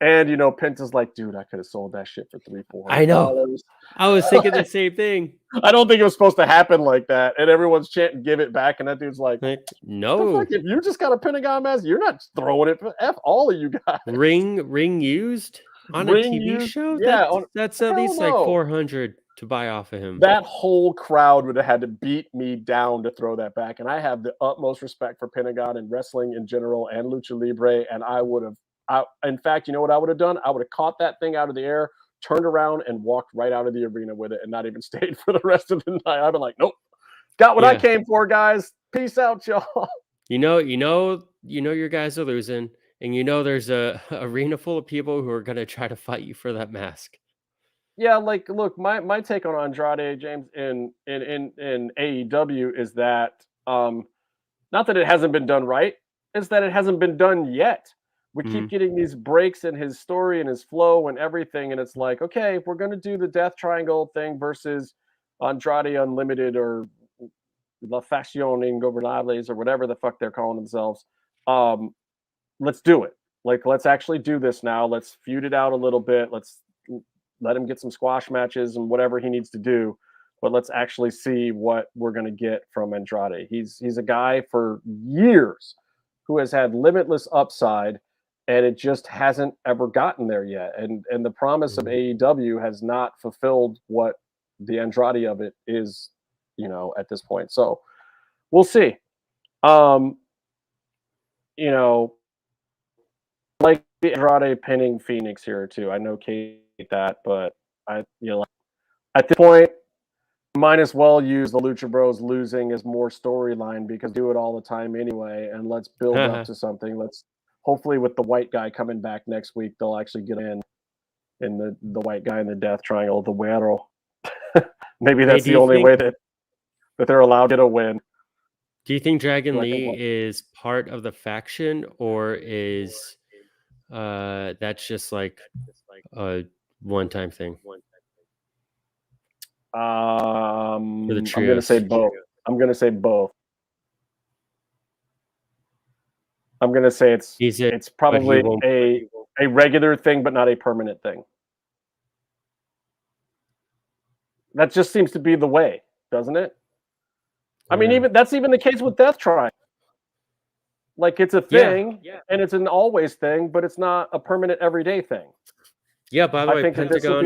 And Penta's like, dude, I could have sold that shit for $300-$400. I know. I was thinking the same thing. I don't think it was supposed to happen like that. And everyone's chanting, "Give it back!" And that dude's like, "No, if you just got a Pentagon mask, you're not throwing it. F all of you guys." Ring used on a TV show. Yeah, that's at least like $400 to buy off of him. That whole crowd would have had to beat me down to throw that back. And I have the utmost respect for Pentagon and wrestling in general and Lucha Libre. And I would have. In fact, you know what I would have done? I would have caught that thing out of the air, turned around, and walked right out of the arena with it, and not even stayed for the rest of the night. I'd been like, "Nope, got what I came for, guys. Peace out, y'all." Your guys are losing, and there's a arena full of people who are gonna try to fight you for that mask. Yeah, like, look, my take on Andrade, James, in AEW is that not that it hasn't been done right, it's that it hasn't been done yet. We keep getting these breaks in his story and his flow and everything. And it's like, okay, we're going to do the Death Triangle thing versus Andrade Unlimited or La Facción Ingobernables or whatever the fuck they're calling themselves. Let's do it. Like, let's actually do this now. Let's feud it out a little bit. Let's let him get some squash matches and whatever he needs to do. But let's actually see what we're going to get from Andrade. He's a guy for years who has had limitless upside, and it just hasn't ever gotten there yet. And the promise of AEW has not fulfilled what the Andrade of it is, at this point. So we'll see. Like the Andrade pinning Phoenix here too. I know Kate that, but at this point, might as well use the Lucha Bros losing as more storyline because do it all the time anyway. And let's build up to something. Hopefully with the white guy coming back next week, they'll actually get in the white guy in the Death Triangle, the Güero. Maybe that's the only way that they're allowed to get a win. Do you think Dragon Lee is part of the faction, or is that's just like a one-time thing? I'm going to say both. I'm going to say it's probably a regular thing, but not a permanent thing. That just seems to be the way, doesn't it? I mean, that's even the case with Death Triangle. Like, it's a thing, and it's an always thing, but it's not a permanent everyday thing. Yeah, by the way, Pentagon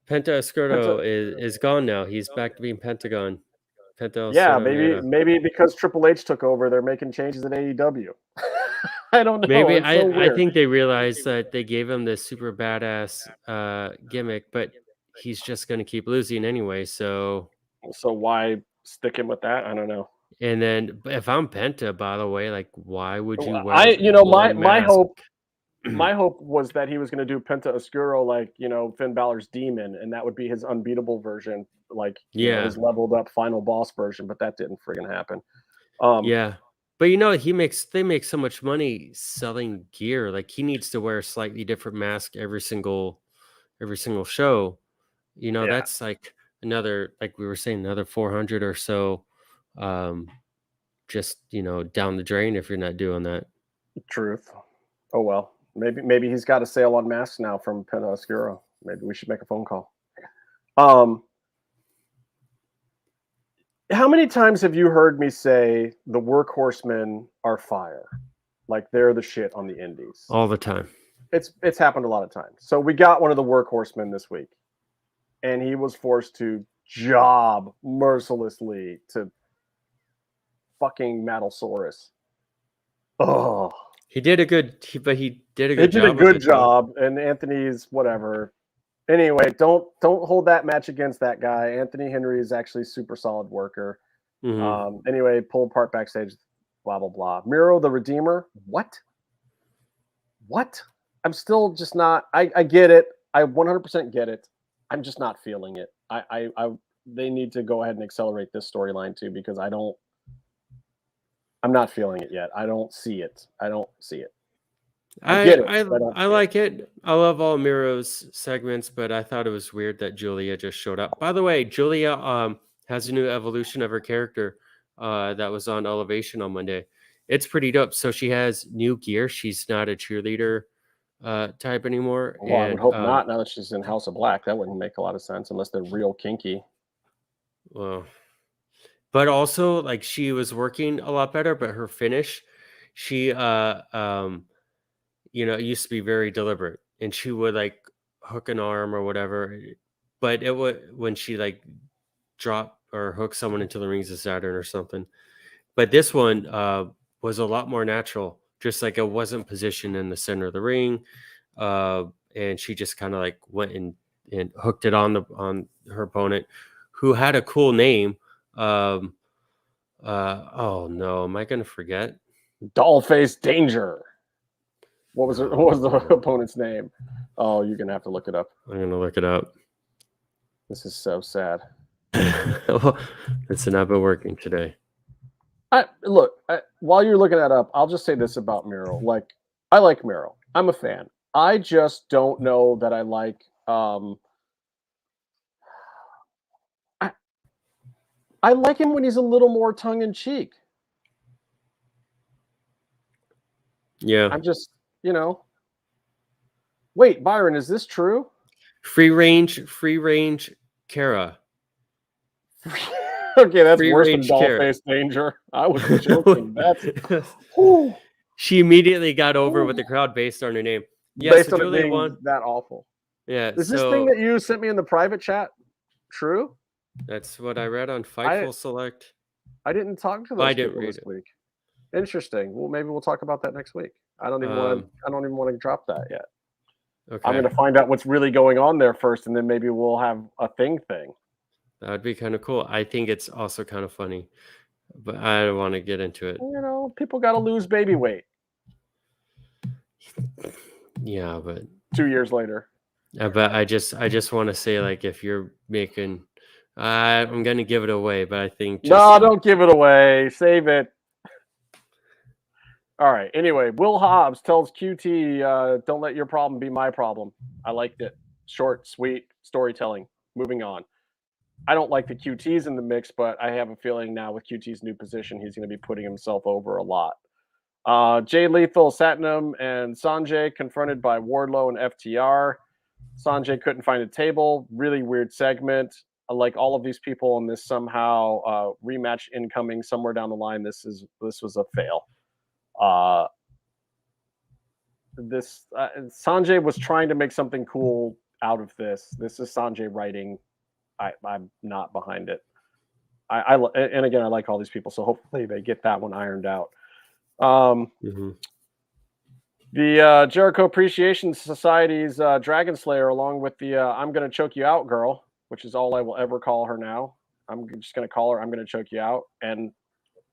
Penta Escurdo is gone now. He's back to being Pentagon. Maybe because Triple H took over, they're making changes in AEW. I don't know. Maybe I think they realized that they gave him this super badass gimmick, but he's just going to keep losing anyway. So why stick him with that? I don't know. And then if I'm Penta, by the way, like, why would you wear? My hope was that he was going to do Penta Oscuro like, Finn Balor's Demon, and that would be his unbeatable version, like his leveled up final boss version, but that didn't friggin' happen. But they make so much money selling gear. Like, he needs to wear a slightly different mask every single show. That's like another, like we were saying, another 400 or so, just down the drain if you're not doing that. Truth. Oh well. Maybe he's got a sale on masks now from Pena Oscuro. Maybe we should make a phone call. How many times have you heard me say the workhorsemen are fire? Like they're the shit on the indies. All the time. It's happened a lot of times. So we got one of the workhorsemen this week, and he was forced to job mercilessly to fucking Mattelsaurus. Oh, he did a good job, and Anthony's whatever. Anyway, don't hold that match against that guy. Anthony Henry is actually a super solid worker. Mm-hmm. Anyway, pulled apart backstage, blah, blah, blah. Miro the Redeemer. What? I'm still just not, I get it. I 100% get it. I'm just not feeling it. They need to go ahead and accelerate this storyline too, because I'm not feeling it yet. I don't see it. I get it. I like it. I love all Miro's segments, but I thought it was weird that Julia just showed up. By the way, Julia has a new evolution of her character that was on Elevation on Monday. It's pretty dope. So she has new gear. She's not a cheerleader type anymore. Well, I would hope not. Now that she's in House of Black, that wouldn't make a lot of sense unless they're real kinky. Well, but also like she was working a lot better, but her finish, she it used to be very deliberate, and she would like hook an arm or whatever, but it would when she like drop or hook someone into the rings of Saturn or something. But this one was a lot more natural, just like it wasn't positioned in the center of the ring, and she just kind of like went and hooked it on her opponent, who had a cool name. Oh no, am I gonna forget? Dollface Danger. What was the opponent's name? Oh, you're gonna have to look it up. I'm gonna look it up. This is so sad. Listen, I've been working today. While you're looking that up, I'll just say this about Miro. Like, I like Miro. I'm a fan. I just don't know that I like. I like him when he's a little more tongue in cheek. Yeah, I'm just. Wait, Byron, is this true? Free range Kara. Okay, that's worse than Dollface Danger. I was joking. She immediately got over with the crowd based on her name. Yeah, based so on it being that awful. Yeah. Is this thing that you sent me in the private chat true? That's what I read on Fightful Select. I didn't talk to those people this week. Interesting. Well, maybe we'll talk about that next week. I don't even want to drop that yet. Okay. I'm going to find out what's really going on there first, and then maybe we'll have a thing. That would be kind of cool. I think it's also kind of funny, but I don't want to get into it. People got to lose baby weight. Yeah, but 2 years later. But I just want to say, like, if you're making, I'm going to give it away, but I think no, don't give it away. Save it. All right. Anyway, Will Hobbs tells QT, don't let your problem be my problem. I liked it. Short, sweet storytelling. Moving on. I don't like the QTs in the mix, but I have a feeling now with QT's new position, he's going to be putting himself over a lot. Jay Lethal, Satnam, and Sanjay confronted by Wardlow and FTR. Sanjay couldn't find a table. Really weird segment. Like all of these people in this somehow rematch incoming somewhere down the line. This was a fail. Sanjay was trying to make something cool out of this. This is Sanjay writing. I'm not behind it. And again, I like all these people, so hopefully they get that one ironed out. The Jericho Appreciation Society's Dragon Slayer, along with the I'm Gonna Choke You Out girl, which is all I will ever call her now. I'm just gonna call her I'm Gonna Choke You Out, and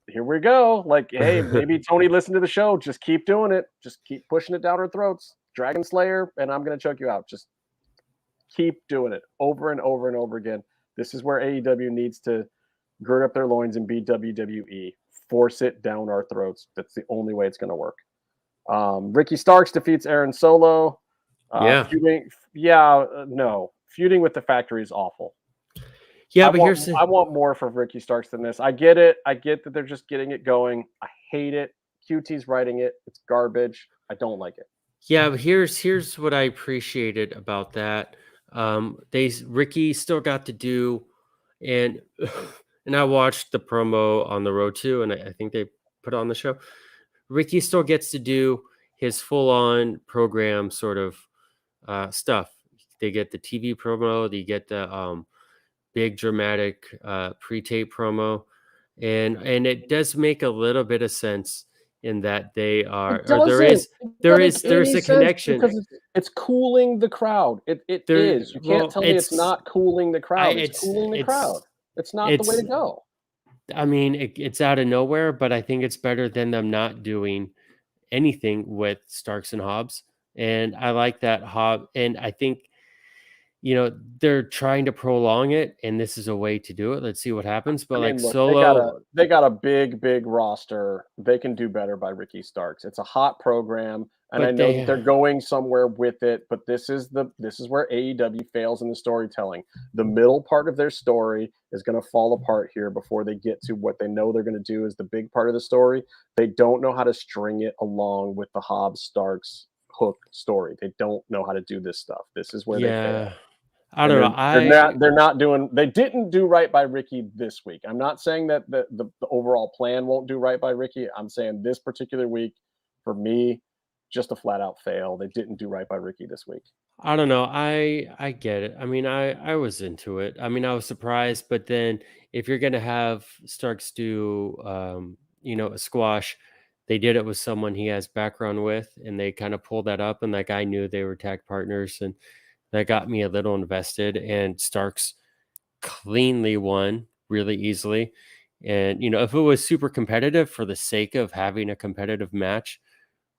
here we go. Like, hey, maybe Tony listened to the show. Just keep doing it. Just keep pushing it down our throats. Dragon Slayer, and I'm Gonna Choke You Out. Just keep doing it over and over and over again. This is where AEW needs to gird up their loins and be WWE. Force it down our throats. That's the only way it's going to work. Ricky Starks defeats Aaron Solo. Feuding with the Factory is awful. Yeah, I but want, here's I want more for Ricky Starks than this. I get it. I get that they're just getting it going. I hate it. QT's writing it. It's garbage. I don't like it. Yeah, but here's what I appreciated about that. Ricky still got to do, and and I watched the promo on the road too, and I think they put on the show. Ricky still gets to do his full on program sort of stuff. They get the TV promo, they get the big dramatic pre-tape promo, and it does make a little bit of sense in that they are, It or doesn't. It doesn't make there's any a sense connection. because it's cooling the crowd. It There, is. You can't tell me it's not cooling the crowd. It's cooling the crowd. It's not the way to go. I mean, it's out of nowhere, but I think it's better than them not doing anything with Starks and Hobbs. And I like that and I think, they're trying to prolong it, and this is a way to do it. Let's see what happens. But I like mean, look, Solo, they got a big roster. They can do better by Ricky Starks. It's a hot program, and I but know that they're going somewhere with it. But this is where AEW fails in the storytelling. The middle part of their story is going to fall apart here before they get to what they know they're going to do is the big part of the story. They don't know how to string it along with the Hobbs Starks hook story. They don't know how to do this stuff. This is where they fail. I don't know. They're not doing. They didn't do right by Ricky this week. I'm not saying that the overall plan won't do right by Ricky. I'm saying this particular week, for me, just a flat out fail. They didn't do right by Ricky this week. I don't know. I get it. I mean, I was into it. I mean, I was surprised, but then if you're gonna have Starks do, a squash, they did it with someone he has background with, and they kind of pulled that up, and like I knew they were tag partners, and that got me a little invested. And Starks cleanly won really easily. And if it was super competitive for the sake of having a competitive match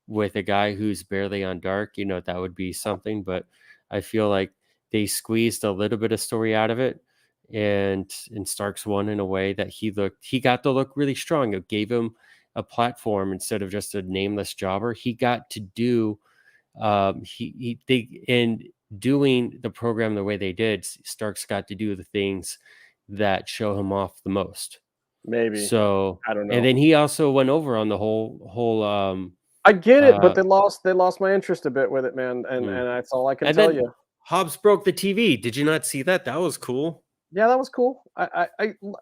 with a guy who's barely on dark, that would be something. But I feel like they squeezed a little bit of story out of it, and Starks won in a way that he got to look really strong. It gave him a platform instead of just a nameless jobber. He got to do doing the program the way they did. Starks got to do the things that show him off the most. Maybe. So I don't know. And then he also went over on the whole I get it, but they lost my interest a bit with it, man. And that's all I can tell you. Hobbs broke the TV. Did you not see that? That was cool. Yeah, that was cool.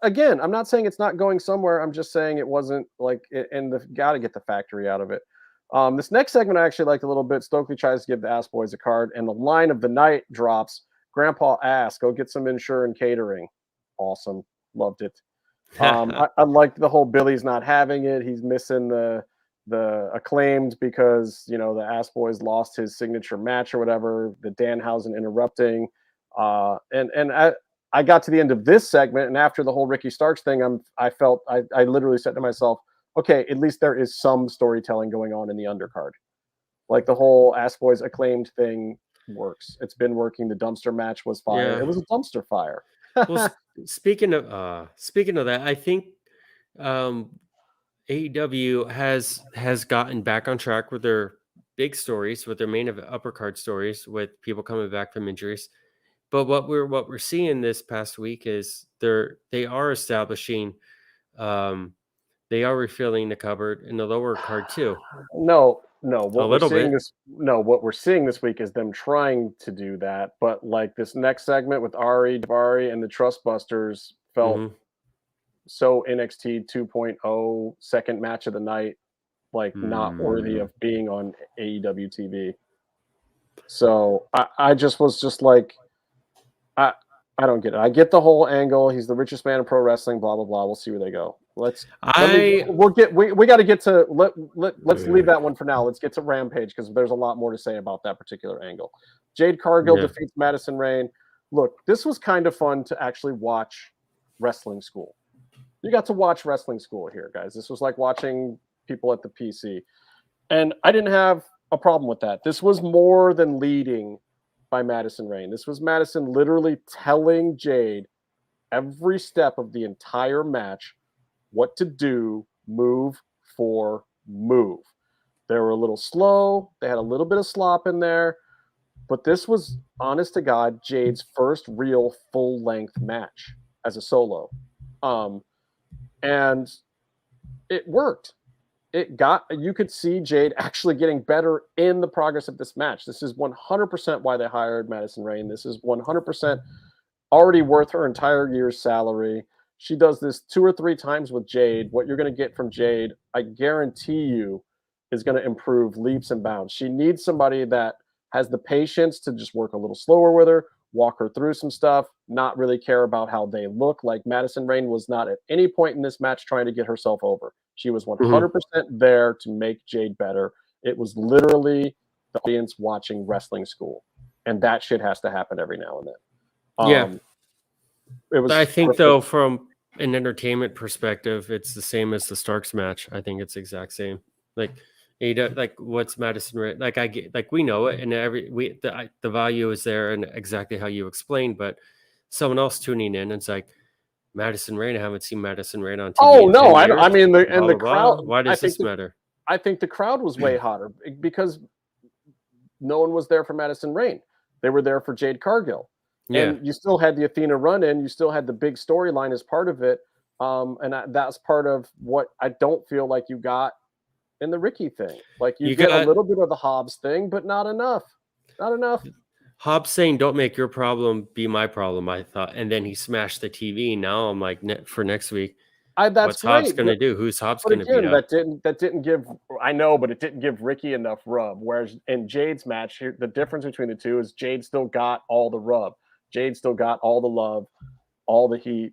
Again, I'm not saying it's not going somewhere. I'm just saying it wasn't got to get the factory out of it. This next segment I actually liked a little bit. Stokely tries to give the Ass Boys a card, and the line of the night drops. Grandpa Ass, go get some insurance catering. Awesome. Loved it. I liked the whole Billy's not having it. He's missing the Acclaimed because the Ass Boys lost his signature match or whatever. The Danhausen interrupting, and I got to the end of this segment, and after the whole Ricky Starks thing, I literally said to myself, okay, at least there is some storytelling going on in the undercard. Like the whole Ass Boys Acclaimed thing works. It's been working. The dumpster match was fire. Yeah. It was a dumpster fire. Well, speaking of that, I think AEW has gotten back on track with their big stories, with their main upper card stories, with people coming back from injuries. But what we're seeing this past week is they are establishing, they are refilling the cupboard in the lower card too. No. What we're seeing this week is them trying to do that. But like this next segment with Ari, Davari, and the Trustbusters felt so NXT 2.0 second match of the night, like not worthy of being on AEW TV. So I just was just like, I don't get it. I get the whole angle. He's the richest man in pro wrestling. Blah blah blah. We'll see where they go. We got to get to let's leave that one for now. Let's get to Rampage because there's a lot more to say about that particular angle. Jade Cargill defeats Madison Rayne. Look, this was kind of fun to actually watch wrestling school. You got to watch wrestling school here, guys. This was like watching people at the PC, and I didn't have a problem with that. This was more than leading by Madison Rayne. This was Madison literally telling Jade every step of the entire match what to do, move for move. They were a little slow. They had a little bit of slop in there, but this was, honest to God, Jade's first real full-length match. as a solo. And it worked. You could see Jade actually getting better in the progress of this match. This is 100% why they hired Madison Rayne. This is 100% already worth her entire year's salary. She does this 2 or 3 times with Jade. What you're going to get from Jade, I guarantee you, is going to improve leaps and bounds. She needs somebody that has the patience to just work a little slower with her, walk her through some stuff, not really care about how they look. Like Madison Rayne was not at any point in this match trying to get herself over. She was 100% there to make Jade better. It was literally the audience watching wrestling school. And that shit has to happen every now and then. It was. I think, though, from an entertainment perspective, it's the same as the Starks match. I think it's the exact same. Like what's Madison Rayne? Like I get, like we know it, and the value is there, and exactly how you explained. But someone else tuning in, it's like Madison Rayne. I haven't seen Madison Rayne on TV. Oh no, I mean the crowd. Why does this matter? I think the crowd was way hotter because no one was there for Madison Rayne. They were there for Jade Cargill. Yeah. And you still had the Athena run-in. You still had the big storyline as part of it. That's part of what I don't feel like you got in the Ricky thing. Like you get a little bit of the Hobbs thing, but not enough. Not enough. Hobbs saying, "Don't make your problem be my problem," I thought. And then he smashed the TV. Now I'm like, for next week, what's Hobbs going to do? Who's Hobbs going to beat up? That didn't give, I know, but it didn't give Ricky enough rub. Whereas in Jade's match, here, the difference between the two is Jade still got all the rub. Jade still got all the love, all the heat.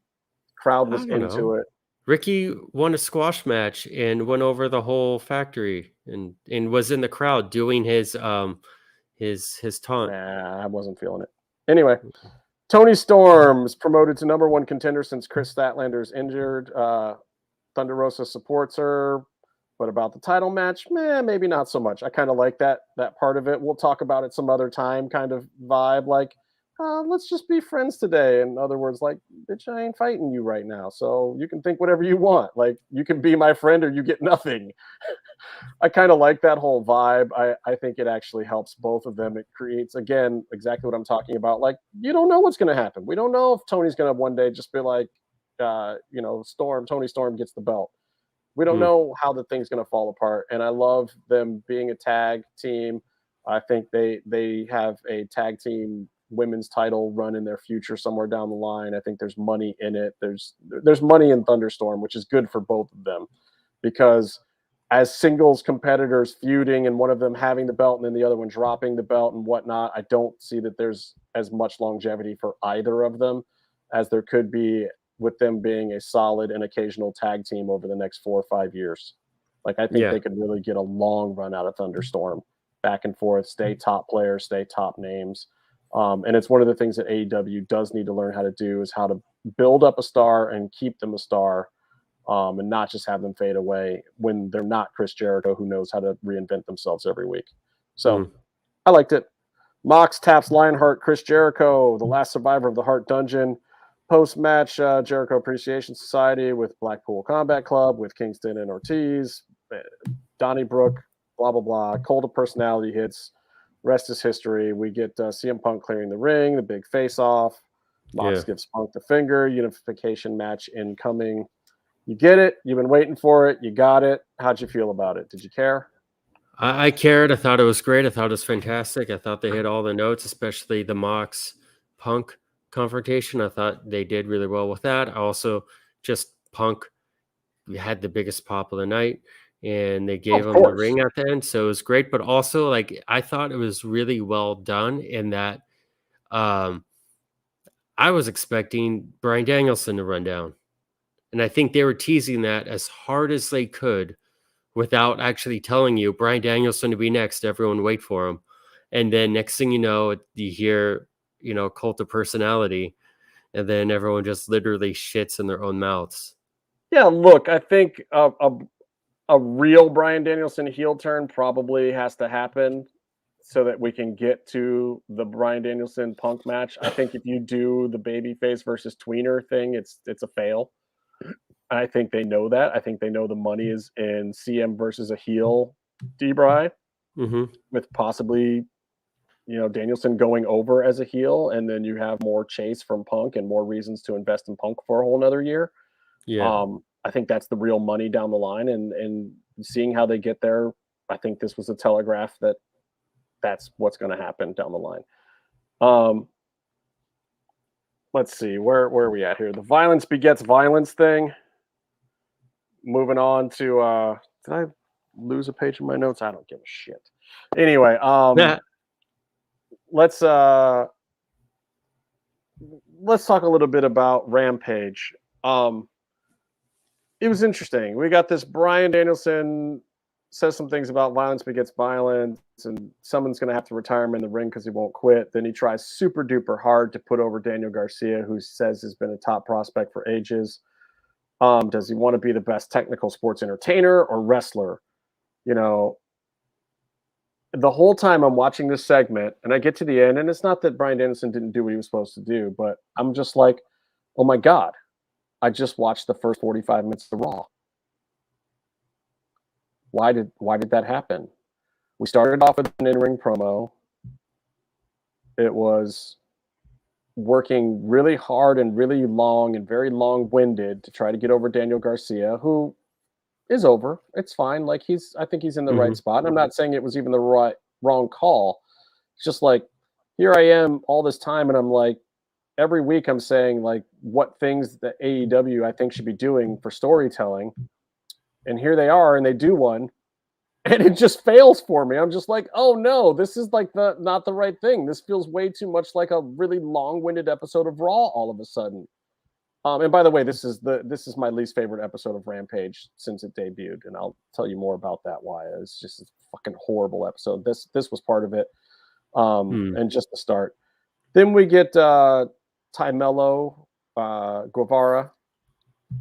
Crowd was into it. Ricky won a squash match and went over the whole factory and was in the crowd doing his taunt. Nah, I wasn't feeling it. Anyway, Toni Storm's promoted to #1 contender since Chris Statlander's injured. Thunder Rosa supports her. But about the title match, maybe not so much. I kind of like that part of it. We'll talk about it some other time kind of vibe. Like, let's just be friends today. In other words, like, bitch, I ain't fighting you right now. So you can think whatever you want. Like, you can be my friend or you get nothing. I kind of like that whole vibe. I think it actually helps both of them. It creates, again, exactly what I'm talking about. Like, you don't know what's going to happen. We don't know if Tony's going to one day just be like, Toni Storm gets the belt. We don't know how the thing's going to fall apart. And I love them being a tag team. I think they have a tag team women's title run in their future somewhere down the line. I think there's money in it. There's money in Thunderstorm, which is good for both of them, because as singles competitors feuding and one of them having the belt and then the other one dropping the belt and whatnot, I don't see that there's as much longevity for either of them as there could be with them being a solid and occasional tag team over the next 4 or 5 years. Like, I think they could really get a long run out of Thunderstorm, back and forth, stay top players, stay top names. And it's one of the things that AEW does need to learn how to do, is how to build up a star and keep them a star, and not just have them fade away when they're not Chris Jericho, who knows how to reinvent themselves every week. So I liked it. Mox taps Lionheart, Chris Jericho, the last survivor of the Heart Dungeon. Post-match, Jericho Appreciation Society with Blackpool Combat Club, with Kingston and Ortiz, Donnybrook, blah, blah, blah. Cult of Personality hits. Rest is history. We get CM Punk clearing the ring, the big face-off. Mox gives Punk the finger. Unification match incoming. You get it. You've been waiting for it. You got it. How'd you feel about it? Did you care? I cared. I thought it was great. I thought it was fantastic. I thought they hit all the notes, especially the Mox Punk confrontation. I thought they did really well with that. I also just Punk had the biggest pop of the night, and they gave him the ring at the end, so it was great. But also, like, I thought it was really well done in that I was expecting Bryan Danielson to run down, and I think they were teasing that as hard as they could without actually telling you Bryan Danielson to be next. Everyone wait for him, and then next thing you know, you hear, Cult of Personality, and then everyone just literally shits in their own mouths. Yeah, look, I think a real Bryan Danielson heel turn probably has to happen so that we can get to the Bryan Danielson Punk match. I think if you do the babyface versus tweener thing, it's a fail. I think they know that. I think they know the money is in CM versus a heel D-Bry, with possibly, Danielson going over as a heel, and then you have more chase from Punk and more reasons to invest in Punk for a whole nother year. Yeah. I think that's the real money down the line, and seeing how they get there, I think this was a telegraph that that's what's going to happen down the line. Let's see, where are we at here? The violence begets violence thing. Moving on to did I lose a page in my notes? I don't give a shit. Anyway, let's talk a little bit about Rampage. It was interesting. We got this Bryan Danielson says some things about violence begets violence, and someone's going to have to retire him in the ring because he won't quit. Then he tries super duper hard to put over Daniel Garcia, who says has been a top prospect for ages. Does he want to be the best technical sports entertainer or wrestler? The whole time I'm watching this segment, and I get to the end, and it's not that Bryan Danielson didn't do what he was supposed to do, but I'm just like, oh my God, I just watched the first 45 minutes of Raw. Why did that happen? We started off with an in-ring promo. It was working really hard and really long and very long-winded to try to get over Daniel Garcia, who is over. It's fine. Like I think he's in the right spot. And I'm not saying it was even the wrong call. It's just like, here I am all this time, and I'm like, every week I'm saying like what things that AEW I think should be doing for storytelling. And here they are, and they do one, and it just fails for me. I'm just like, oh no, this is like not the right thing. This feels way too much like a really long-winded episode of Raw all of a sudden. And by the way, this is my least favorite episode of Rampage since it debuted, and I'll tell you more about that why. It's just a fucking horrible episode. This was part of it, and just the start. Then we get Ty Mello, Guevara.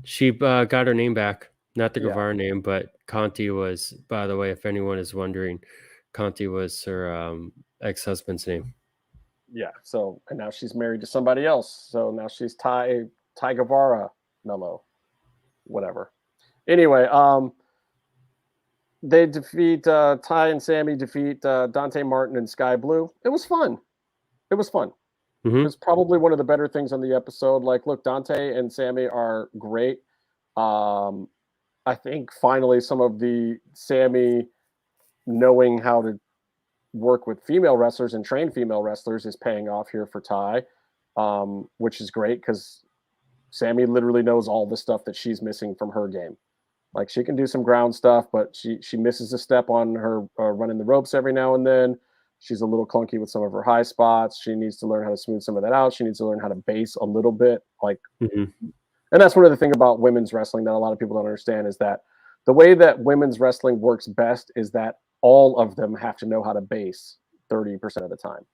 She got her name back. Not the Guevara name, but Conti was, by the way, if anyone is wondering, Conti was her ex-husband's name. Yeah, so, and now she's married to somebody else. So now she's Ty Guevara Mello, whatever. Anyway, they defeat, Ty and Sammy defeat Dante Martin and Sky Blue. It was fun. It was fun. Mm-hmm. It was probably one of the better things on the episode. Like, look, Dante and Sammy are great. I think finally some of the Sammy knowing how to work with female wrestlers and train female wrestlers is paying off here for Ty, which is great because Sammy literally knows all the stuff that she's missing from her game. Like, she can do some ground stuff, but she misses a step on her running the ropes every now and then. She's a little clunky with some of her high spots. She needs to learn how to smooth some of that out. She needs to learn how to base a little bit. And that's one of the things about women's wrestling that a lot of people don't understand is that the way that women's wrestling works best is that all of them have to know how to base 30% of the time.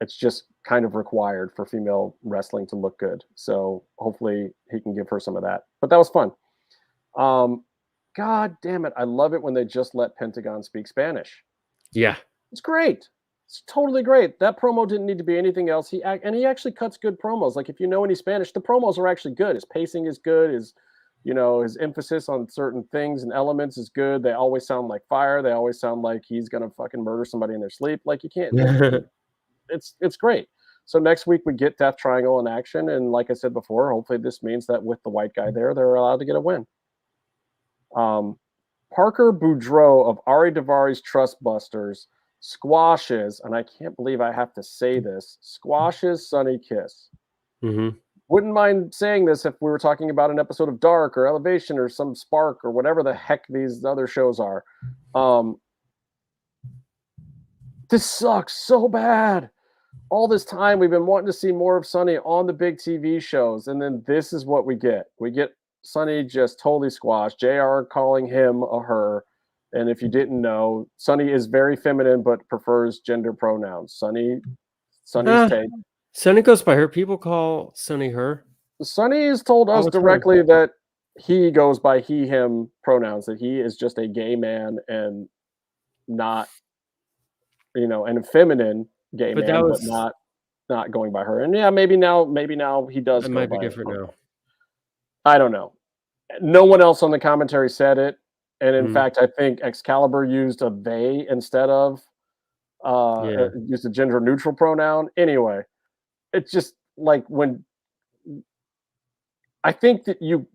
It's just kind of required for female wrestling to look good. So hopefully he can give her some of that. But that was fun. God damn it. I love it when they just let Pentagon speak Spanish. Yeah. It's great. It's totally great. That promo didn't need to be anything else. He actually cuts good promos. Like, if you know any Spanish, the promos are actually good. His pacing is good. His emphasis on certain things and elements is good. They always sound like fire. They always sound like he's gonna fucking murder somebody in their sleep. Like, you can't. It's great. So next week we get Death Triangle in action, and like I said before, hopefully this means that with the white guy there, they're allowed to get a win. Parker Boudreaux of Ari Davari's Trustbusters squashes, and I can't believe I have to say this, squashes Sonny Kiss. Mm-hmm. Wouldn't mind saying this if we were talking about an episode of Dark or Elevation or some Spark or whatever the heck these other shows are. This sucks so bad. All this time we've been wanting to see more of Sonny on the big TV shows, and then this is what we get. We get Sonny just totally squashed. JR calling him a her. And if you didn't know, Sonny is very feminine but prefers gender pronouns. Sonny's take. Sonny goes by her. People call Sonny her. Sonny has told us directly that he goes by he, him pronouns, that he is just a gay man and not, and a feminine gay man, but not going by her. And yeah, maybe now he does. It might be different now. I don't know. No one else on the commentary said it. And in fact, I think Excalibur used a they instead of used a gender neutral pronoun. Anyway, it's just like when I think that you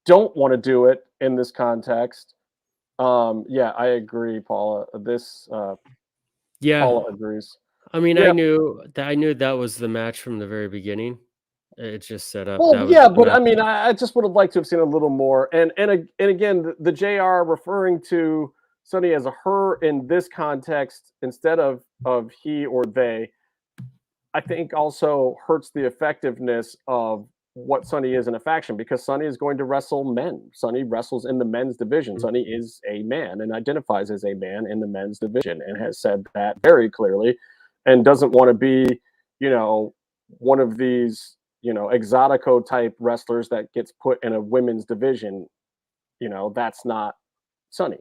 don't want to do it in this context. Yeah, I agree, Paula. Paula agrees. I mean, Yeah. I knew that was the match from the very beginning. It's just set up. Well, yeah, but I mean, I just would have liked to have seen a little more. And again, the JR referring to Sonny as a her in this context instead of he or they, I think also hurts the effectiveness of what Sonny is in a faction, because Sonny is going to wrestle men. Sonny wrestles in the men's division. Sonny is a man and identifies as a man in the men's division and has said that very clearly, and doesn't want to be, one of these, exotico type wrestlers that gets put in a women's division. That's not Sonny.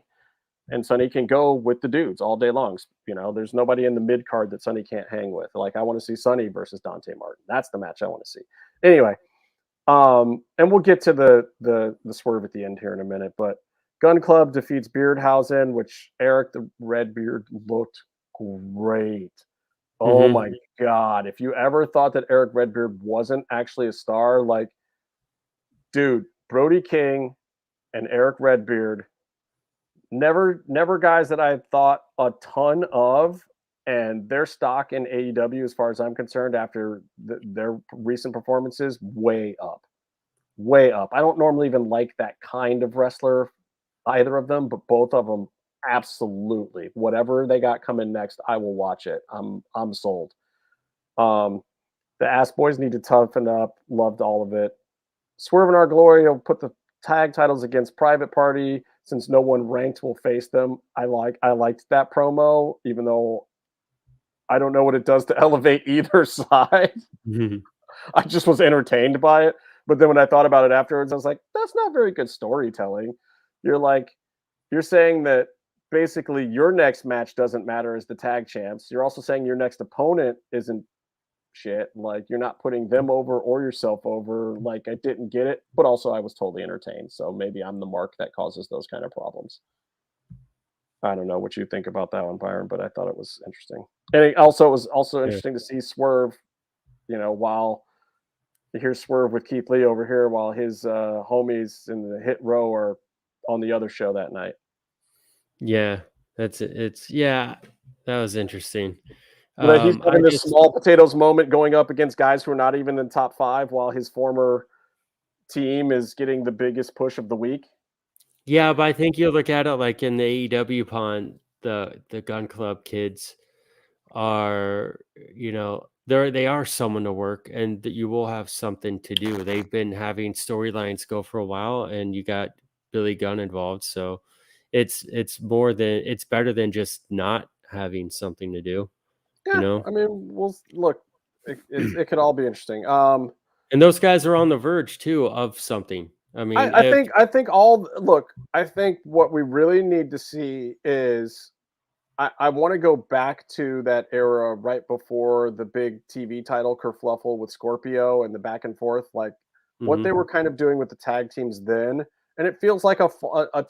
And Sonny can go with the dudes all day long. There's nobody in the mid card that Sonny can't hang with. Like, I want to see Sonny versus Dante Martin. That's the match I want to see. Anyway, and we'll get to the swerve at the end here in a minute. But Gun Club defeats Beardhausen, which Eric the Redbeard looked great. Oh my God. If you ever thought that Eric Redbeard wasn't actually a star, like, dude, Brody King and Eric Redbeard, never guys that I thought a ton of, and their stock in AEW, as far as I'm concerned, after their recent performances, way up. I don't normally even like that kind of wrestler, either of them, but both of them, absolutely. Whatever they got coming next, I will watch it. I'm sold. The Ass Boys need to toughen up. Loved all of it. Swerve in Our Glory will put the tag titles against Private Party. Since no one ranked will face them. I liked that promo, even though I don't know what it does to elevate either side. I just was entertained by it. But then when I thought about it afterwards, I was like, that's not very good storytelling. You're saying that basically your next match doesn't matter as the tag champs. You're also saying your next opponent isn't shit. Like, you're not putting them over or yourself over. Like, I didn't get it, but also I was totally entertained. So maybe I'm the mark that causes those kind of problems. I don't know what you think about that one, Byron, but I thought it was interesting. And it was also interesting to see Swerve, while you hear Swerve with Keith Lee over here, while his homies in the Hit Row are on the other show that night. Yeah, that was interesting. But he's having this small potatoes moment going up against guys who are not even in the top 5, while his former team is getting the biggest push of the week. Yeah, but I think you look at it like in the AEW pond, the Gun Club kids are, they are someone to work, and that you will have something to do. They've been having storylines go for a while, and you got Billy Gunn involved, so it's better than just not having something to do. Yeah, I mean, we'll look. It could all be interesting. And those guys are on the verge too of something. I mean, I think what we really need to see is I want to go back to that era right before the big TV title kerfluffle with Scorpio and the back and forth, like what they were kind of doing with the tag teams then. And it feels like a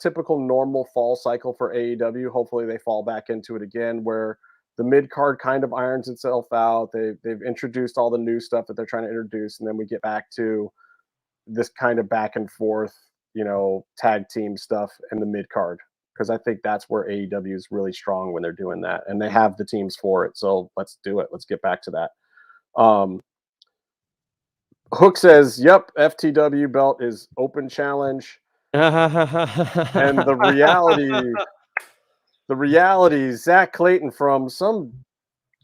typical normal fall cycle for AEW. Hopefully they fall back into it again, where the mid card kind of irons itself out. They've introduced all the new stuff that they're trying to introduce, and then we get back to this kind of back and forth, tag team stuff in the mid card, because I think that's where AEW is really strong when they're doing that, and they have the teams for it. So let's do it. Let's get back to that. Hook says, "Yep, FTW belt is open challenge," and the reality, Zach Clayton from some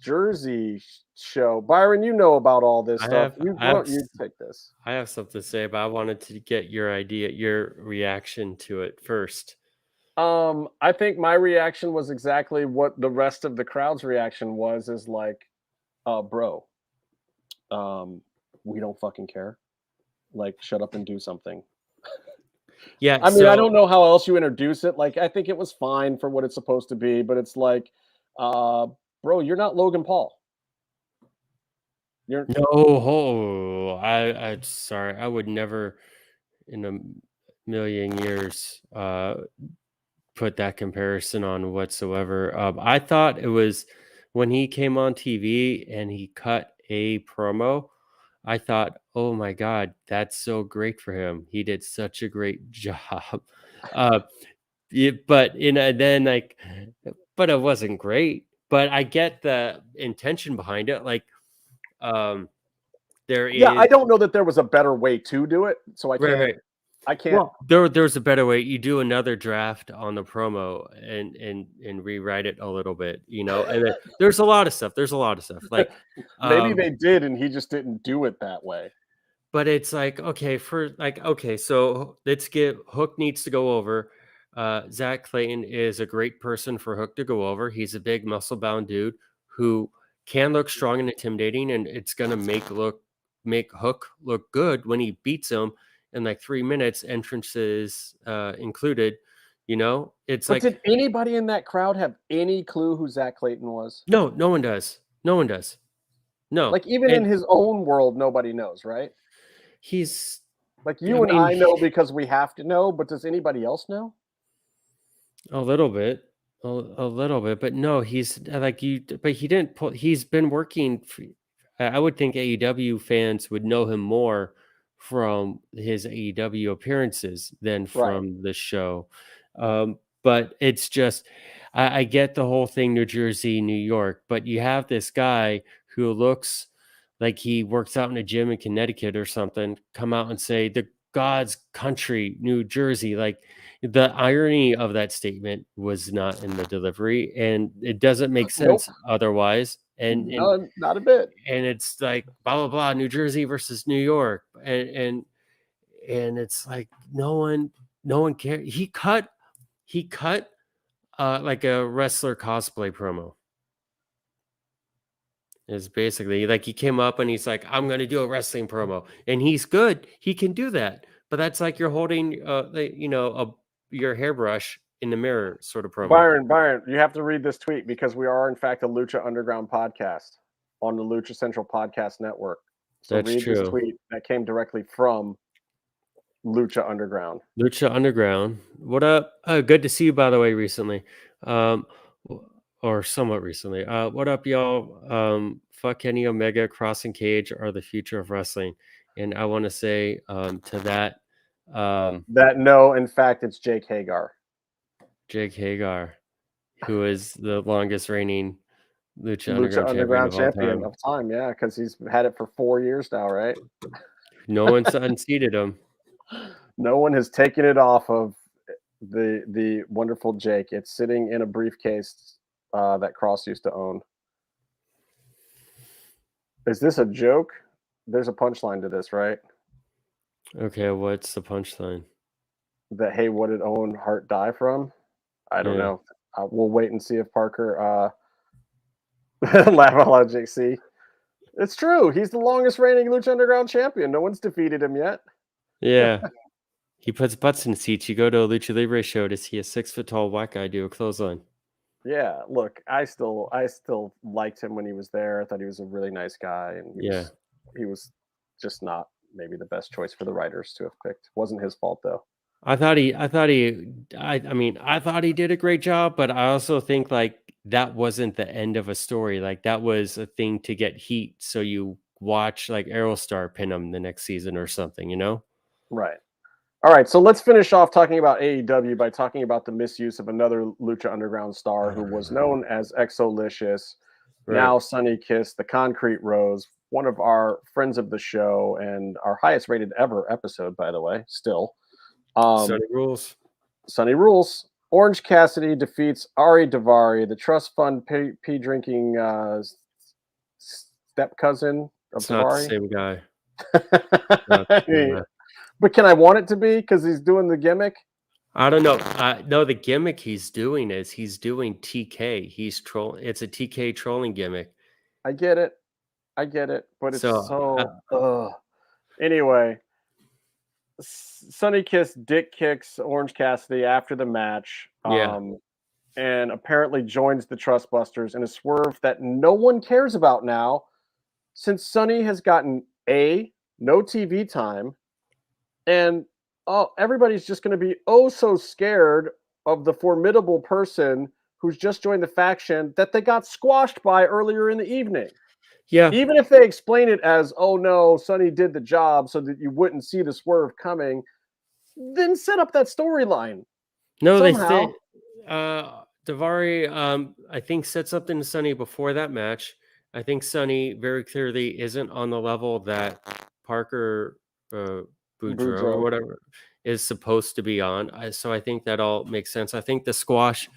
Jersey show. Byron, you know about all this stuff. Why don't you take this? I have something to say, but I wanted to get your reaction to it first. I think my reaction was exactly what the rest of the crowd's reaction was, is like, bro, we don't fucking care. Like, shut up and do something. Yeah, I mean, I don't know how else you introduce it. Like, I think it was fine for what it's supposed to be, but it's like, bro, you're not Logan Paul. I'm sorry. I would never in a million years put that comparison on whatsoever. I thought it was when he came on TV and he cut a promo, I thought, oh my God, that's so great for him. He did such a great job. But then like, but it wasn't great. But I get the intention behind it. Like, there Yeah, is I don't know that there was a better way to do it, so I can't. right. I can't. Well, there's a better way. You do another draft on the promo and rewrite it a little bit, you know. And then there's a lot of stuff. Like Maybe they did, and he just didn't do it that way. but it's like okay, so let's get Hook needs to go over. Zach Clayton is a great person for Hook to go over. He's a big muscle bound dude who can look strong and intimidating, and it's gonna make Hook look good when he beats him in like 3 minutes, entrances included. You know, it's But like did anybody in that crowd have any clue who Zach Clayton was? no one does. No one does. No, Like even in and his own world, nobody knows, right? he's Like you and I know because we have to know, but does anybody else know? a little bit, a little bit, but no, he's like you. But he didn't pull. He's been working. I would think AEW fans would know him more from his AEW appearances than Right. from the show. But it's just, I get the whole thing, New Jersey, New York, but you have this guy who looks like he works out in a gym in Connecticut or something, come out and say the God's country, New Jersey, like. The irony of that statement was not in the delivery, and it doesn't make sense otherwise. And No, not a bit. and it's like blah blah blah, New Jersey versus New York, and it's like no one cared. He cut like a wrestler cosplay promo. Is basically like he came up and he's like, I'm gonna do a wrestling promo, and he's good. He can do that, but that's like you're holding your hairbrush in the mirror sort of promo. Byron, you have to read this tweet because we are in fact a Lucha Underground podcast on the Lucha Central Podcast Network. So That's read true. this tweet that came directly from Lucha Underground. Lucha Underground. What up? Good to see you, by the way, recently. Or somewhat recently. What up, y'all? Fuck Kenny Omega, Cross and Cage are the future of wrestling. And I want to say to that. That no, in fact, it's Jake Hagar. Jake Hagar, who is the longest reigning Lucha Underground champion of of time. Yeah, because he's had it for 4 years now, right? No one's unseated him. No one has taken it off of the wonderful Jake. It's sitting in a briefcase that Kross used to own. Is this a joke? There's a punchline to this, right? Okay, what's the punchline? That, hey, what did Owen Hart die from? I don't know. We'll wait and see if Parker laugh out loud, JC. It's true. He's the longest reigning Lucha Underground champion. No one's defeated him yet. Yeah. He puts butts in seats. You go to a Lucha Libre show to see a 6-foot-tall white guy do a clothesline. Yeah, look, I still liked him when he was there. I thought he was a really nice guy, and he was just not maybe the best choice for the writers to have picked. Wasn't his fault though. I thought he did a great job, but I also think like that wasn't the end of a story. Like that was a thing to get heat, so you watch like Aerostar pin him the next season or something, you know? Right. All right, so let's finish off talking about AEW by talking about the misuse of another Lucha Underground star who was known as Exolicious, now Sonny Kiss, the Concrete Rose, one of our friends of the show and our highest rated ever episode, by the way, still. Sonny rules. Sonny rules. Orange Cassidy defeats Ari Daivari, the trust fund pee drinking step cousin of It's not the Daivari. same guy. But can I want it to be because he's doing the gimmick? I don't know. No, the gimmick he's doing is he's doing TK. He's troll. It's a TK trolling gimmick. I get it, but it's Anyway, Sonny Kiss dick kicks Orange Cassidy after the match. And apparently joins the Trustbusters in a swerve that no one cares about now, since Sonny has gotten no TV time, and everybody's just going to be so scared of the formidable person who's just joined the faction that they got squashed by earlier in the evening. Yeah. Even if they explain it as, oh no, Sonny did the job so that you wouldn't see the swerve coming, then set up that storyline. No, somehow. they say Daivari, I think, said something to Sonny before that match. I think Sonny very clearly isn't on the level that Parker Boudreaux or Boudreaux. whatever is supposed to be on. So I think that all makes sense. I think the squash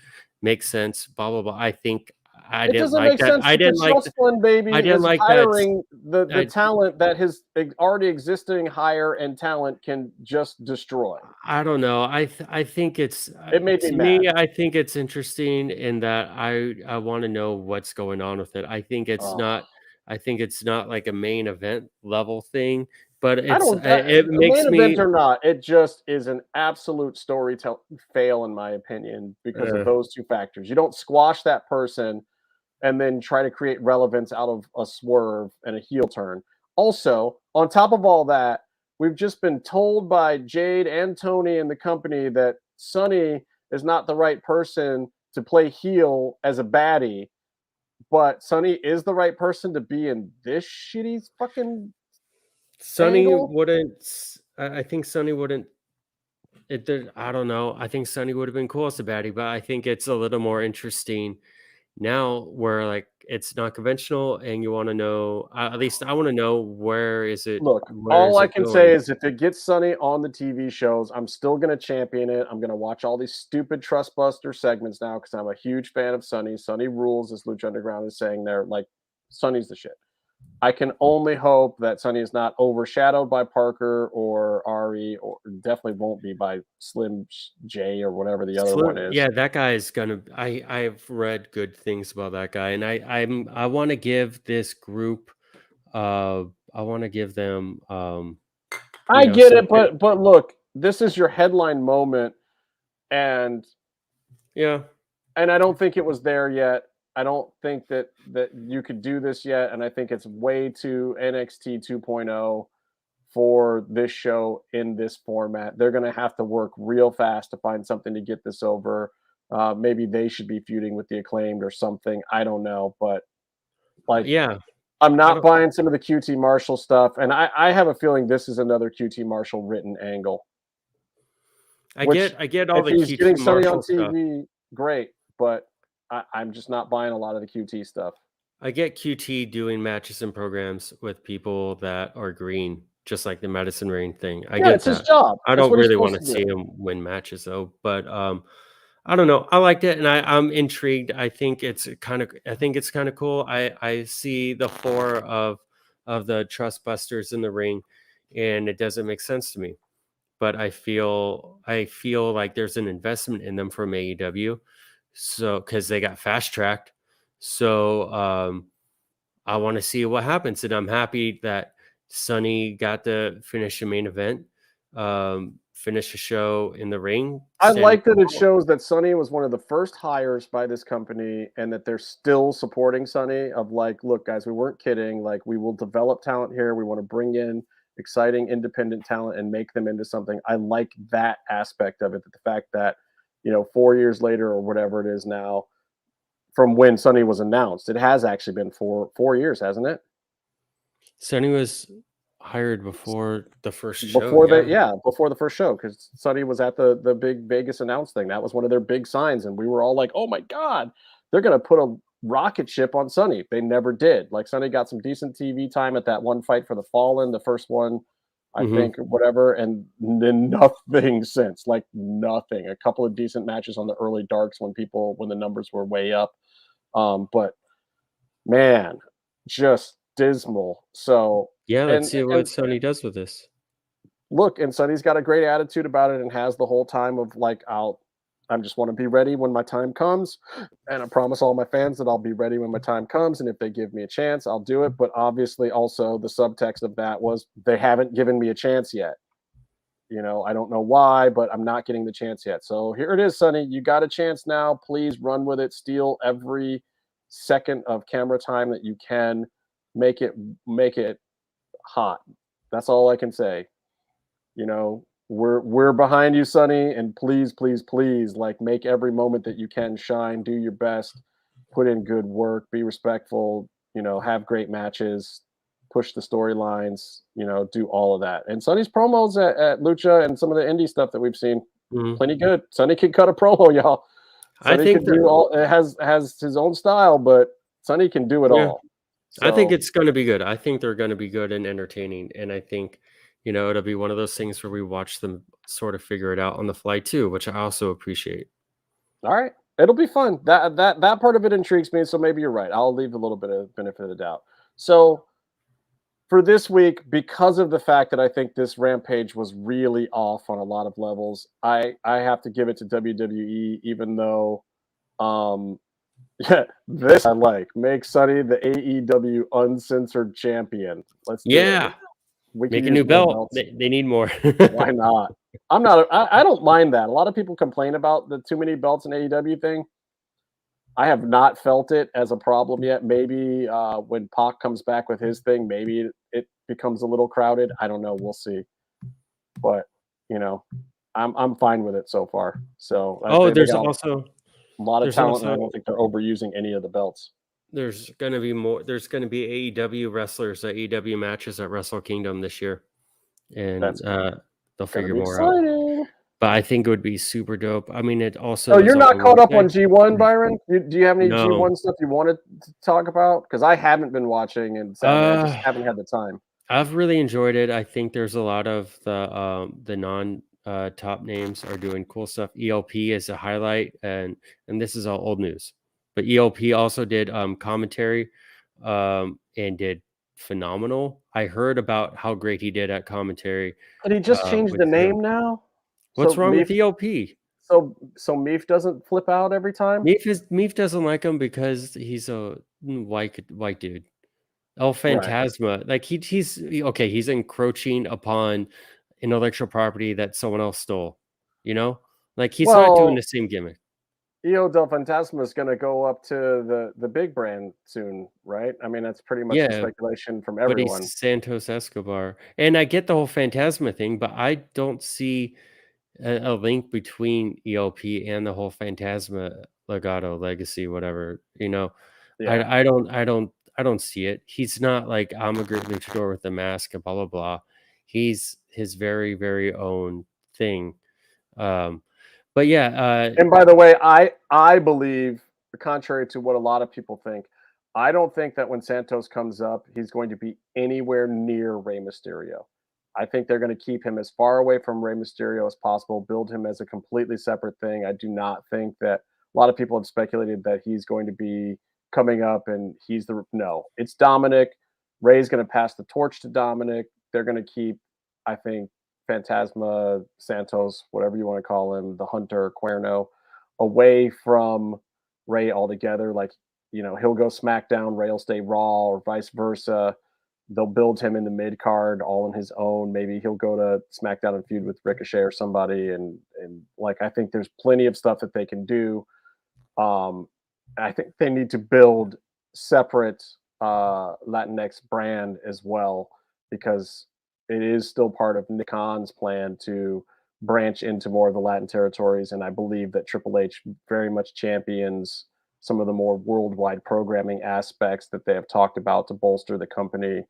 makes sense. Blah blah blah. I think I It didn't doesn't like make that. sense I that didn't the like. Trust Fund baby I didn't is like that. hiring the I- talent that his already existing hire and talent can just destroy. I don't know. I think it's It made to me me. mad. I think it's interesting in that I want to know what's going on with it. I think it's not. I think it's not like a main event level thing, but I it's don't. it makes Main me. event or not, it just is an absolute fail in my opinion because of those two factors. You don't squash that person and then try to create relevance out of a swerve and a heel turn. Also, on top of all that, we've just been told by Jade and Tony and the company that Sonny is not the right person to play heel as a baddie, but Sonny is the right person to be in this shitty fucking Sonny angle? wouldn't. I think Sonny wouldn't. It did. I don't know. I think Sonny would have been cool as a baddie, but I think it's a little more interesting now where like it's not conventional and you want to know at least I want to know where is it Look, where all is I it can going? say is if it gets Sonny on the TV shows, I'm still going to champion it. I'm going to watch all these stupid Trustbuster segments now because I'm a huge fan of Sonny. Sonny rules, as Lucha Underground is saying there. Like, Sonny's the shit. I can only hope that Sonny is not overshadowed by Parker or Ari, or definitely won't be by Slim J or whatever the other one is. Yeah, that guy is gonna. I've read good things about that guy, and I want to give this group. I want to give them. I get it, but look, this is your headline moment, and yeah, and I don't think it was there yet. I don't think that you could do this yet, and I think it's way too NXT 2.0 for this show in this format. They're going to have to work real fast to find something to get this over. Maybe they should be feuding with the Acclaimed or something. I don't know, but like, yeah, I'm not buying some of the QT Marshall stuff, and I have a feeling this is another QT Marshall written angle. I get all if the he's QT getting Sonny on Marshall TV, stuff. great, but I'm just not buying a lot of the QT stuff. I get QT doing matches and programs with people that are green, just like the Madison Rain thing. I get it's that. his job. I That's don't what he's really want supposed to to see him win matches though, but I don't know. I liked it, and I'm intrigued. I think it's kind of cool. I see the four of the Trust Busters in the ring, and it doesn't make sense to me. But I feel like there's an investment in them from AEW, so because they got fast tracked. So I want to see what happens, and I'm happy that Sonny got to finish the main event, finish a show in the ring. I like that it shows that Sonny was one of the first hires by this company and that they're still supporting Sonny of like, look, guys, we weren't kidding. Like, we will develop talent here. We want to bring in exciting independent talent and make them into something. I like that aspect of it. That the fact that, 4 years later or whatever it is now from when Sonny was announced, it has actually been 4 years, hasn't it? Sonny was hired before the first show. Before the first show, because Sonny was at the big Vegas announce thing. That was one of their big signs, and we were all like, "Oh my god, they're gonna put a rocket ship on Sonny." They never did. Like, Sonny got some decent TV time at that one fight for the Fallen, the first one, I think, or whatever, and then nothing since. Like, nothing. A couple of decent matches on the early darks when the numbers were way up, but man, just dismal. So yeah, let's see what Sonny does with this. Look, and Sonny's got a great attitude about it and has the whole time of like, I just want to be ready when my time comes, and I promise all my fans that I'll be ready when my time comes, and if they give me a chance, I'll do it. But obviously, also the subtext of that was they haven't given me a chance yet. I don't know why, but I'm not getting the chance yet. So here it is, Sonny. You got a chance now. Please run with it. Steal every second of camera time that you can. Make it hot. That's all I can say. we're behind you, Sonny, and please, like make every moment that you can shine. Do your best, put in good work, be respectful. Have great matches, push the storylines. Do all of that. And Sonny's promos at Lucha and some of the indie stuff that we've seen, plenty good. Sonny can cut a promo, y'all. Sonny can do all. It has his own style, but Sonny can do it all. So, I think it's going to be good. I think they're going to be good and entertaining, and I think it'll be one of those things where we watch them sort of figure it out on the fly too, which I also appreciate. All right, it'll be fun. That part of it intrigues me. So maybe you're right. I'll leave a little bit of benefit of the doubt. So for this week, because of the fact that I think this Rampage was really off on a lot of levels, I have to give it to WWE, even though. Yeah, this I like. Make Sonny the AEW uncensored champion. Let's do it. We make a new belt. They need more. Why not? I don't mind that. A lot of people complain about the too many belts in AEW thing. I have not felt it as a problem yet. Maybe when Pac comes back with his thing, maybe it becomes a little crowded. I don't know. We'll see. But I'm fine with it so far. So there's also a lot of talent, and I don't think they're overusing any of the belts. There's going to be more. There's going to be AEW wrestlers at AEW matches at Wrestle Kingdom this year, and they'll figure more out. But I think it would be super dope. I mean, it also. Oh, you're not caught up on G1, Byron? Do you have any G1 stuff you wanted to talk about? Because I haven't been watching, and I just haven't had the time. I've really enjoyed it. I think there's a lot of the non. Top names are doing cool stuff. ELP is a highlight, and this is all old news. But ELP also did commentary and did phenomenal. I heard about how great he did at commentary. But he just changed the name now? What's wrong with ELP? So Meef doesn't flip out every time? Meef doesn't like him because he's a white dude. El Phantasma. Right. Like he's encroaching upon intellectual property that someone else stole, like he's not doing the same gimmick. Io del Fantasma is going to go up to the big brand soon, right? I mean, that's pretty much the speculation from everyone. But he's Santos Escobar, and I get the whole Phantasma thing, but I don't see a link between ELP and the whole Phantasma Legado legacy, whatever. I don't see it. He's not like I'm a great luchador with a mask and blah blah blah. He's his very, very own thing. But yeah. And by the way, I believe, contrary to what a lot of people think, I don't think that when Santos comes up, he's going to be anywhere near Rey Mysterio. I think they're going to keep him as far away from Rey Mysterio as possible, build him as a completely separate thing. I do not think that a lot of people have speculated that he's going to be coming up and no, it's Dominic. Rey's going to pass the torch to Dominic. They're going to keep, I think, Phantasma, Santos, whatever you want to call him, the Hunter, Cuerno, away from Rey altogether. Like, he'll go SmackDown, Rey will stay Raw, or vice versa. They'll build him in the mid card all on his own. Maybe he'll go to SmackDown and feud with Ricochet or somebody. And like, I think there's plenty of stuff that they can do. I think they need to build separate Latinx brand as well, because it is still part of Nick Khan's plan to branch into more of the Latin territories. And I believe that Triple H very much champions some of the more worldwide programming aspects that they have talked about to bolster the company.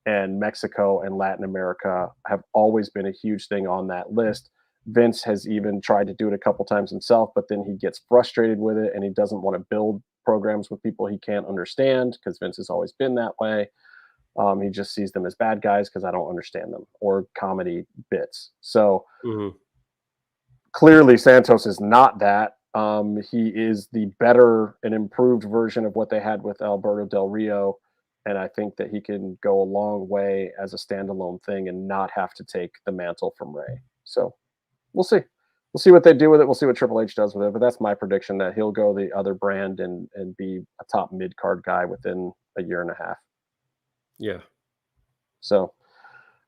And Mexico and Latin America have always been a huge thing on that list. Vince has even tried to do it a couple times himself, but then he gets frustrated with it and he doesn't want to build programs with people he can't understand, because Vince has always been that way. He just sees them as bad guys because I don't understand them, or comedy bits. So clearly Santos is not that. He is the better and improved version of what they had with Alberto Del Rio. And I think that he can go a long way as a standalone thing and not have to take the mantle from Rey. So we'll see. We'll see what they do with it. We'll see what Triple H does with it. But that's my prediction, that he'll go the other brand and be a top mid-card guy within a year and a half. Yeah. So,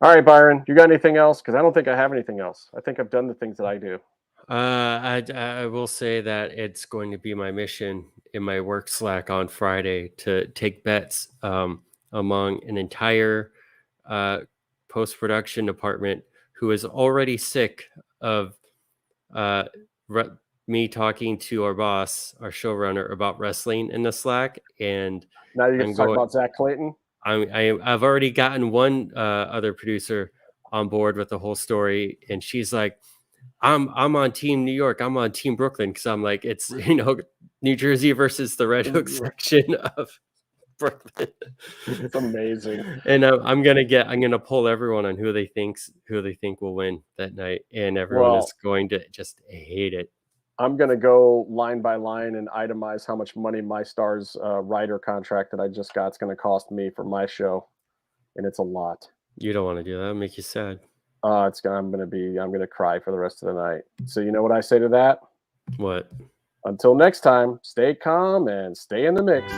all right, Byron, you got anything else? Because I don't think I have anything else. I think I've done the things that I do. I will say that it's going to be my mission in my work Slack on Friday to take bets among an entire post-production department who is already sick of me talking to our boss, our showrunner, about wrestling in the Slack. And Now you get to talk about Zach Clayton. I've already gotten one other producer on board with the whole story, and she's like, I'm on Team New York. I'm on Team Brooklyn, because I'm like, it's New Jersey versus the Red Hook section of Brooklyn. It's amazing. And I'm gonna poll everyone on who they think will win that night, and everyone is going to just hate it. I'm gonna go line by line and itemize how much money my Star's writer contract that I just got is gonna cost me for my show, and it's a lot. You don't want to do that. It'll make you sad. I'm gonna cry for the rest of the night. So you know what I say to that? What? Until next time, stay calm and stay in the mix.